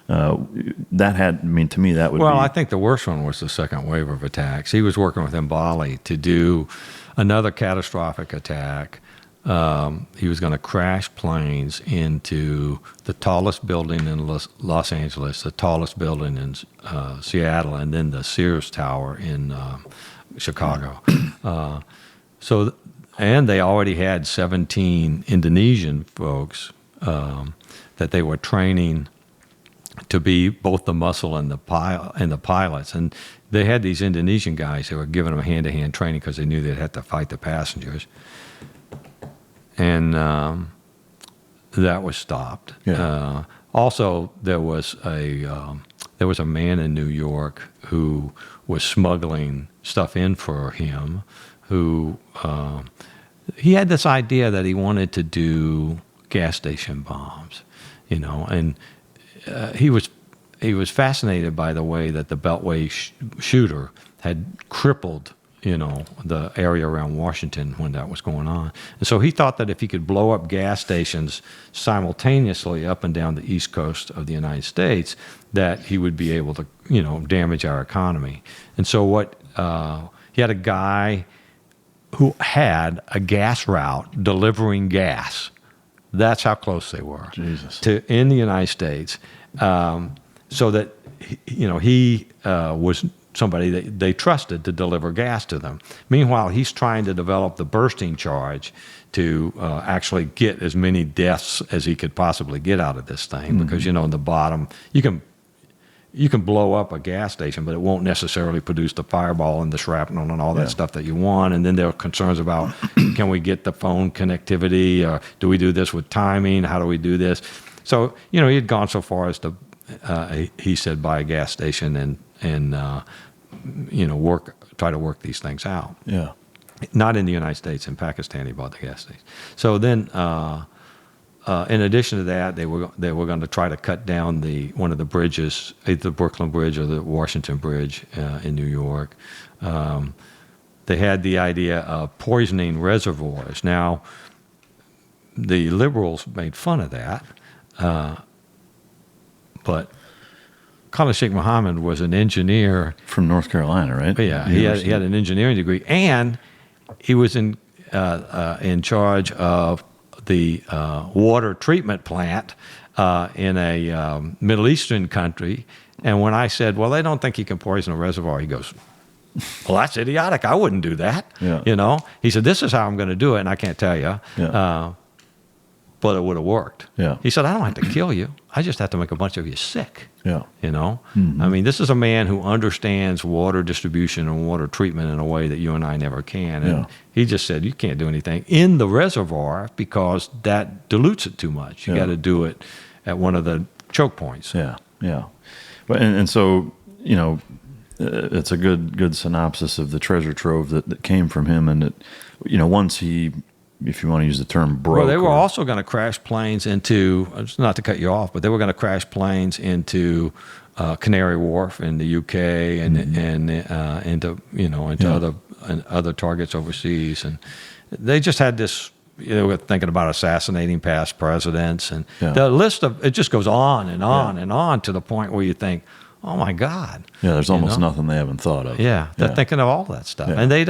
that had, to me, that would be... Well, I think the worst one was the second wave of attacks. He was working with Mbali to do another catastrophic attack. He was going to crash planes into the tallest building in Los Angeles, the tallest building in Seattle, and then the Sears Tower in Chicago. And they already had 17 Indonesian folks that they were training to be both the muscle and the pilots. And they had these Indonesian guys who were giving them hand-to-hand training because they knew they'd have to fight the passengers. And that was stopped. Yeah. Also, there was a man in New York who was smuggling stuff in for him. Who he had this idea that he wanted to do gas station bombs, and he was fascinated by the way that the Beltway shooter had crippled the area around Washington when that was going on. And so he thought that if he could blow up gas stations simultaneously up and down the East Coast of the United States, that he would be able to, damage our economy. And so he had a guy who had a gas route delivering gas. That's how close they were. Jesus. In the United States. So that, he was somebody that they trusted to deliver gas to them. Meanwhile, he's trying to develop the bursting charge to actually get as many deaths as he could possibly get out of this thing. Because, in the bottom, you can blow up a gas station, but it won't necessarily produce the fireball and the shrapnel and all that stuff that you want. And then there are concerns about, can we get the phone connectivity? Do we do this with timing? How do we do this? So, he had gone so far as to, he said, buy a gas station and try to work these things out. Yeah. Not in the United States. In Pakistan, he bought the gas station. So then, in addition to that, they were going to try to cut down one of the bridges, either the Brooklyn Bridge or the Washington Bridge in New York. They had the idea of poisoning reservoirs. Now, the liberals made fun of that, but Khalid Sheikh Mohammed was an engineer from North Carolina, right? Yeah, he had an engineering degree, and he was in charge of the water treatment plant in a Middle Eastern country. And when I said, "Well, they don't think you can poison a reservoir," he goes, "Well, that's idiotic. I wouldn't do that." Yeah. He said, "This is how I'm going to do it," and I can't tell you. Yeah. But it would have worked. Yeah. He said, "I don't have to kill you. I just have to make a bunch of you sick." Yeah. Mm-hmm. This is a man who understands water distribution and water treatment in a way that you and I never can. And he just said, you can't do anything in the reservoir because that dilutes it too much. You got to do it at one of the choke points. Yeah. Yeah. But, and so, it's a good synopsis of the treasure trove that came from him. And once he, if you want to use the term, broke. Well, they were also going to crash planes into, not to cut you off, but they were going to crash planes into Canary Wharf in the UK and into other targets overseas, and they just had this. They were thinking about assassinating past presidents, and the list of it just goes on and on and on to the point where you think, oh my God. Yeah, there's almost nothing they haven't thought of. Yeah, they're thinking of all that stuff, and they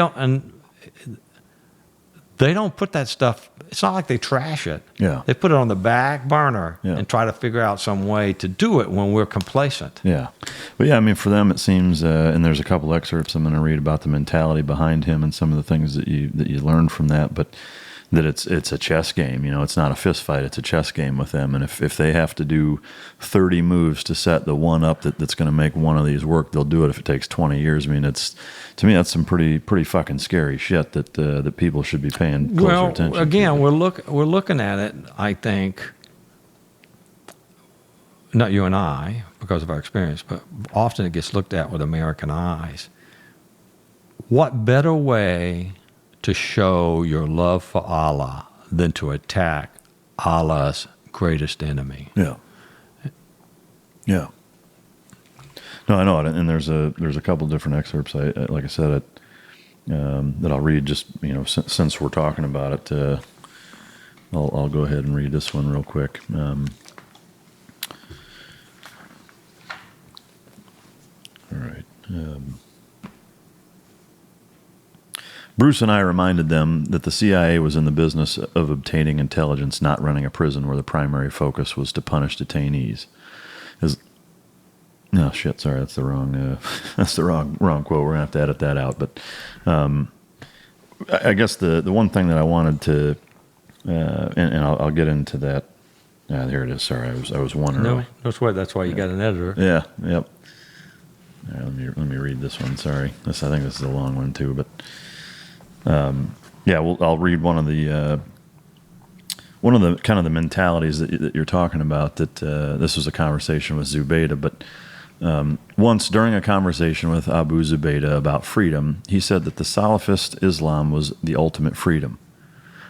don't put that stuff. It's not like they trash it. Yeah. They put it on the back burner and try to figure out some way to do it when we're complacent. Yeah. But for them it seems, and there's a couple excerpts I'm going to read about the mentality behind him and some of the things that you learned from that. But it's a chess game. It's not a fist fight. It's a chess game with them. And if they have to do 30 moves to set the one up that's going to make one of these work, they'll do it if it takes 20 years. I mean, to me, that's some pretty fucking scary shit that people should be paying closer attention to. Again, we're looking at it, I think, not you and I, because of our experience, but often it gets looked at with American eyes. What better way to show your love for Allah than to attack Allah's greatest enemy? Yeah. Yeah. No, I know it, and there's a couple different excerpts. Like I said, that I'll read. Just since we're talking about it, I'll go ahead and read this one real quick. All right. Bruce and I reminded them that the CIA was in the business of obtaining intelligence, not running a prison where the primary focus was to punish detainees. No, shit, sorry, that's the wrong quote. We're gonna have to edit that out. But I guess the one thing that I wanted to, and I'll get into that. Here it is. Sorry, I was wondering. No sweat. That's why you got an editor. Yeah. Yep. All right, let me read this one. Sorry, I think this is a long one too. But I'll read one of the kind of the mentalities that you're talking about. That this was a conversation with Zubaydah, but once during a conversation with Abu Zubaydah about freedom, he said that the Salafist Islam was the ultimate freedom.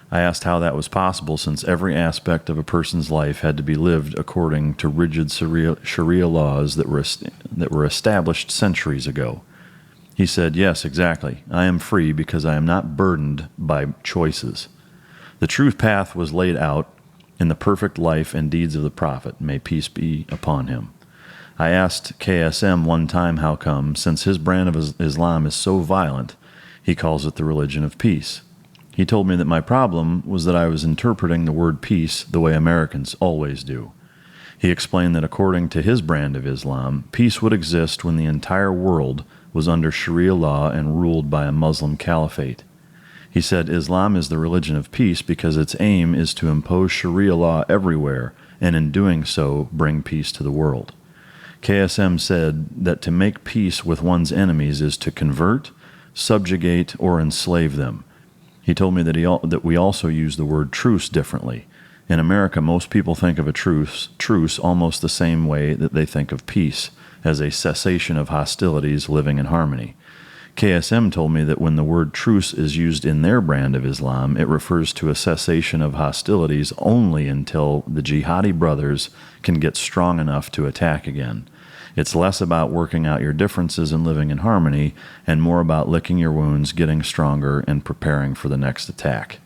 I asked how that was possible, since every aspect of a person's life had to be lived according to rigid Sharia laws that were established centuries ago. He said, "Yes, exactly. I am free because I am not burdened by choices. The truth path was laid out in the perfect life and deeds of the Prophet, may peace be upon him." I asked KSM one time how come, since his brand of Islam is so violent, he calls it the religion of peace. He told me that my problem was that I was interpreting the word peace the way Americans always do. He explained that according to his brand of Islam, peace would exist when the entire world was under Sharia law and ruled by a Muslim caliphate. He said Islam is the religion of peace because its aim is to impose Sharia law everywhere, and in doing so, bring peace to the world. KSM said that to make peace with one's enemies is to convert, subjugate, or enslave them. He told me that we also use the word truce differently. In America, most people think of a truce almost the same way that they think of peace, as a cessation of hostilities, living in harmony. KSM told me that when the word truce is used in their brand of Islam, it refers to a cessation of hostilities only until the jihadi brothers can get strong enough to attack again. It's less about working out your differences and living in harmony, and more about licking your wounds, getting stronger, and preparing for the next attack.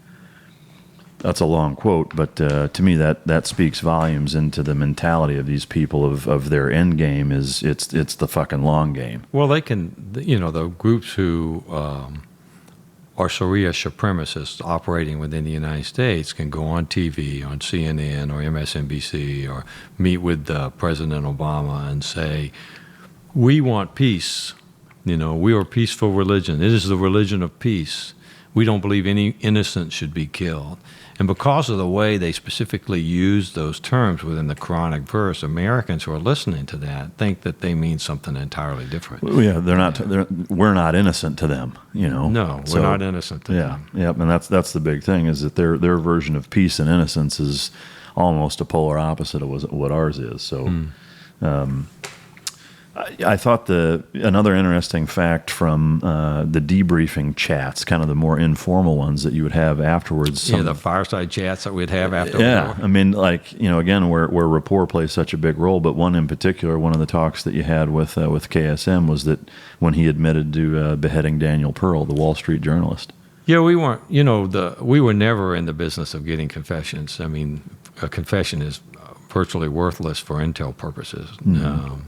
That's a long quote, but to me that speaks volumes into the mentality of these people of their end game is it's the fucking long game. Well, they can, the groups who are Sharia supremacists operating within the United States can go on TV, on CNN or MSNBC, or meet with President Obama and say, we want peace. We are a peaceful religion. It is the religion of peace. We don't believe any innocent should be killed. And because of the way they specifically use those terms within the Quranic verse, Americans who are listening to that think that they mean something entirely different. Well, yeah, we're not innocent to them, No, we're not innocent to them. Yeah, and that's the big thing, is that their version of peace and innocence is almost a polar opposite of what ours is. So I thought another interesting fact from the debriefing chats, kind of the more informal ones that you would have afterwards. The fireside chats that we'd have after. Yeah, I mean, again, where rapport plays such a big role. But one in particular, one of the talks that you had with KSM was that when he admitted to beheading Daniel Pearl, the Wall Street journalist. Yeah, we weren't. We were never in the business of getting confessions. I mean, a confession is virtually worthless for intel purposes. Mm-hmm.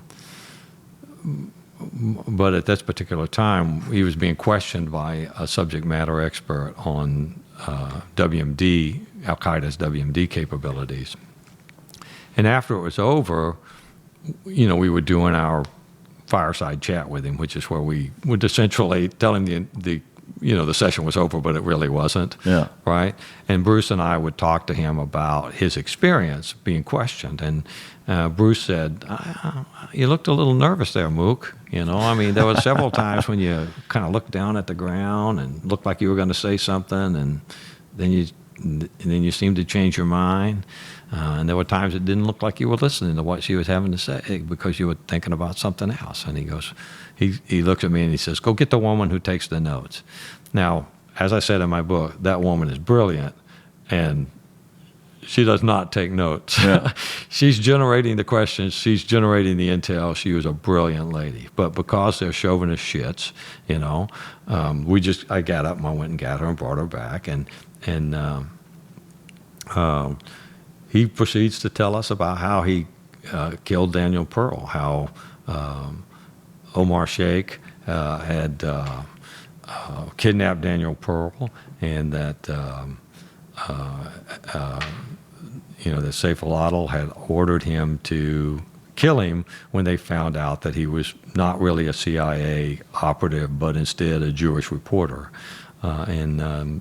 But at this particular time, he was being questioned by a subject matter expert on WMD, Al-Qaeda's WMD capabilities. And after it was over, we were doing our fireside chat with him, which is where we would essentially tell him the the session was over, but it really wasn't. Yeah. Right. And Bruce and I would talk to him about his experience being questioned. And Bruce said, "You looked a little nervous there, Mook. I mean, there were several times when you kind of looked down at the ground and looked like you were going to say something, and then you seemed to change your mind. And there were times it didn't look like you were listening to what she was having to say because you were thinking about something else." And he goes, he looked at me and he says, "Go get the woman who takes the notes." Now, as I said in my book, that woman is brilliant, and she does not take notes. Yeah. She's generating the questions. She's generating the intel. She was a brilliant lady. But because they're chauvinist shits, I got up and I went and got her and brought her back. And he proceeds to tell us about how he killed Daniel Pearl, how Omar Sheikh had kidnapped Daniel Pearl, and that that Saif al-Adil had ordered him to kill him when they found out that he was not really a CIA operative, but instead a Jewish reporter, and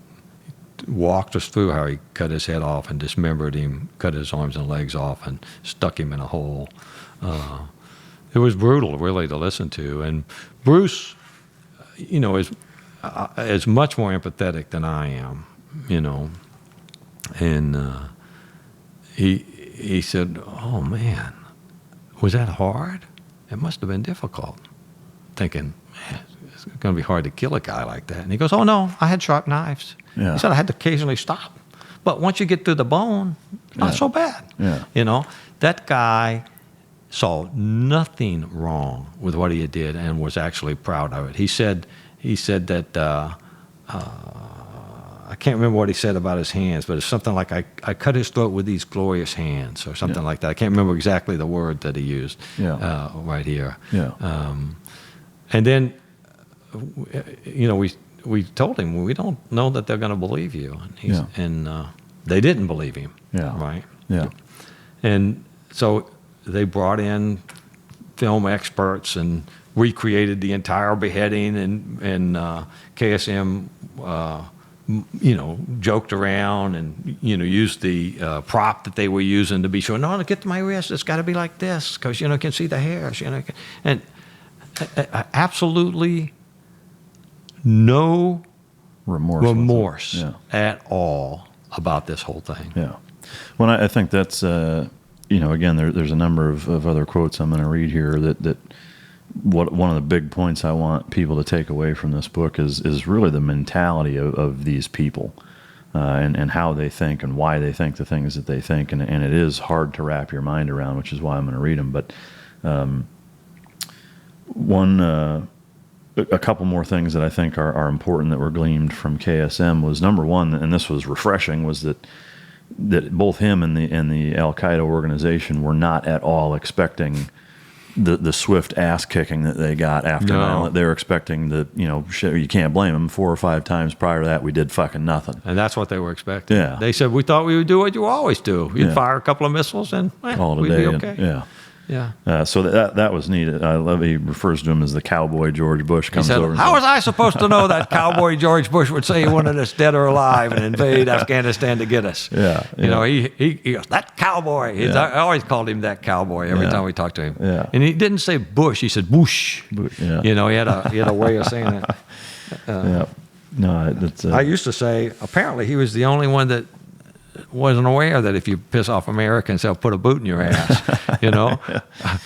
walked us through how he cut his head off and dismembered him, cut his arms and legs off, and stuck him in a hole. It was brutal, really, to listen to. And Bruce, is much more empathetic than I am, and he said, "Oh man, was that hard? It must have been difficult." Thinking, man, it's going to be hard to kill a guy like that. And he goes, "Oh no, I had sharp knives." Yeah. He said, "I had to occasionally stop, but once you get through the bone, it's not so bad." Yeah. That guy saw nothing wrong with what he did and was actually proud of it. He said that. I can't remember what he said about his hands, but it's something like, I cut his throat with these glorious hands, or something like that. I can't remember exactly the word that he used right here. Yeah. And then, we told him, we don't know that they're going to believe you. And they didn't believe him. Yeah. Right? Yeah. And so they brought in film experts and recreated the entire beheading, and KSM joked around and used the prop that they were using to be sure, no, get to my wrist, it's got to be like this because can see the hairs, and absolutely no remorse at all about this whole thing. Yeah. Well, I think that's again, there's a number of other quotes I'm going to read here that one of the big points I want people to take away from this book is really the mentality of these people, and how they think and why they think the things that they think, and it is hard to wrap your mind around, which is why I'm going to read them. But a couple more things that I think are important that were gleaned from KSM was, number one, and this was refreshing, was that both him and the Al Qaeda organization were not at all expecting the swift ass kicking that they got after 9/11. They were expecting you can't blame them. 4 or 5 times prior to that, we did fucking nothing. And that's what they were expecting. Yeah. They said, we thought we would do what you always do. You'd fire a couple of missiles and call it we'd a day. be okay. Yeah. So that was neat. I love he refers to him as the cowboy George Bush. Comes he said, over. How was I supposed to know that cowboy George Bush would say he wanted us dead or alive and invade Afghanistan to get us? Yeah. He goes, that cowboy. I always called him that cowboy every time we talked to him. Yeah. And he didn't say Bush. He said Bush. Yeah. He had a way of saying that. Yeah. No, that's. I used to say apparently he was the only one that wasn't aware that if you piss off Americans, they'll put a boot in your ass.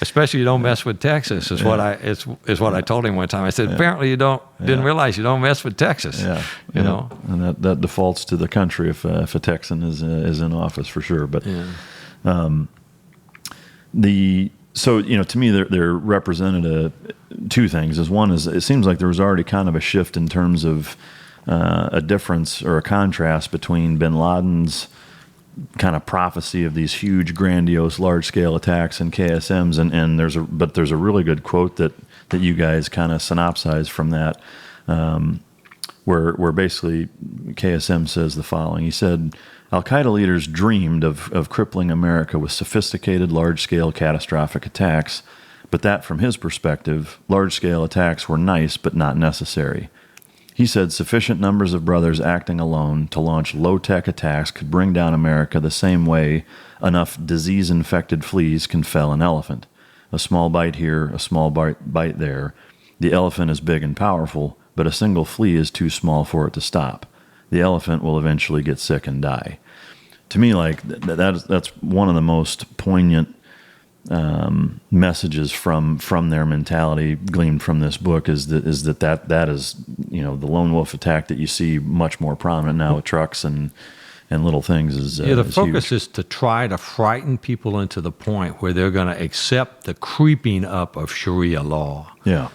Especially you don't mess with Texas is what I told him one time. I said apparently you didn't realize you don't mess with Texas. You know, and that defaults to the country if a Texan is in office for sure. But to me they're represented two things. As one is, it seems like there was already kind of a shift in terms of a difference or a contrast between bin Laden's kind of prophecy of these huge, grandiose, large-scale attacks and KSM's, and there's a really good quote that you guys kind of synopsize from that, where basically KSM says the following. He said, Al-Qaeda leaders dreamed of crippling America with sophisticated, large-scale, catastrophic attacks, but that, from his perspective, large-scale attacks were nice but not necessary. He said sufficient numbers of brothers acting alone to launch low-tech attacks could bring down America the same way enough disease-infected fleas can fell an elephant. A small bite here, a small bite there. The elephant is big and powerful, but a single flea is too small for it to stop. The elephant will eventually get sick and die. To me, like that's one of the most poignant messages from their mentality gleaned from this book is that is the lone wolf attack that you see much more prominent now with trucks and little things is the is focus huge. is to try to frighten people into the point where they're going to accept the creeping up of Sharia law. Yeah.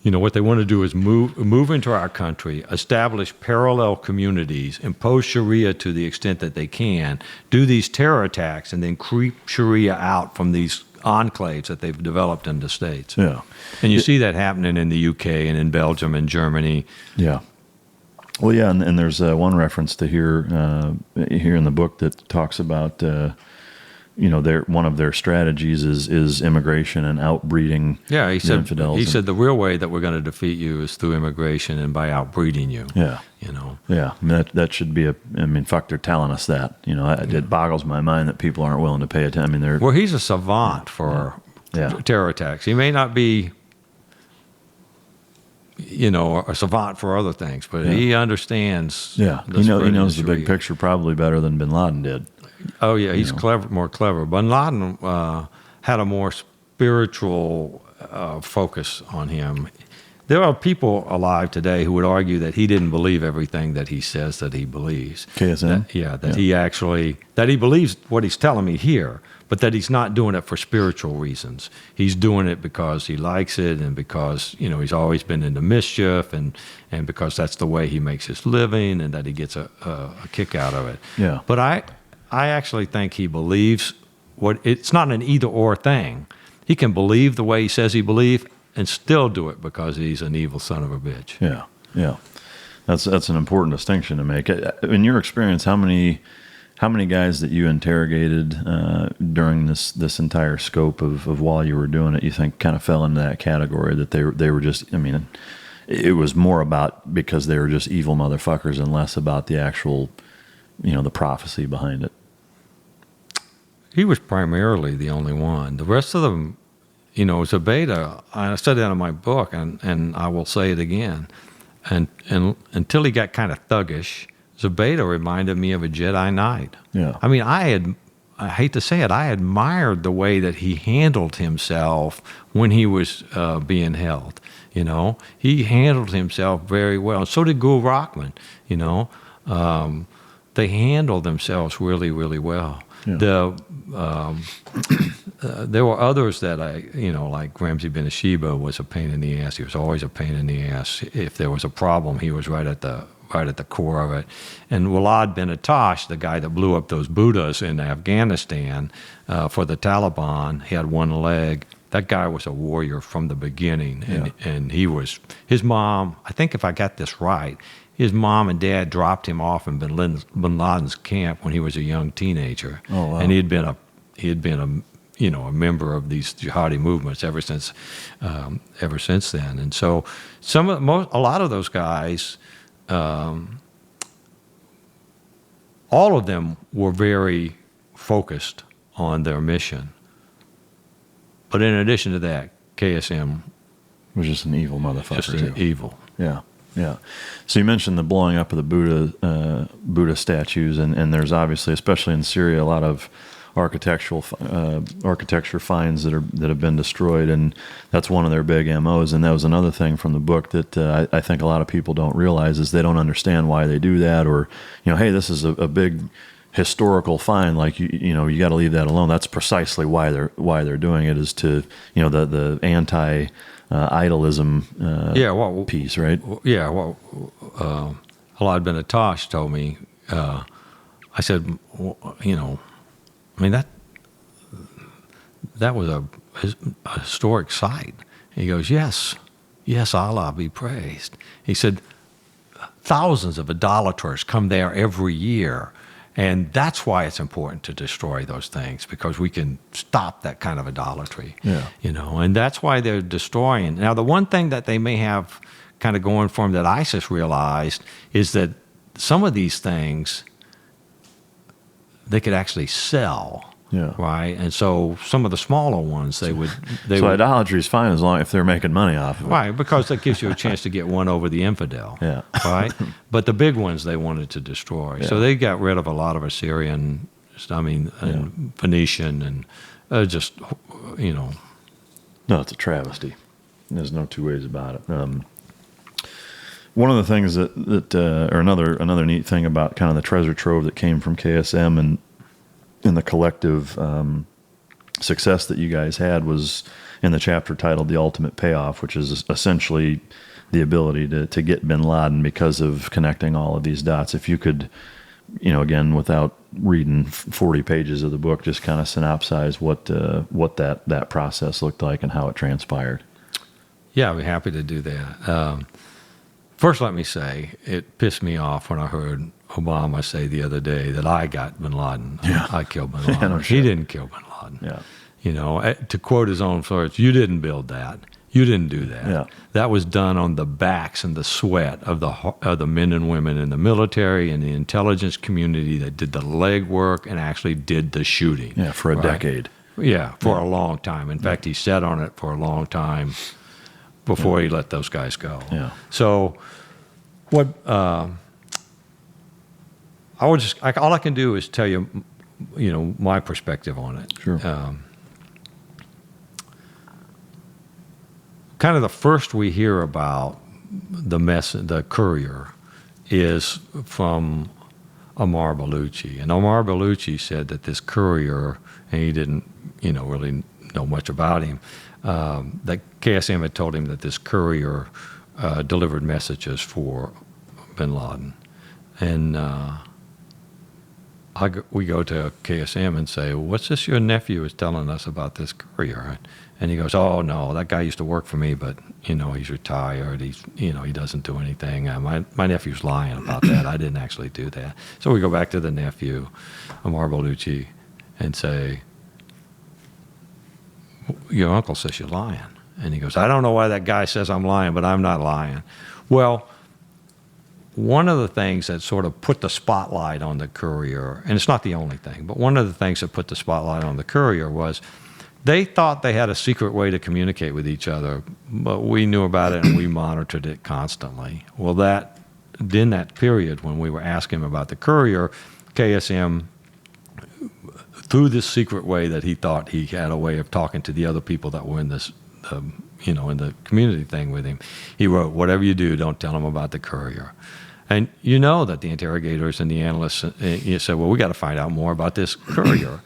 What they want to do is move into our country, establish parallel communities, impose Sharia to the extent that they can, do these terror attacks, and then creep Sharia out from these enclaves that they've developed in the States. Yeah. And you see that happening in the UK and in Belgium and Germany. Yeah. Well, yeah, and there's one reference to here in the book that talks about one of their strategies is immigration and outbreeding. Yeah, he said infidels. He said the real way that we're going to defeat you is through immigration and by outbreeding you. Yeah. Yeah, I mean, that should be fuck, they're telling us that. It boggles my mind that people aren't willing to pay attention. I mean, Well, he's a savant for terror attacks. He may not be, a savant for other things, but he understands. Yeah, he knows the big picture probably better than Bin Laden did. Oh yeah, he's more clever. Bin Laden had a more spiritual focus on him. There are people alive today who would argue that he didn't believe everything that he says that he believes. KSM? He believes what he's telling me here, but that he's not doing it for spiritual reasons. He's doing it because he likes it and because, he's always been into mischief and because that's the way he makes his living and that he gets a kick out of it. Yeah. But I actually think he believes it's not an either or thing. He can believe the way he says he believes and still do it because he's an evil son of a bitch. Yeah, yeah. That's an important distinction to make. In your experience, how many guys that you interrogated during this entire scope of while you were doing it, you think kind of fell into that category that they were just, it was more about because they were just evil motherfuckers and less about the actual, the prophecy behind it? He was primarily the only one. The rest of them, Zubaydah, I said that in my book, and I will say it again. And until he got kind of thuggish, Zubaydah reminded me of a Jedi Knight. Yeah. I mean, I hate to say it, I admired the way that he handled himself when he was being held. He handled himself very well. And so did Gul Rahman. They handled themselves really, really well. Yeah. There were others that like Ramzi bin Sheba was a pain in the ass. He was always a pain in the ass. If there was a problem, he was right at the core of it. And Walid bin Atash, the guy that blew up those Buddhas in Afghanistan for the Taliban, he had one leg. That guy was a warrior from the beginning. And his mom, I think if I got this right, his mom and dad dropped him off in Bin Laden's camp when he was a young teenager. Oh, wow. And he had been a member of these jihadi movements ever since then. And so a lot of those guys, all of them were very focused on their mission. But in addition to that, KSM was just an evil motherfucker. Evil. Yeah. Yeah. So you mentioned the blowing up of the Buddha statues, and there's obviously, especially in Syria, a lot of architecture finds that have been destroyed, and that's one of their big MOs. And that was another thing from the book that I think a lot of people don't realize is they don't understand why they do that, or hey, this is a big historical find. Like you got to leave that alone. That's precisely why they're doing it, is to the anti idolism piece, right? Yeah. Khalid bin Atash told me. I said, that was a historic site. He goes, yes, Allah be praised. He said, thousands of idolaters come there every year. And that's why it's important to destroy those things, because we can stop that kind of idolatry. Yeah. And that's why they're destroying. Now, the one thing that they may have kind of going from that ISIS realized is that some of these things they could actually sell. Yeah. Right. And so some of the smaller ones, they would. Idolatry is fine as long if they're making money off of it. Right, because that gives you a chance to get one over the infidel. Yeah. Right. But the big ones they wanted to destroy. Yeah. So they got rid of a lot of Assyrian, and Phoenician, and just, No, it's a travesty. There's no two ways about it. One of the things or another neat thing about kind of the treasure trove that came from KSM and in the collective success that you guys had was in the chapter titled "The Ultimate Payoff," which is essentially the ability to get Bin Laden because of connecting all of these dots. If you could, again, without reading 40 pages of the book, just kind of synopsize what that process looked like and how it transpired. Yeah, I'd be happy to do that. First, let me say, it pissed me off when I heard Obama say the other day that I got Bin Laden. Yeah. I killed Bin Laden. Yeah, no shit. He didn't kill Bin Laden. Yeah. To quote his own words, you didn't build that. You didn't do that. Yeah. That was done on the backs and the sweat of the men and women in the military and the intelligence community that did the legwork and actually did the shooting. Yeah, for a decade. Yeah, for a long time. In fact, he sat on it for a long time before he let those guys go. Yeah. So what all I can do is tell you, my perspective on it. Sure. Kind of the first we hear about the courier is from Omar Bellucci. And Omar Bellucci said that this courier, and he didn't, really know much about him, that KSM had told him that this courier delivered messages for Bin Laden. And we go to KSM and say, what's this your nephew is telling us about this courier? And he goes, oh, no, that guy used to work for me, but, he's retired. He doesn't do anything. My nephew's lying about that. I didn't actually do that. So we go back to the nephew, Omar Bellucci, and say, your uncle says you're lying. And he goes, I don't know why that guy says I'm lying, but I'm not lying. Well, one of the things that sort of put the spotlight on the courier, and it's not the only thing, but one of the things that put the spotlight on the courier was they thought they had a secret way to communicate with each other, but we knew about it and we monitored it constantly. Well, in that period when we were asking him about the courier, KSM, through this secret way that he thought he had a way of talking to the other people that were in this, in the community thing with him, he wrote, whatever you do, don't tell him about the courier. And that the interrogators and the analysts said, well, we got to find out more about this courier.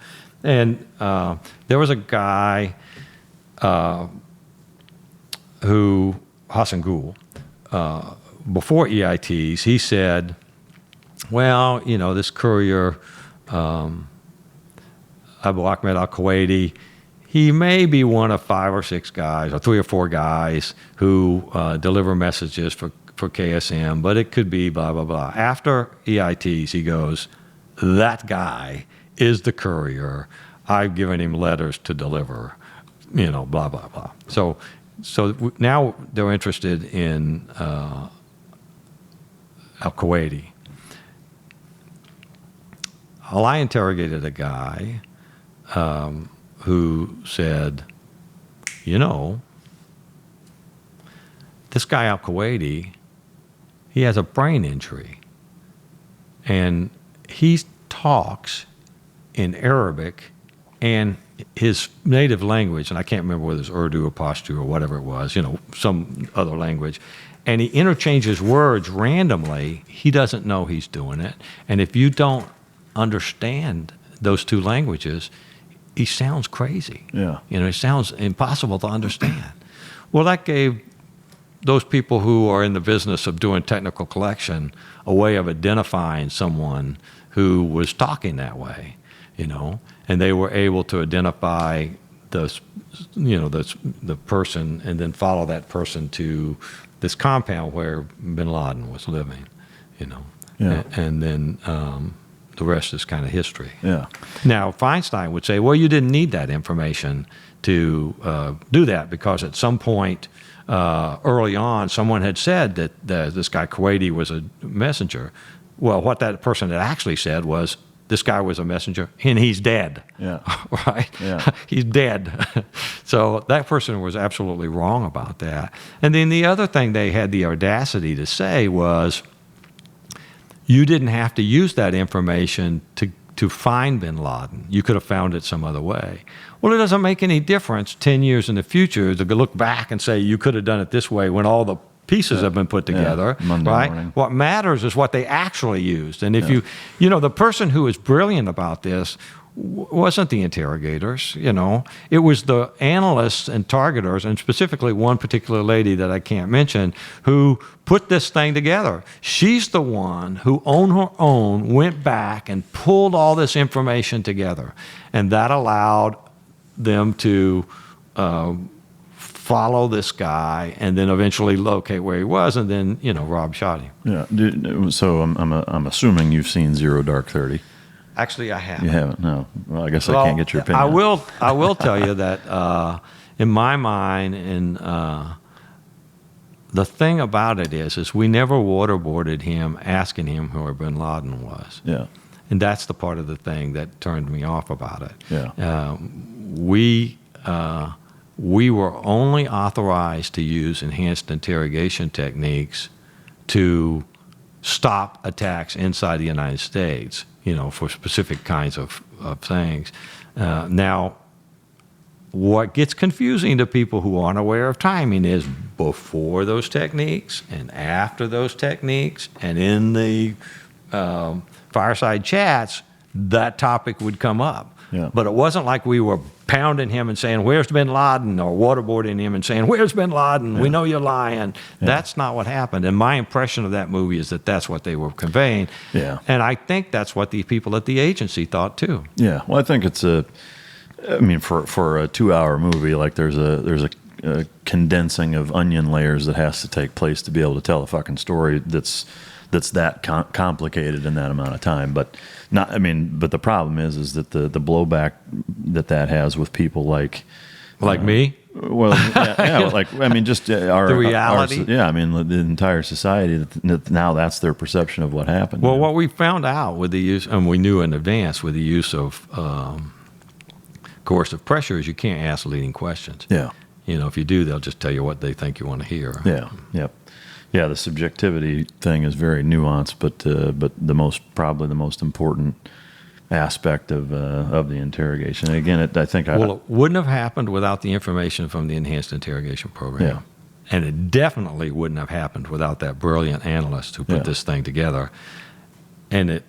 And there was a guy who, Hassan Ghul, before EITs, he said, well, this courier, Abu Ahmed al-Kuwaiti, he may be one of 5 or 6 guys, or 3 or 4 guys who deliver messages for KSM, but it could be blah, blah, blah. After EITs, he goes, that guy is the courier. I've given him letters to deliver, blah, blah, blah. So now they're interested in al-Kuwaiti. Well, I interrogated a guy who said, this guy al-Kuwaiti, he has a brain injury. And he talks in Arabic and his native language, and I can't remember whether it's Urdu or Pashto or whatever it was, some other language. And he interchanges words randomly. He doesn't know he's doing it. And if you don't understand those 2 languages, he sounds crazy. Yeah. It sounds impossible to understand. Well, that gave those people who are in the business of doing technical collection a way of identifying someone who was talking that way, and they were able to identify the person and then follow that person to this compound where Bin Laden was living, Yeah. and then the rest is kind of history. Yeah. Now, Feinstein would say, well, you didn't need that information to do that because at some point early on, someone had said that this guy Kuwaiti was a messenger. Well, what that person had actually said was, this guy was a messenger, and he's dead. Yeah. Right? Yeah. He's dead. So that person was absolutely wrong about that. And then the other thing they had the audacity to say was, you didn't have to use that information to find bin Laden. You could have found it some other way. Well, it doesn't make any difference 10 years in the future to look back and say you could have done it this way when all the pieces have been put together, Monday right? morning. What matters is what they actually used. And if you know, the person who was brilliant about this wasn't the interrogators, you know. It was the analysts and targeters, and specifically one particular lady that I can't mention, who put this thing together. She's the one who, on her own, went back and pulled all this information together. And that allowed them to follow this guy and then eventually locate where he was, and then, you know, Rob shot him. Yeah. So I'm assuming you've seen Zero Dark 30. Actually, I haven't. You haven't? No. Well, I guess I can't get your opinion. I will tell you that in my mind, and the thing about it is we never waterboarded him asking him who bin Laden was. Yeah. And that's the part of the thing that turned me off about it. Yeah. We were only authorized to use enhanced interrogation techniques to stop attacks inside the United States, you know, for specific kinds of things. Now, what gets confusing to people who aren't aware of timing is before those techniques and after those techniques, and in the fireside chats, that topic would come up. Yeah. But it wasn't like we were pounding him and saying, where's bin Laden? Or waterboarding him and saying, where's bin Laden? We know you're lying. That's not what happened. And my impression of that movie is that that's what they were conveying. Yeah. And I think that's what the people at the agency thought too. Yeah. Well, I think it's for a 2-hour movie, like there's a condensing of onion layers that has to take place to be able to tell a fucking story that's that complicated in that amount of time. But the problem is that the blowback that has with people like me. Well, just our the reality. The entire society. That now that's their perception of what happened. Well, what we found out with the use, and we knew in advance with the use of coercive pressure, is you can't ask leading questions. Yeah. You know, if you do, they'll just tell you what they think you want to hear. Yeah. Yep. Yeah, the subjectivity thing is very nuanced, but probably the most important aspect of the interrogation. And again, it wouldn't have happened without the information from the enhanced interrogation program. Yeah. And it definitely wouldn't have happened without that brilliant analyst who put this thing together. And it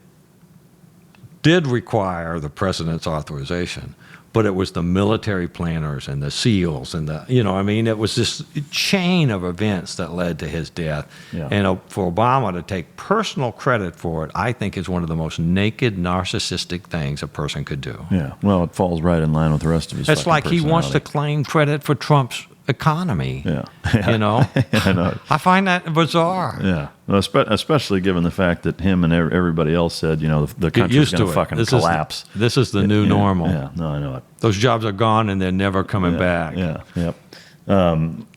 did require the president's authorization, but it was the military planners and the SEALs and it was this chain of events that led to his death. Yeah. And for Obama to take personal credit for it, I think is one of the most naked, narcissistic things a person could do. Yeah. Well, it falls right in line with the rest of his It's like he wants to personality. claim credit for Trump's economy. Yeah. You know? I know. I find that bizarre. Yeah. Well, especially given the fact that him and everybody else said, the country's going to fucking collapse. This is the new normal. Yeah. No, I know it. Those jobs are gone and they're never coming back. Yeah. Yep.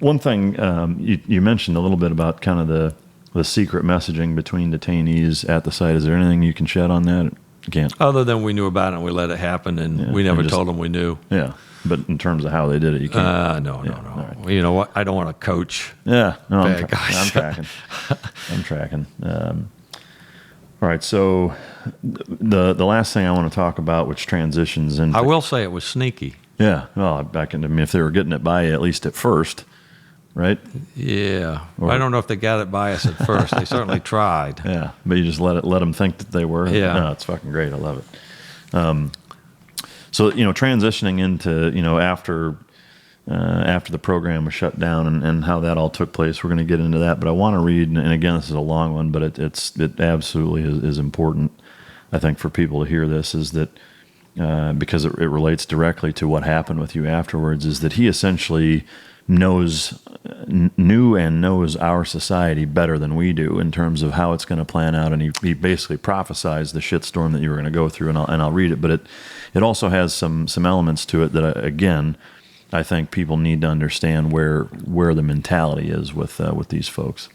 One thing you mentioned a little bit about kind of the secret messaging between detainees at the site. Is there anything you can shed on that? You can't. Other than we knew about it and we let it happen, and we never told them we knew. Yeah. But in terms of how they did it, you can't. No. Right. You know what? I don't want to coach. Yeah. No, I'm guys. tracking. I'm tracking. All right. So the last thing I want to talk about, which transitions into. I will say it was sneaky. Yeah. Well, if they were getting it by you, at least at first, right? Yeah. I don't know if they got it by us at first. They certainly tried. Yeah. But you just let them think that they were. Yeah. No, it's fucking great. I love it. So, transitioning into, after the program was shut down and how that all took place, we're going to get into that. But I want to read, and again, this is a long one, but it absolutely is important, I think, for people to hear this, is that because it relates directly to what happened with you afterwards, is that he essentially knew and knows our society better than we do in terms of how it's going to plan out, and he basically prophesized the shitstorm that you were going to go through, and I'll read it, but it also has some elements to it that I think people need to understand where the mentality is with these folks.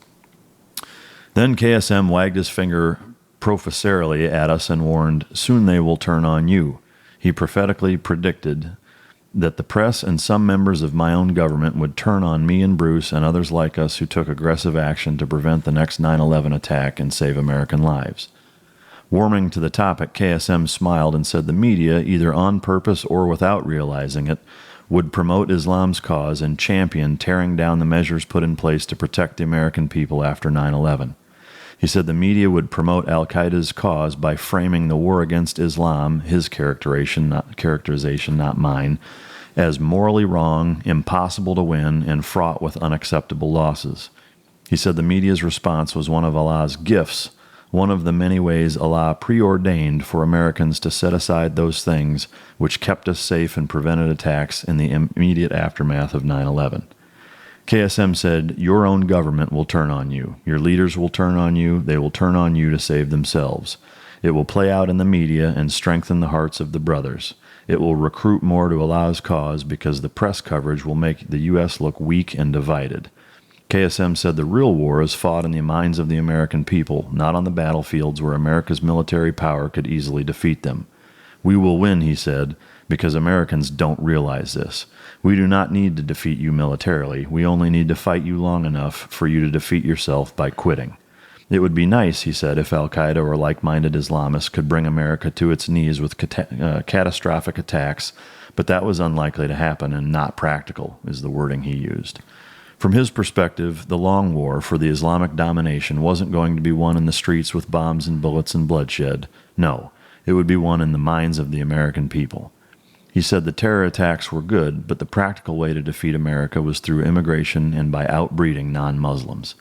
Then KSM wagged his finger professorially at us and warned, "Soon they will turn on you." He prophetically predicted that the press and some members of my own government would turn on me and Bruce and others like us who took aggressive action to prevent the next 9/11 attack and save American lives. Warming to the topic, KSM smiled and said the media, either on purpose or without realizing it, would promote Islam's cause and champion tearing down the measures put in place to protect the American people after 9/11. He said the media would promote al-Qaeda's cause by framing the war against Islam, his characterization, not mine, as morally wrong, impossible to win, and fraught with unacceptable losses. He said the media's response was one of Allah's gifts, one of the many ways Allah preordained for Americans to set aside those things which kept us safe and prevented attacks in the immediate aftermath of 9/11. KSM said, your own government will turn on you. Your leaders will turn on you. They will turn on you to save themselves. It will play out in the media and strengthen the hearts of the brothers. It will recruit more to Allah's cause because the press coverage will make the U.S. look weak and divided. KSM said the real war is fought in the minds of the American people, not on the battlefields where America's military power could easily defeat them. We will win, he said, because Americans don't realize this. We do not need to defeat you militarily. We only need to fight you long enough for you to defeat yourself by quitting. It would be nice, he said, if al-Qaeda or like-minded Islamists could bring America to its knees with catastrophic attacks, but that was unlikely to happen and not practical, is the wording he used. From his perspective, the long war for the Islamic domination wasn't going to be won in the streets with bombs and bullets and bloodshed. No, it would be won in the minds of the American people. He said the terror attacks were good, but the practical way to defeat America was through immigration and by outbreeding non-Muslims.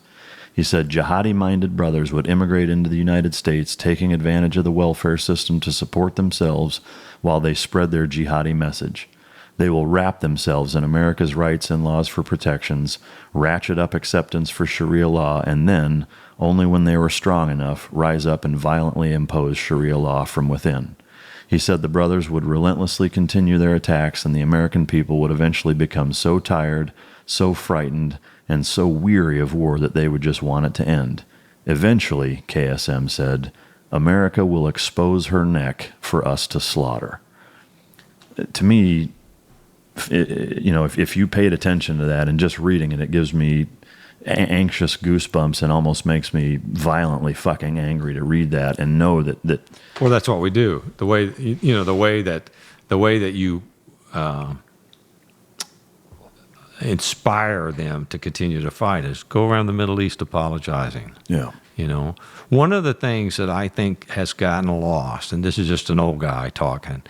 He said jihadi-minded brothers would immigrate into the United States, taking advantage of the welfare system to support themselves while they spread their jihadi message. They will wrap themselves in America's rights and laws for protections, ratchet up acceptance for Sharia law, and then, only when they were strong enough, rise up and violently impose Sharia law from within. He said the brothers would relentlessly continue their attacks and the American people would eventually become so tired, so frightened, and so weary of war that they would just want it to end. Eventually, KSM said, America will expose her neck for us to slaughter. To me, if you paid attention to that and just reading it, it gives me anxious goosebumps and almost makes me violently fucking angry to read that and know that. Well, that's what we do. The way that you inspire them to continue to fight is go around the Middle East apologizing. Yeah. One of the things that I think has gotten lost, and this is just an old guy talking,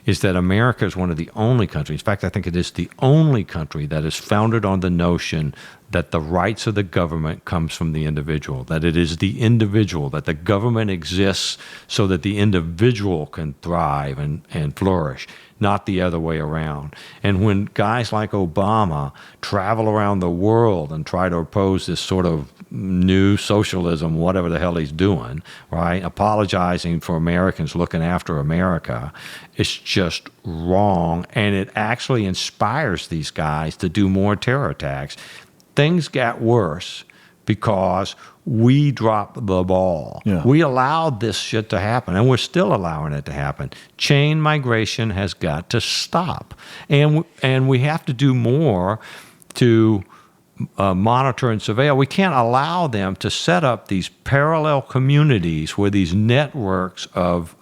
is that America is one of the only countries, in fact, I think it is the only country that is founded on the notion that the rights of the government comes from the individual, that it is the individual, that the government exists so that the individual can thrive and flourish, not the other way around. And when guys like Obama travel around the world and try to oppose this sort of new socialism, whatever the hell he's doing, right, apologizing for Americans looking after America, it's just wrong, and it actually inspires these guys to do more terror attacks. Things got worse because we dropped the ball. Yeah. We allowed this shit to happen, and we're still allowing it to happen. Chain migration has got to stop, and we have to do more to monitor and surveil. We can't allow them to set up these parallel communities where these networks of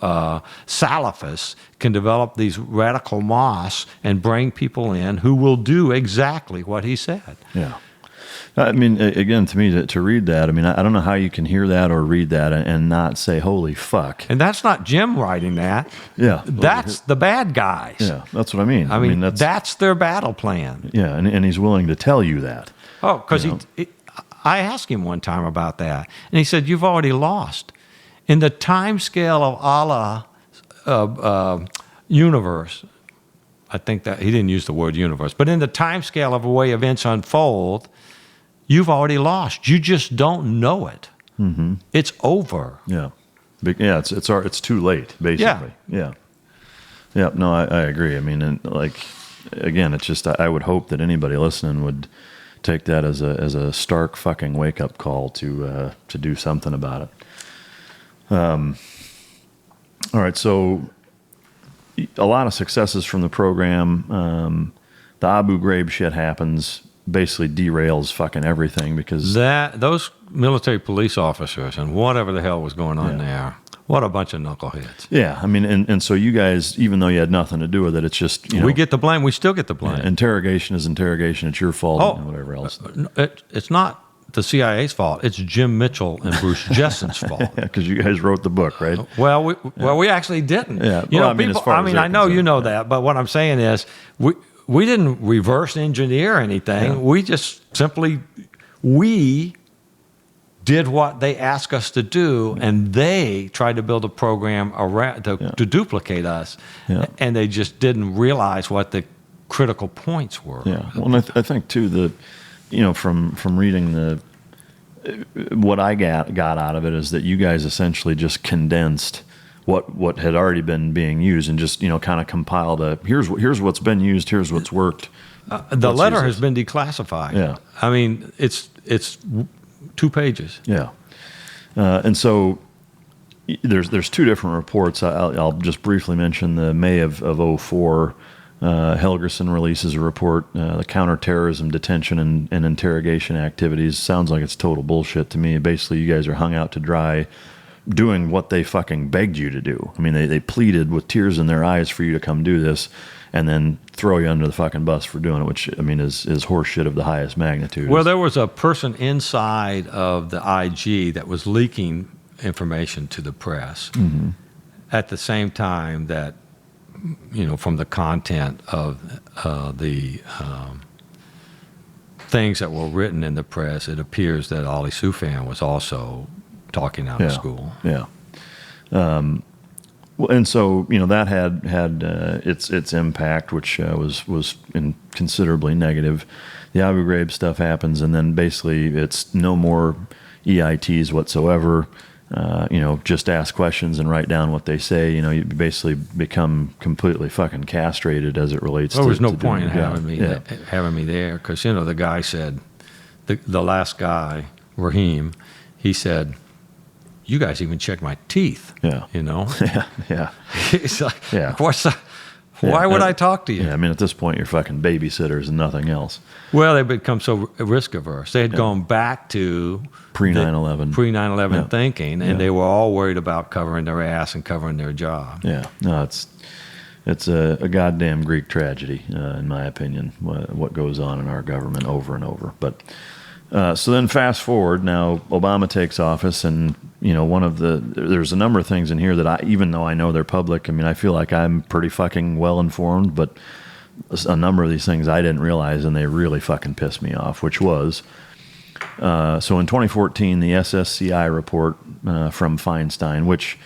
Salafists can develop these radical mosques and bring people in who will do exactly what he said. Yeah. I mean, again, to me, to read that, I mean, I don't know how you can hear that or read that and not say, holy fuck. And that's not Jim writing that. Yeah. That's the bad guys. Yeah, that's what I mean. I mean that's their battle plan. Yeah, and he's willing to tell you that. Oh, because I asked him one time about that, and he said, you've already lost. In the time scale of Allah's universe, I think that he didn't use the word universe, but in the time scale of the way events unfold, you've already lost. You just don't know it. Mm-hmm. It's over. Yeah. Yeah, it's too late, basically. Yeah. Yeah, no, I agree. I mean, and like, again, it's just I would hope that anybody listening would take that as a stark fucking wake up call to do something about it. All right, so a lot of successes from the program. The Abu Ghraib shit happens, basically derails fucking everything because those military police officers and whatever the hell was going on there. What a bunch of knuckleheads. Yeah, I mean, and so you guys, even though you had nothing to do with it, it's just, we get the blame. We still get the blame. Interrogation is interrogation. It's your fault and whatever else. It's not the CIA's fault. It's Jim Mitchell and Bruce Jessen's fault. Because you guys wrote the book, right? Well, we actually didn't. Yeah. I know you know that, but what I'm saying is we didn't reverse engineer anything. Yeah. We just simply did what they asked us to do, and they tried to build a program around to duplicate us, and they just didn't realize what the critical points were. Yeah, well, and I think too from reading what I got out of it is that you guys essentially just condensed what had already been being used and just kind of compiled here's what's been used, here's what's worked. The letter has been declassified. Yeah, I mean it's 2 pages. Yeah, and so there's 2 different reports. I'll just briefly mention the May of 2004. Helgerson releases a report, the counterterrorism detention and interrogation activities. Sounds like it's total bullshit to me. Basically, you guys are hung out to dry doing what they fucking begged you to do. I mean, they pleaded with tears in their eyes for you to come do this and then throw you under the fucking bus for doing it, which, I mean, is horseshit of the highest magnitude. Well, there was a person inside of the IG that was leaking information to the press at the same time that, from the content of the things that were written in the press, it appears that Ali Soufan was also talking out of school. Yeah. And so that had its impact, which was considerably negative. The Abu Ghraib stuff happens, and then basically it's no more EITs whatsoever. Just ask questions and write down what they say. You basically become completely fucking castrated as it relates. There was no to point in having me there because the guy said, the last guy, Raheem, he said, "You guys even check my teeth." Yeah. Yeah. He's like, why would I talk to you? Yeah, I mean, at this point, you're fucking babysitters and nothing else. Well, they've become so risk averse. They had gone back to pre-9/11 thinking, and they were all worried about covering their ass and covering their job. Yeah. No, it's a goddamn Greek tragedy, in my opinion, what goes on in our government over and over. But so then fast forward, now Obama takes office, and there's a number of things in here that even though I know they're public, I mean, I feel like I'm pretty fucking well informed, but a number of these things I didn't realize, and they really fucking pissed me off, which was, so in 2014, the SSCI report from Feinstein, which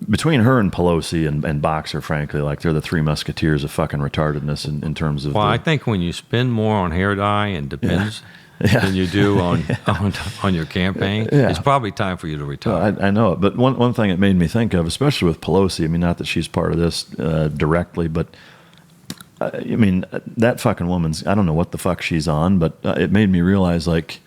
between her and Pelosi and Boxer, frankly, like they're the 3 musketeers of fucking retardedness in terms of. Well, I think when you spend more on hair dye and Depends than you do on your campaign, it's probably time for you to retire. I know it, but one thing it made me think of, especially with Pelosi, I mean, not that she's part of this directly, but I mean, that fucking woman's, I don't know what the fuck she's on, but it made me realize, like,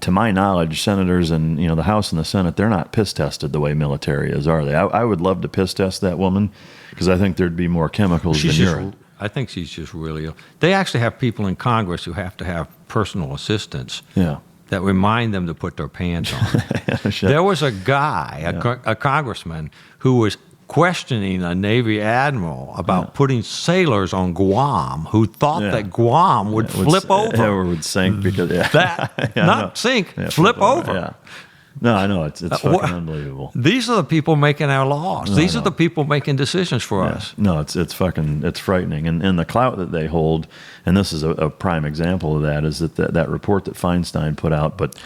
to my knowledge, senators and, the House and the Senate, they're not piss tested the way military is, are they? I would love to piss test that woman because I think there'd be more chemicals than urine. I think she's just really ill. They actually have people in Congress who have to have personal assistants that remind them to put their pants on. There was a guy, a congressman, who was questioning a Navy admiral about putting sailors on Guam who thought that Guam would flip over. Or would sink because flip over. Yeah. No, I know. It's fucking unbelievable. These are the people making our laws. No, These are the people making decisions for us. No, it's frightening. And the clout that they hold, and this is a prime example of that, is that report that Feinstein put out, but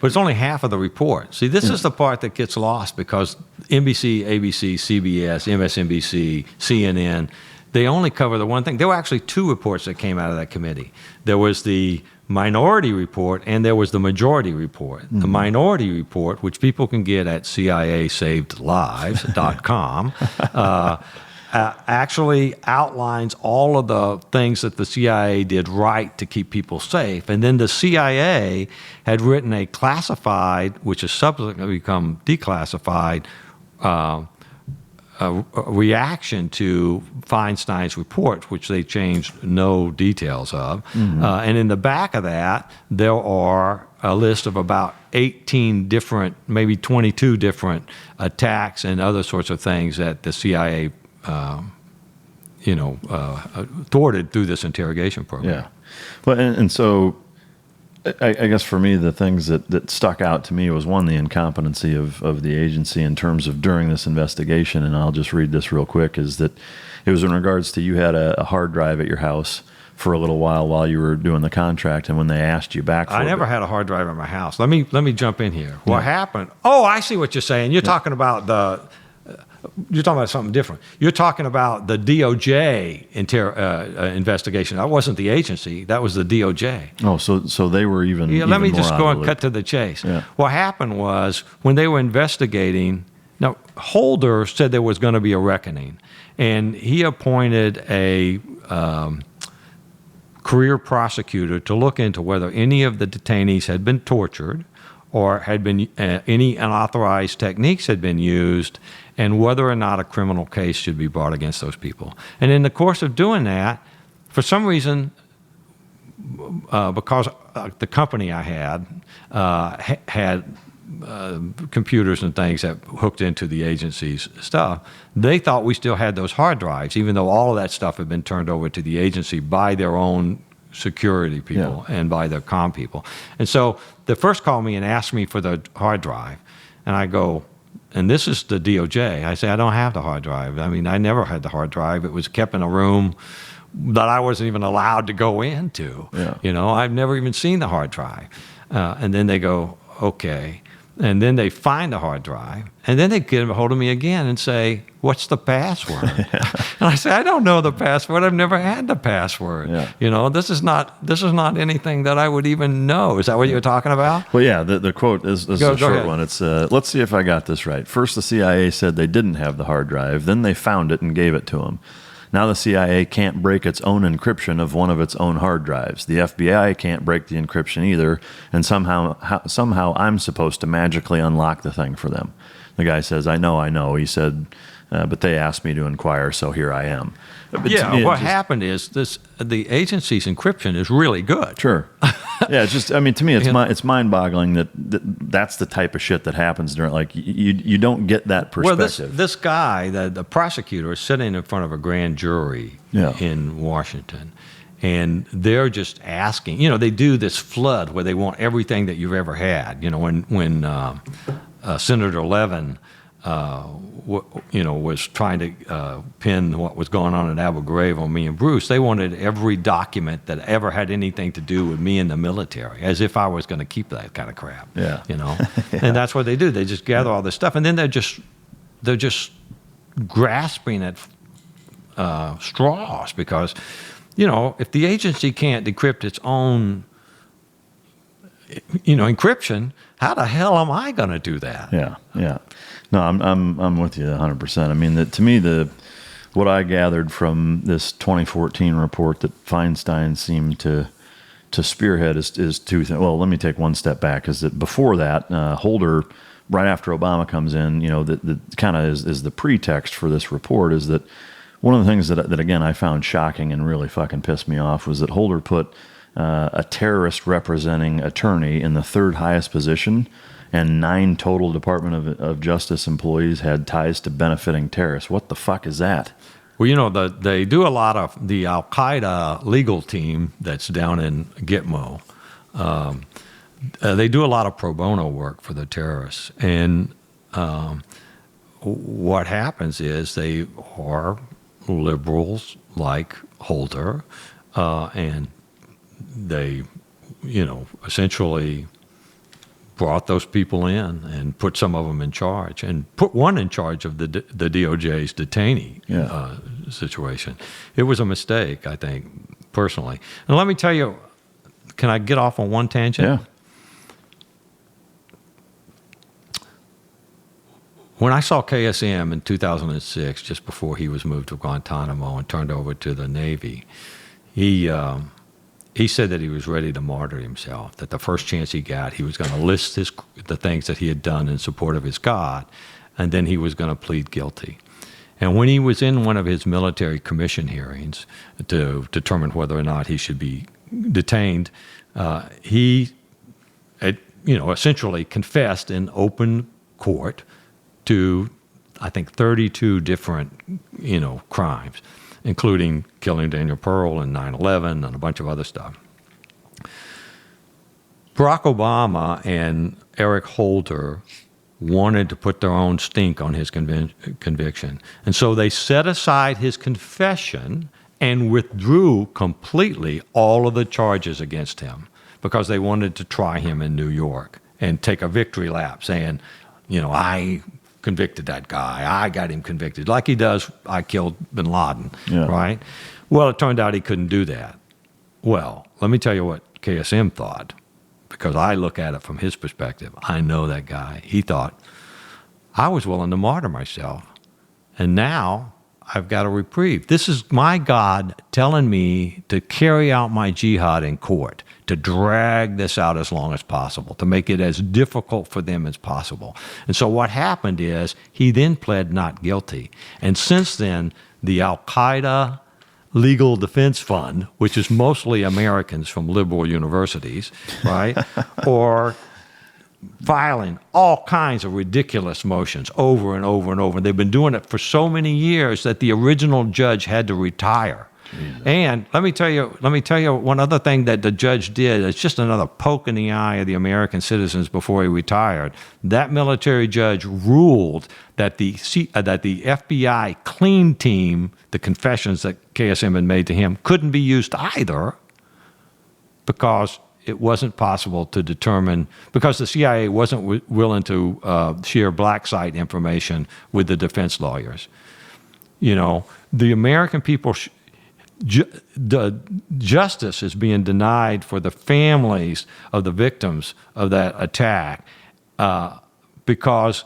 it's only half of the report. See, this is the part that gets lost because NBC, ABC, CBS, MSNBC, CNN, they only cover the one thing. There were actually 2 reports that came out of that committee. There was the minority report and there was the majority report. The minority report, which people can get at CIASavedLives.com, actually outlines all of the things that the CIA did right to keep people safe. And then the CIA had written a classified, which has subsequently become declassified, a reaction to Feinstein's report, which they changed no details of. And in the back of that, there are a list of about 18 different, maybe 22 different attacks and other sorts of things that the CIA, thwarted through this interrogation program. Yeah. Well, and so I guess for me, the things that stuck out to me was, one, the incompetency of the agency in terms of during this investigation. And I'll just read this real quick, is that it was in regards to you had a hard drive at your house for a little while you were doing the contract, and when they asked you back for I never had a hard drive at my house. Let me jump in here. What happened? Oh, I see what you're saying. You're talking about you're talking about something different. You're talking about the DOJ investigation. That wasn't the agency. That was the DOJ. Oh, so they were even. Yeah, let me just go and cut to the chase. Yeah. What happened was, when they were investigating, now Holder said there was going to be a reckoning, and he appointed a career prosecutor to look into whether any of the detainees had been tortured, or had been any unauthorized techniques had been used, and whether or not a criminal case should be brought against those people. And in the course of doing that, for some reason, because the company I had had computers and things that hooked into the agency's stuff, they thought we still had those hard drives, even though all of that stuff had been turned over to the agency by their own security people and by their comm people. And so they first called me and asked me for the hard drive. And I go, and this is the DOJ. I say, I don't have the hard drive. I mean, I never had the hard drive. It was kept in a room that I wasn't even allowed to go into. Yeah. I've never even seen the hard drive. And then they go, okay. And then they find the hard drive, and then they get a hold of me again and say, what's the password? And I say, I don't know the password. I've never had the password. Yeah. This is not anything that I would even know. Is that what you were talking about? Well, yeah, the quote is a short ahead. One. It's, let's see if I got this right. First, the CIA said they didn't have the hard drive. Then they found it and gave it to them. Now the CIA can't break its own encryption of one of its own hard drives. The FBI can't break the encryption either, and somehow I'm supposed to magically unlock the thing for them. The guy says, I know. He said, but they asked me to inquire, so here I am. But what happened is the agency's encryption is really good. Sure. Yeah, it's just, I mean, to me, it's mind-boggling that that's the type of shit that happens during, like, you don't get that perspective. Well, this guy, the prosecutor, is sitting in front of a grand jury in Washington, and they're just asking, they do this flood where they want everything that you've ever had. When Senator Levin was trying to pin what was going on at Abu Ghraib on me and Bruce, they wanted every document that ever had anything to do with me in the military, as if I was going to keep that kind of crap. Yeah. And that's what they do. They just gather all this stuff, and then they're just grasping at straws, because if the agency can't decrypt its own encryption, how the hell am I going to do that? Yeah. No, I'm with you 100%. I mean, to me, what I gathered from this 2014 report that Feinstein seemed to spearhead is two things. Well, let me take one step back, because before that, Holder, right after Obama comes in, that kind of is the pretext for this report, is that one of the things that again I found shocking and really fucking pissed me off was that Holder put a terrorist representing attorney in the third highest position, and 9 total Department of Justice employees had ties to benefiting terrorists. What the fuck is that? Well, they do a lot of the Al-Qaeda legal team that's down in Gitmo. They do a lot of pro bono work for the terrorists. And what happens is they are liberals like Holder, and they, essentially brought those people in and put some of them in charge, and put one in charge of the DOJ's detainee situation. It was a mistake, I think, personally. And let me tell you, can I get off on one tangent? Yeah. when I saw KSM in 2006, just before he was moved to Guantanamo and turned over to the Navy, he said that he was ready to martyr himself, that the first chance he got, he was going to list the things that he had done in support of his God, and then he was going to plead guilty. And when he was in one of his military commission hearings to determine whether or not he should be detained, he essentially confessed in open court to, I think, 32 different, crimes, including killing Daniel Pearl and 9/11 and a bunch of other stuff. Barack Obama and Eric Holder wanted to put their own stink on his conviction. And so they set aside his confession and withdrew completely all of the charges against him because they wanted to try him in New York and take a victory lap saying, I convicted that guy. I got him convicted. Like he does, I killed bin Laden, right? Well, it turned out he couldn't do that. Well, let me tell you what KSM thought, because I look at it from his perspective. I know that guy. He thought, I was willing to martyr myself, and now I've got a reprieve. This is my God telling me to carry out my jihad in court, to drag this out as long as possible, to make it as difficult for them as possible. And so what happened is he then pled not guilty. And since then, the Al-Qaeda Legal Defense Fund, which is mostly Americans from liberal universities, right, or filing all kinds of ridiculous motions over and over and over. They've been doing it for so many years that the original judge had to retire. Jesus. And let me tell you one other thing that the judge did. It's just another poke in the eye of the American citizens before he retired. That military judge ruled that the FBI clean team, the confessions that KSM had made to him, couldn't be used either because it wasn't possible to determine, because the CIA wasn't willing to share black site information with the defense lawyers. The American people, the justice is being denied for the families of the victims of that attack because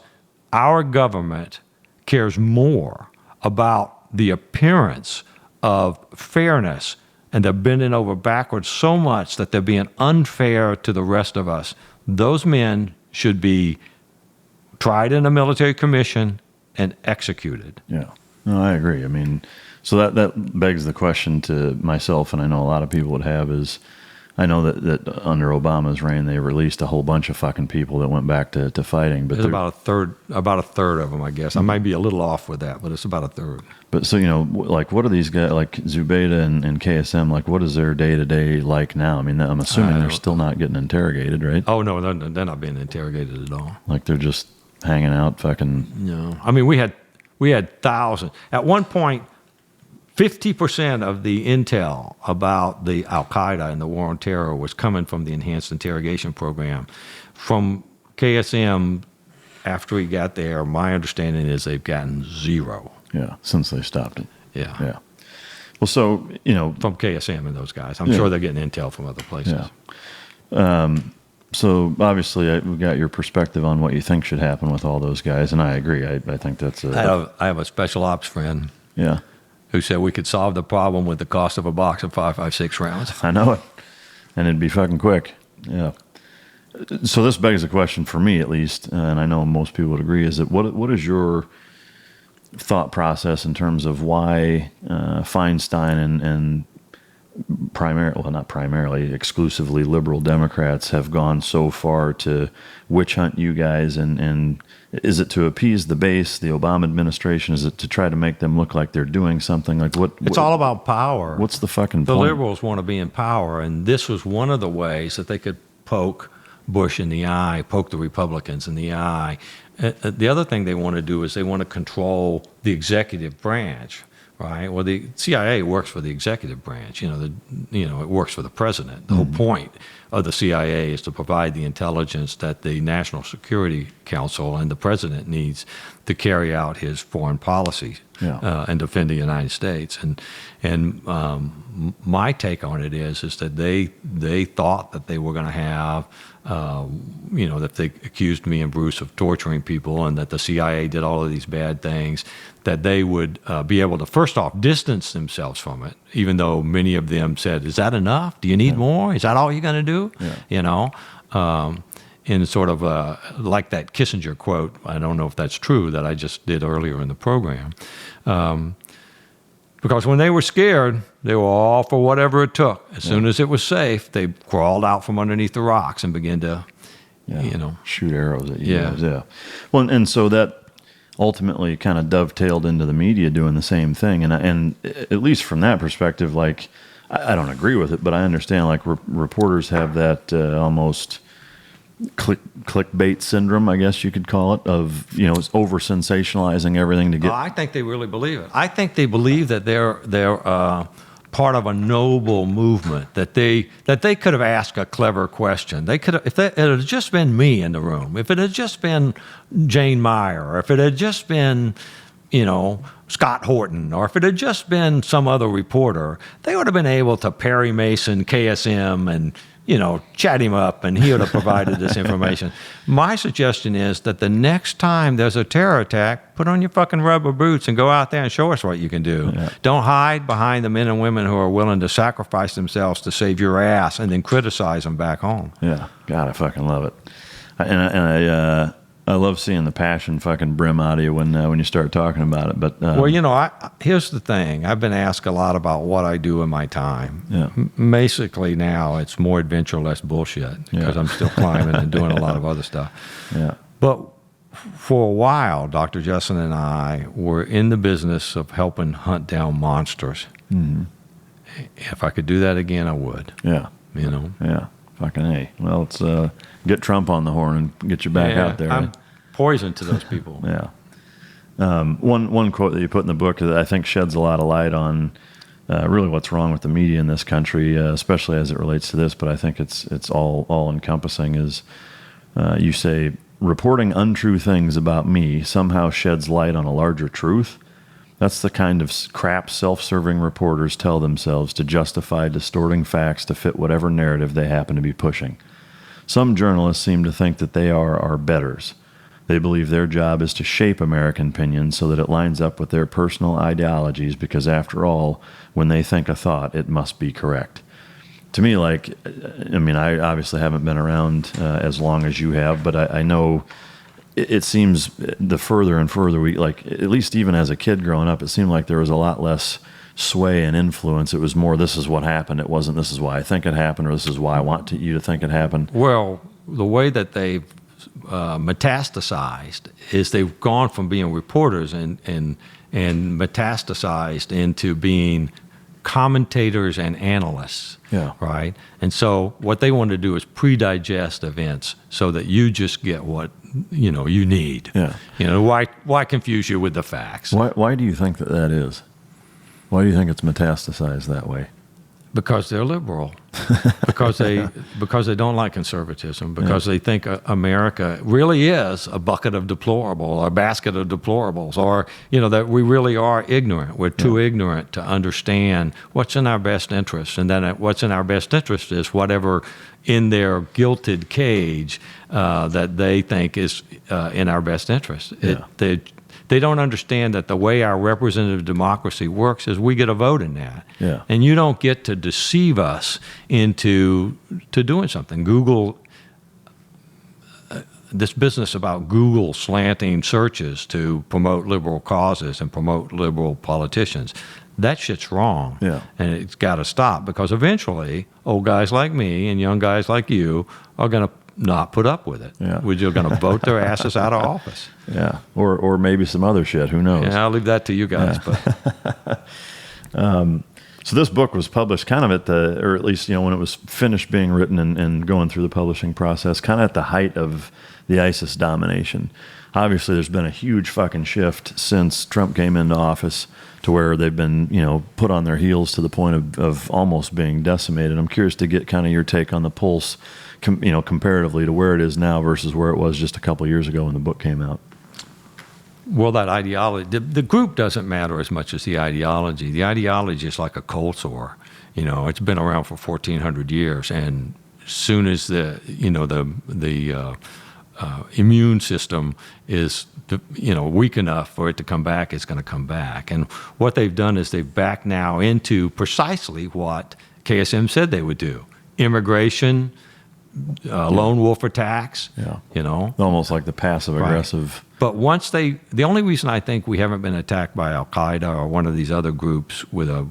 our government cares more about the appearance of fairness, and they're bending over backwards so much that they're being unfair to the rest of us. Those men should be tried in a military commission and executed. Yeah, no, I agree. I mean, so that begs the question to myself, and I know a lot of people would have, is I know that under Obama's reign, they released a whole bunch of fucking people that went back to fighting. But it's about a third of them, I guess. I might be a little off with that, but it's about a third. But so, like, what are these guys, like Zubaydah and KSM, like, what is their day-to-day like now? I mean, I'm assuming they're still not getting interrogated, right? Oh, no, they're not being interrogated at all. Like, they're just hanging out fucking... No. I mean, we had thousands. At one point, 50% of the intel about the Al-Qaeda and the war on terror was coming from the Enhanced Interrogation Program. From KSM, after he got there, my understanding is they've gotten zero. Yeah, since they stopped it. Yeah. Well, so, From KSM and those guys. I'm sure they're getting intel from other places. Yeah. So, obviously, we got your perspective on what you think should happen with all those guys, and I agree. I think that's I have a special ops friend. Yeah. Who said we could solve the problem with the cost of a box of 5.56 rounds. I know it. And it'd be fucking quick. Yeah. So this begs the question for me, at least, and I know most people would agree, is that what is your thought process in terms of why Feinstein and not primarily, exclusively liberal Democrats have gone so far to witch hunt you guys, and is it to appease the base, the Obama administration? Is it to try to make them look like they're doing something? Like what? It's all about power. What's the fucking point? The liberals want to be in power, and this was one of the ways that they could poke Bush in the eye, poke the Republicans in the eye. The other thing they want to do is they want to control the executive branch. Right. Well, the CIA works for the executive branch. It works for the president. The whole point of the CIA is to provide the intelligence that the National Security Council and the president needs to carry out his foreign policy and defend the United States. And my take on it is that they thought that they were going to have, that they accused me and Bruce of torturing people, and that the CIA did all of these bad things, that they would be able to, first off, distance themselves from it, even though many of them said, is that enough? Do you need more? Is that all you're going to do? In sort of like that Kissinger quote, I don't know if that's true, that I just did earlier in the program. Because when they were scared, they were all for whatever it took. As soon as it was safe, they crawled out from underneath the rocks and began to, shoot arrows at you guys. Yeah. Well, and so that ultimately kind of dovetailed into the media doing the same thing. And at least from that perspective, like, I don't agree with it, but I understand, like, reporters have that almost clickbait syndrome, I guess you could call it, of it's over sensationalizing everything to get. I think they really believe it. I think they believe that they're part of a noble movement. That they could have asked a clever question. They could have, if it had just been me in the room, if it had just been Jane Meyer, or if it had just been Scott Horton, or if it had just been some other reporter, they would have been able to Perry Mason, KSM, and chat him up, and he would have provided this information. My suggestion is that the next time there's a terror attack, put on your fucking rubber boots and go out there and show us what you can do. Yeah. Don't hide behind the men and women who are willing to sacrifice themselves to save your ass and then criticize them back home. Yeah, God, I fucking love it. And I love seeing the passion fucking brim out of you when you start talking about it. But here's the thing. I've been asked a lot about what I do in my time. Yeah. Basically now it's more adventure, less bullshit, because I'm still climbing and doing a lot of other stuff. Yeah. But for a while, Dr. Justin and I were in the business of helping hunt down monsters. Mm-hmm. If I could do that again, I would. Yeah. Yeah. Fucking A. Well, it's get Trump on the horn and get you back out there. I'm poison to those people. Yeah. One quote that you put in the book that I think sheds a lot of light on really what's wrong with the media in this country, especially as it relates to this, but I think it's all encompassing, is you say, reporting untrue things about me somehow sheds light on a larger truth. That's the kind of crap self-serving reporters tell themselves to justify distorting facts to fit whatever narrative they happen to be pushing. Some journalists seem to think that they are our betters. They believe their job is to shape American opinion so that it lines up with their personal ideologies, because after all, when they think a thought, it must be correct. To me, I obviously haven't been around as long as you have, but I know it seems the further and further we, like, at least even as a kid growing up, it seemed like there was a lot less sway and influence. It was more, this is what happened. It wasn't, this is why I think it happened, or this is why I want you to think it happened. Well, the way that they've metastasized is they've gone from being reporters and metastasized into being commentators and analysts. Yeah. Right? And so what they want to do is pre-digest events so that you just get what you need. Yeah. Why confuse you with the facts? Why do you think that is? Why do you think it's metastasized that way? Because they're liberal, because they don't like conservatism, because they think America really is a bucket of deplorable, or a basket of deplorables, or that we really are ignorant. We're too ignorant to understand what's in our best interest, and then what's in our best interest is whatever in their gilded cage that they think is in our best interest. They don't understand that the way our representative democracy works is we get a vote in that. Yeah. And you don't get to deceive us into doing something. Google, this business about Google slanting searches to promote liberal causes and promote liberal politicians, that shit's wrong. Yeah. And it's got to stop, because eventually old guys like me and young guys like you are going to not put up with it. Yeah. We're just going to vote their asses out of office. Yeah, or maybe some other shit. Who knows? Yeah, I'll leave that to you guys. Yeah. But So this book was published kind of or at least, when it was finished being written and going through the publishing process, kind of at the height of the ISIS domination. Obviously, there's been a huge fucking shift since Trump came into office to where they've been, put on their heels to the point of almost being decimated. I'm curious to get kind of your take on the pulse, comparatively to where it is now versus where it was just a couple of years ago when the book came out. Well, that ideology, the group doesn't matter as much as the ideology. The ideology is like a cold sore. It's been around for 1,400 years, and as soon as the immune system is, weak enough for it to come back, it's going to come back. And what they've done is they've backed now into precisely what KSM said they would do: immigration, lone wolf attacks. Yeah. Almost like the passive aggressive. Right. But the only reason I think we haven't been attacked by Al Qaeda or one of these other groups with a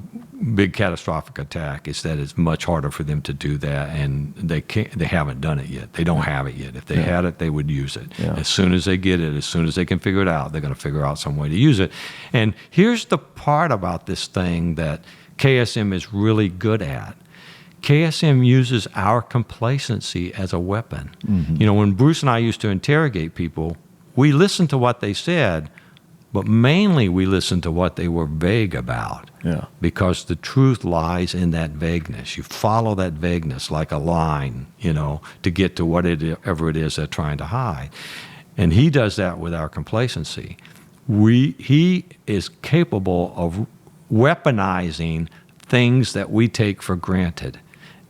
big catastrophic attack is that it's much harder for them to do that, and they haven't done it yet. They don't have it yet. If they had it, they would use it. Yeah. As soon as they get it, as soon as they can figure it out, they're going to figure out some way to use it. And here's the part about this thing that KSM is really good at. KSM uses our complacency as a weapon. Mm-hmm. When Bruce and I used to interrogate people, we listened to what they said, but mainly we listened to what they were vague about. Yeah. Because the truth lies in that vagueness. You follow that vagueness like a line, to get to whatever it is they're trying to hide. And he does that with our complacency. He is capable of weaponizing things that we take for granted.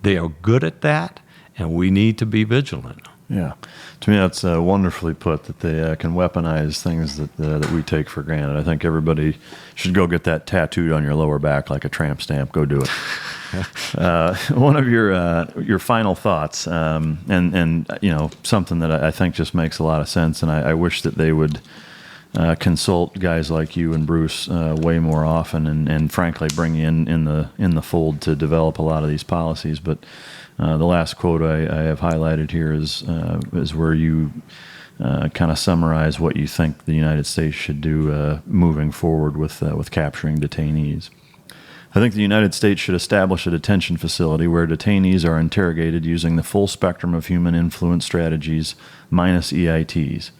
They are good at that, and we need to be vigilant. Yeah. To me, that's wonderfully put, that they can weaponize things that we take for granted. I think everybody should go get that tattooed on your lower back like a tramp stamp. Go do it. One of your final thoughts, and something that I think just makes a lot of sense, and I wish that they would consult guys like you and Bruce way more often, and frankly bring you in the fold to develop a lot of these policies. But the last quote I have highlighted here is where you kind of summarize what you think the United States should do moving forward with capturing detainees. I think the United States should establish a detention facility where detainees are interrogated using the full spectrum of human influence strategies minus EITs.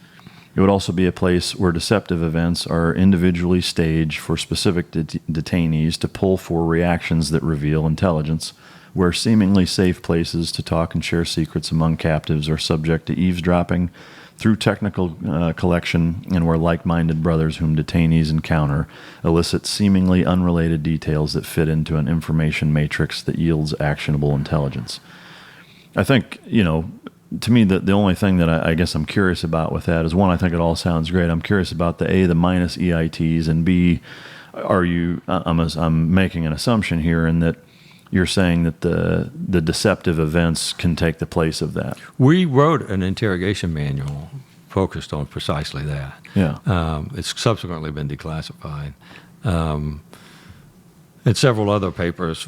It would also be a place where deceptive events are individually staged for specific detainees to pull for reactions that reveal intelligence, where seemingly safe places to talk and share secrets among captives are subject to eavesdropping through technical collection, and where like-minded brothers whom detainees encounter elicit seemingly unrelated details that fit into an information matrix that yields actionable intelligence. I think, to me, the only thing that I guess I'm curious about with that is, one, I think it all sounds great. I'm curious about the minus EITs, and B, I'm making an assumption here in that you're saying that the deceptive events can take the place of that. We wrote an interrogation manual focused on precisely that. Yeah. It's subsequently been declassified. And several other papers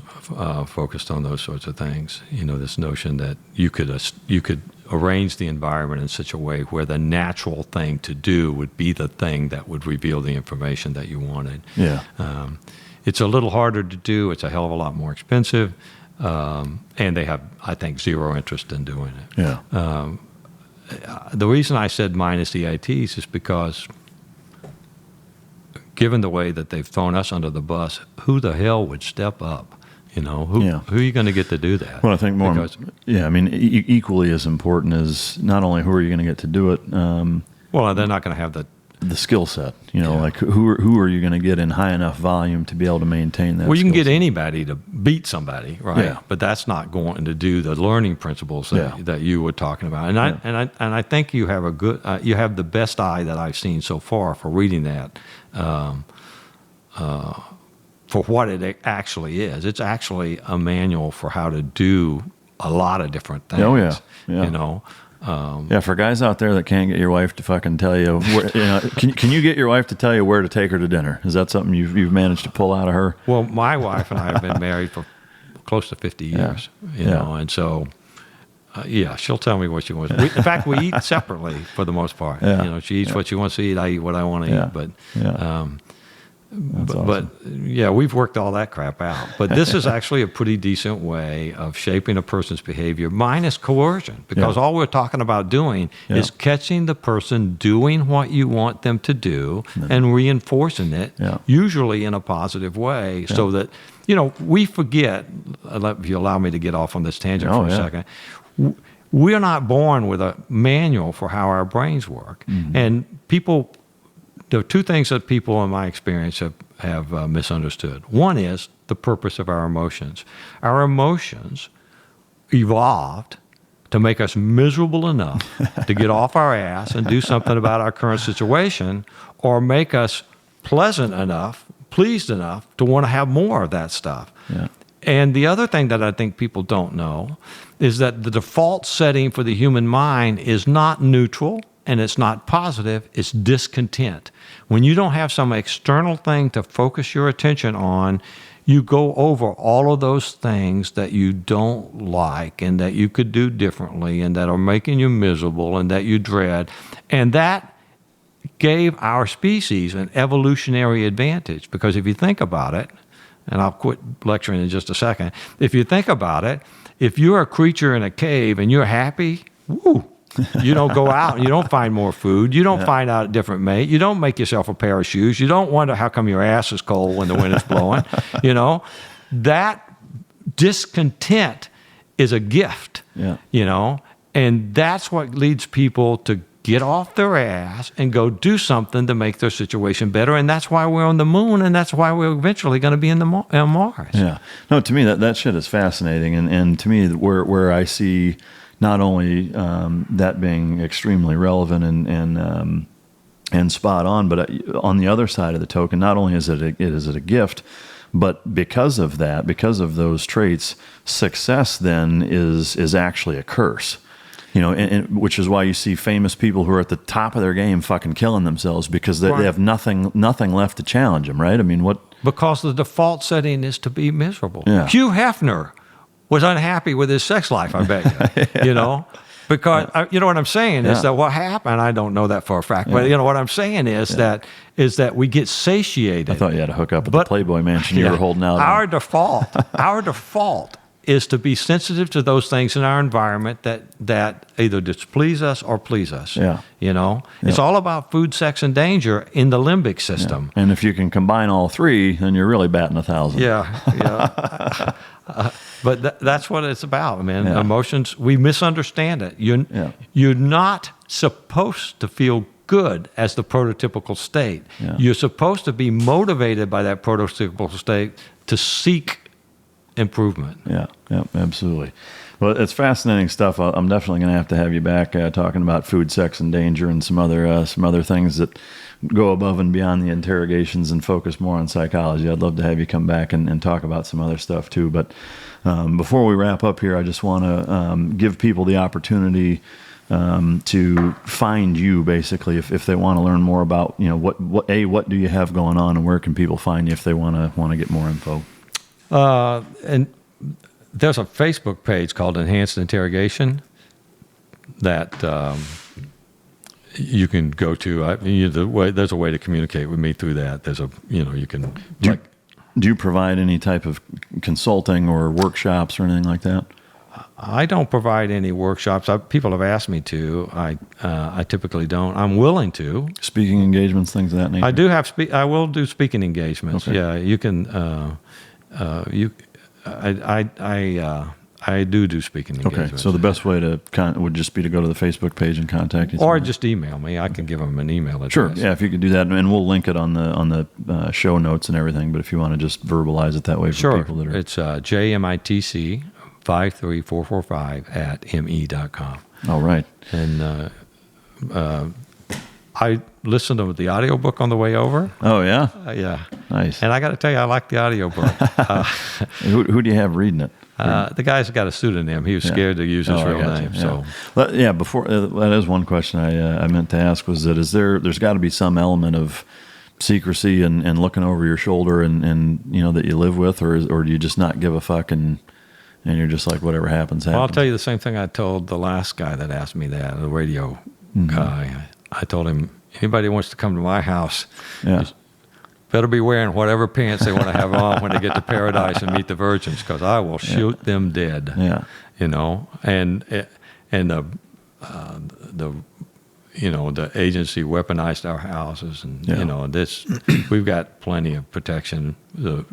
focused on those sorts of things. This notion that you could arrange the environment in such a way where the natural thing to do would be the thing that would reveal the information that you wanted. Yeah. It's a little harder to do. It's a hell of a lot more expensive, and they have, I think, zero interest in doing it. Yeah. The reason I said minus EITs is because, given the way that they've thrown us under the bus, who the hell would step up? Who are you going to get to do that? Well, I think equally as important is not only who are you going to get to do it. Well, they're not going to have the skill set. Like who are you going to get in high enough volume to be able to maintain that? Well, you can get anybody to beat somebody, right? Yeah. But that's not going to do the learning principles that you were talking about. And I think you have you have the best eye that I've seen so far for reading that. For what it actually is. It's actually a manual for how to do a lot of different things. Oh, yeah. For guys out there that can't get your wife to fucking tell you, can you get your wife to tell you where to take her to dinner? Is that something you've managed to pull out of her? Well, my wife and I have been married for close to 50 years, and so, she'll tell me what she wants. In fact, we eat separately for the most part. Yeah. She eats what she wants to eat. I eat what I want to eat. But But yeah, we've worked all that crap out. But this is actually a pretty decent way of shaping a person's behavior, minus coercion, because all we're talking about doing is catching the person doing what you want them to do and reinforcing it, usually in a positive way, so that, we forget, if you allow me to get off on this tangent for a second, we're not born with a manual for how our brains work. And there are two things that people, in my experience, have misunderstood. One is the purpose of our emotions. Our emotions evolved to make us miserable enough to get off our ass and do something about our current situation, or make us pleased enough to want to have more of that stuff. And the other thing that I think people don't know is that the default setting for the human mind is not neutral, and it's not positive, it's discontent. When you don't have some external thing to focus your attention on, you go over all of those things that you don't like and that you could do differently and that are making you miserable and that you dread. And that gave our species an evolutionary advantage, because if you think about it, and I'll quit lecturing in just a second, if you think about it, if you're a creature in a cave and you're happy, woo, you don't go out and you don't find more food. You don't find out a different mate. You don't make yourself a pair of shoes. You don't wonder how come your ass is cold when the wind is blowing. That discontent is a gift, and that's what leads people to get off their ass and go do something to make their situation better. And that's why we're on the moon, and that's why we're eventually going to be on Mars. Yeah. No, to me, that shit is fascinating. And to me, where I see not only that being extremely relevant and spot on, but on the other side of the token, not only is it a gift, but because of those traits, success then is actually a curse. And which is why you see famous people who are at the top of their game fucking killing themselves because they have nothing left to challenge them, right? I mean, what? Because the default setting is to be miserable. Yeah. Hugh Hefner was unhappy with his sex life, I bet you, because you know what I'm saying is that what happened, I don't know that for a fact, but what I'm saying is that we get satiated. I thought you had to hook up at the Playboy Mansion you were holding out. Our default is to be sensitive to those things in our environment that either displease us or please us. It's all about food, sex, and danger in the limbic system. And if you can combine all three, then you're really batting 1,000. But that's what it's about, man. Emotions, we misunderstand it. You're not supposed to feel good as the prototypical state. You're supposed to be motivated by that prototypical state to seek improvement. Yeah, absolutely. Well, it's fascinating stuff. I'm definitely going to have you back talking about food, sex, and danger, and some other things that go above and beyond the interrogations and focus more on psychology. I'd love to have you come back and talk about some other stuff too. But before we wrap up here, I just want to give people the opportunity to find you, basically, if they want to learn more about what do you have going on, and where can people find you if they want to get more info. And there's a Facebook page called Ehanced Interrogation that you can go to. There's a way to communicate with me through that. There's you can. Do you provide any type of consulting or workshops or anything like that? I don't provide any workshops. People have asked me to. I typically don't. I'm willing to. Speaking engagements, things of that nature. I do have. I will do speaking engagements. Okay. Yeah, you can. I do speaking engagements. Okay, so the best way to would just be to go to the Facebook page and contact you, or just email me. I can give them an email address. Sure, yeah, if you could do that, and we'll link it on the show notes and everything. But if you want to just verbalize it that way for people that are, it's JMITC 53445 @me.com. All right, and I listened to the audiobook on the way over. Oh yeah, yeah, nice. And I got to tell you, I like the audiobook. Who do you have reading it? The guy's got a pseudonym. He was scared to use his real name. Yeah. So, before that is one question I meant to ask was that there's got to be some element of secrecy and looking over your shoulder and that you live with, or do you just not give a fuck and you're just like whatever happens. Well, I'll tell you the same thing I told the last guy that asked me that, the radio guy. I told him, anybody who wants to come to my house, better be wearing whatever pants they want to have on when they get to paradise and meet the virgins, because I will shoot them dead. Yeah. And the the agency weaponized our houses, and this we've got plenty of protection.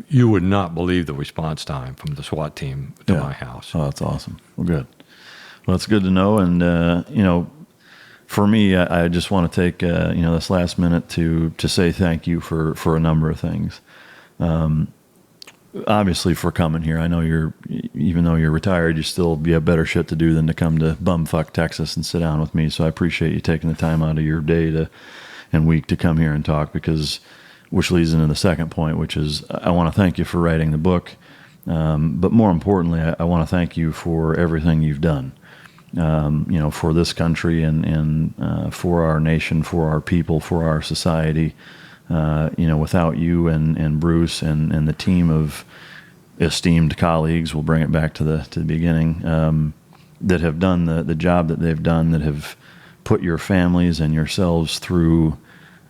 You would not believe the response time from the SWAT team to my house. Oh, that's awesome. Well, good. Well, that's good to know. And for me, I just want to take this last minute to say thank you for a number of things. Obviously, for coming here. I know even though you're retired, you have better shit to do than to come to bumfuck Texas and sit down with me. So I appreciate you taking the time out of your day and week to come here and talk, which leads into the second point, which is I want to thank you for writing the book. But more importantly, I want to thank you for everything you've done, for this country and for our nation, for our people, for our society. Without you and Bruce and the team of esteemed colleagues, we'll bring it back to the beginning, that have done the job that they've done, that have put your families and yourselves through,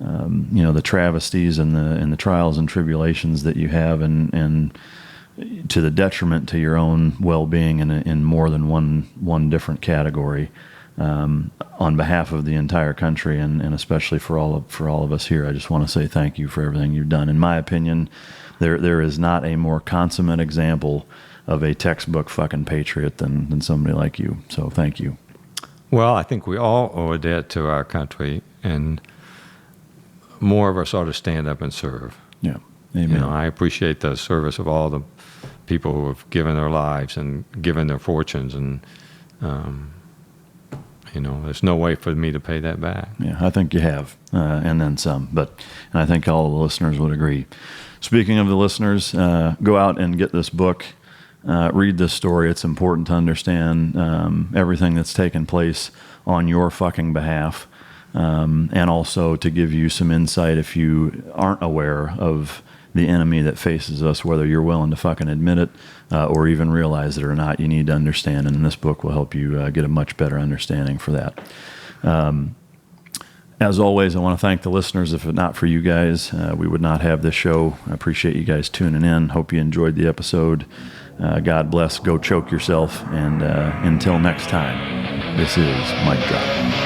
the travesties and the trials and tribulations that you have, and to the detriment to your own well-being in more than one different category. On behalf of the entire country and especially for all of us here, I just want to say thank you for everything you've done. In my opinion, there is not a more consummate example of a textbook fucking patriot than somebody like you. So thank you. Well, I think we all owe a debt to our country, and more of us ought to stand up and serve. Yeah. Amen. I appreciate the service of all the people who have given their lives and given their fortunes, and there's no way for me to pay that back. Yeah, I think you have, and then some. And I think all the listeners would agree. Speaking of the listeners, go out and get this book. Read this story. It's important to understand everything that's taken place on your fucking behalf, and also to give you some insight if you aren't aware of the enemy that faces us, whether you're willing to fucking admit it or even realize it or not. You need to understand, and this book will help you get a much better understanding for that. As always, I want to thank the listeners. If not for you guys, we would not have this show. I appreciate you guys tuning in. Hope you enjoyed the episode. God bless. Go choke yourself. And until next time, this is Mic Drop.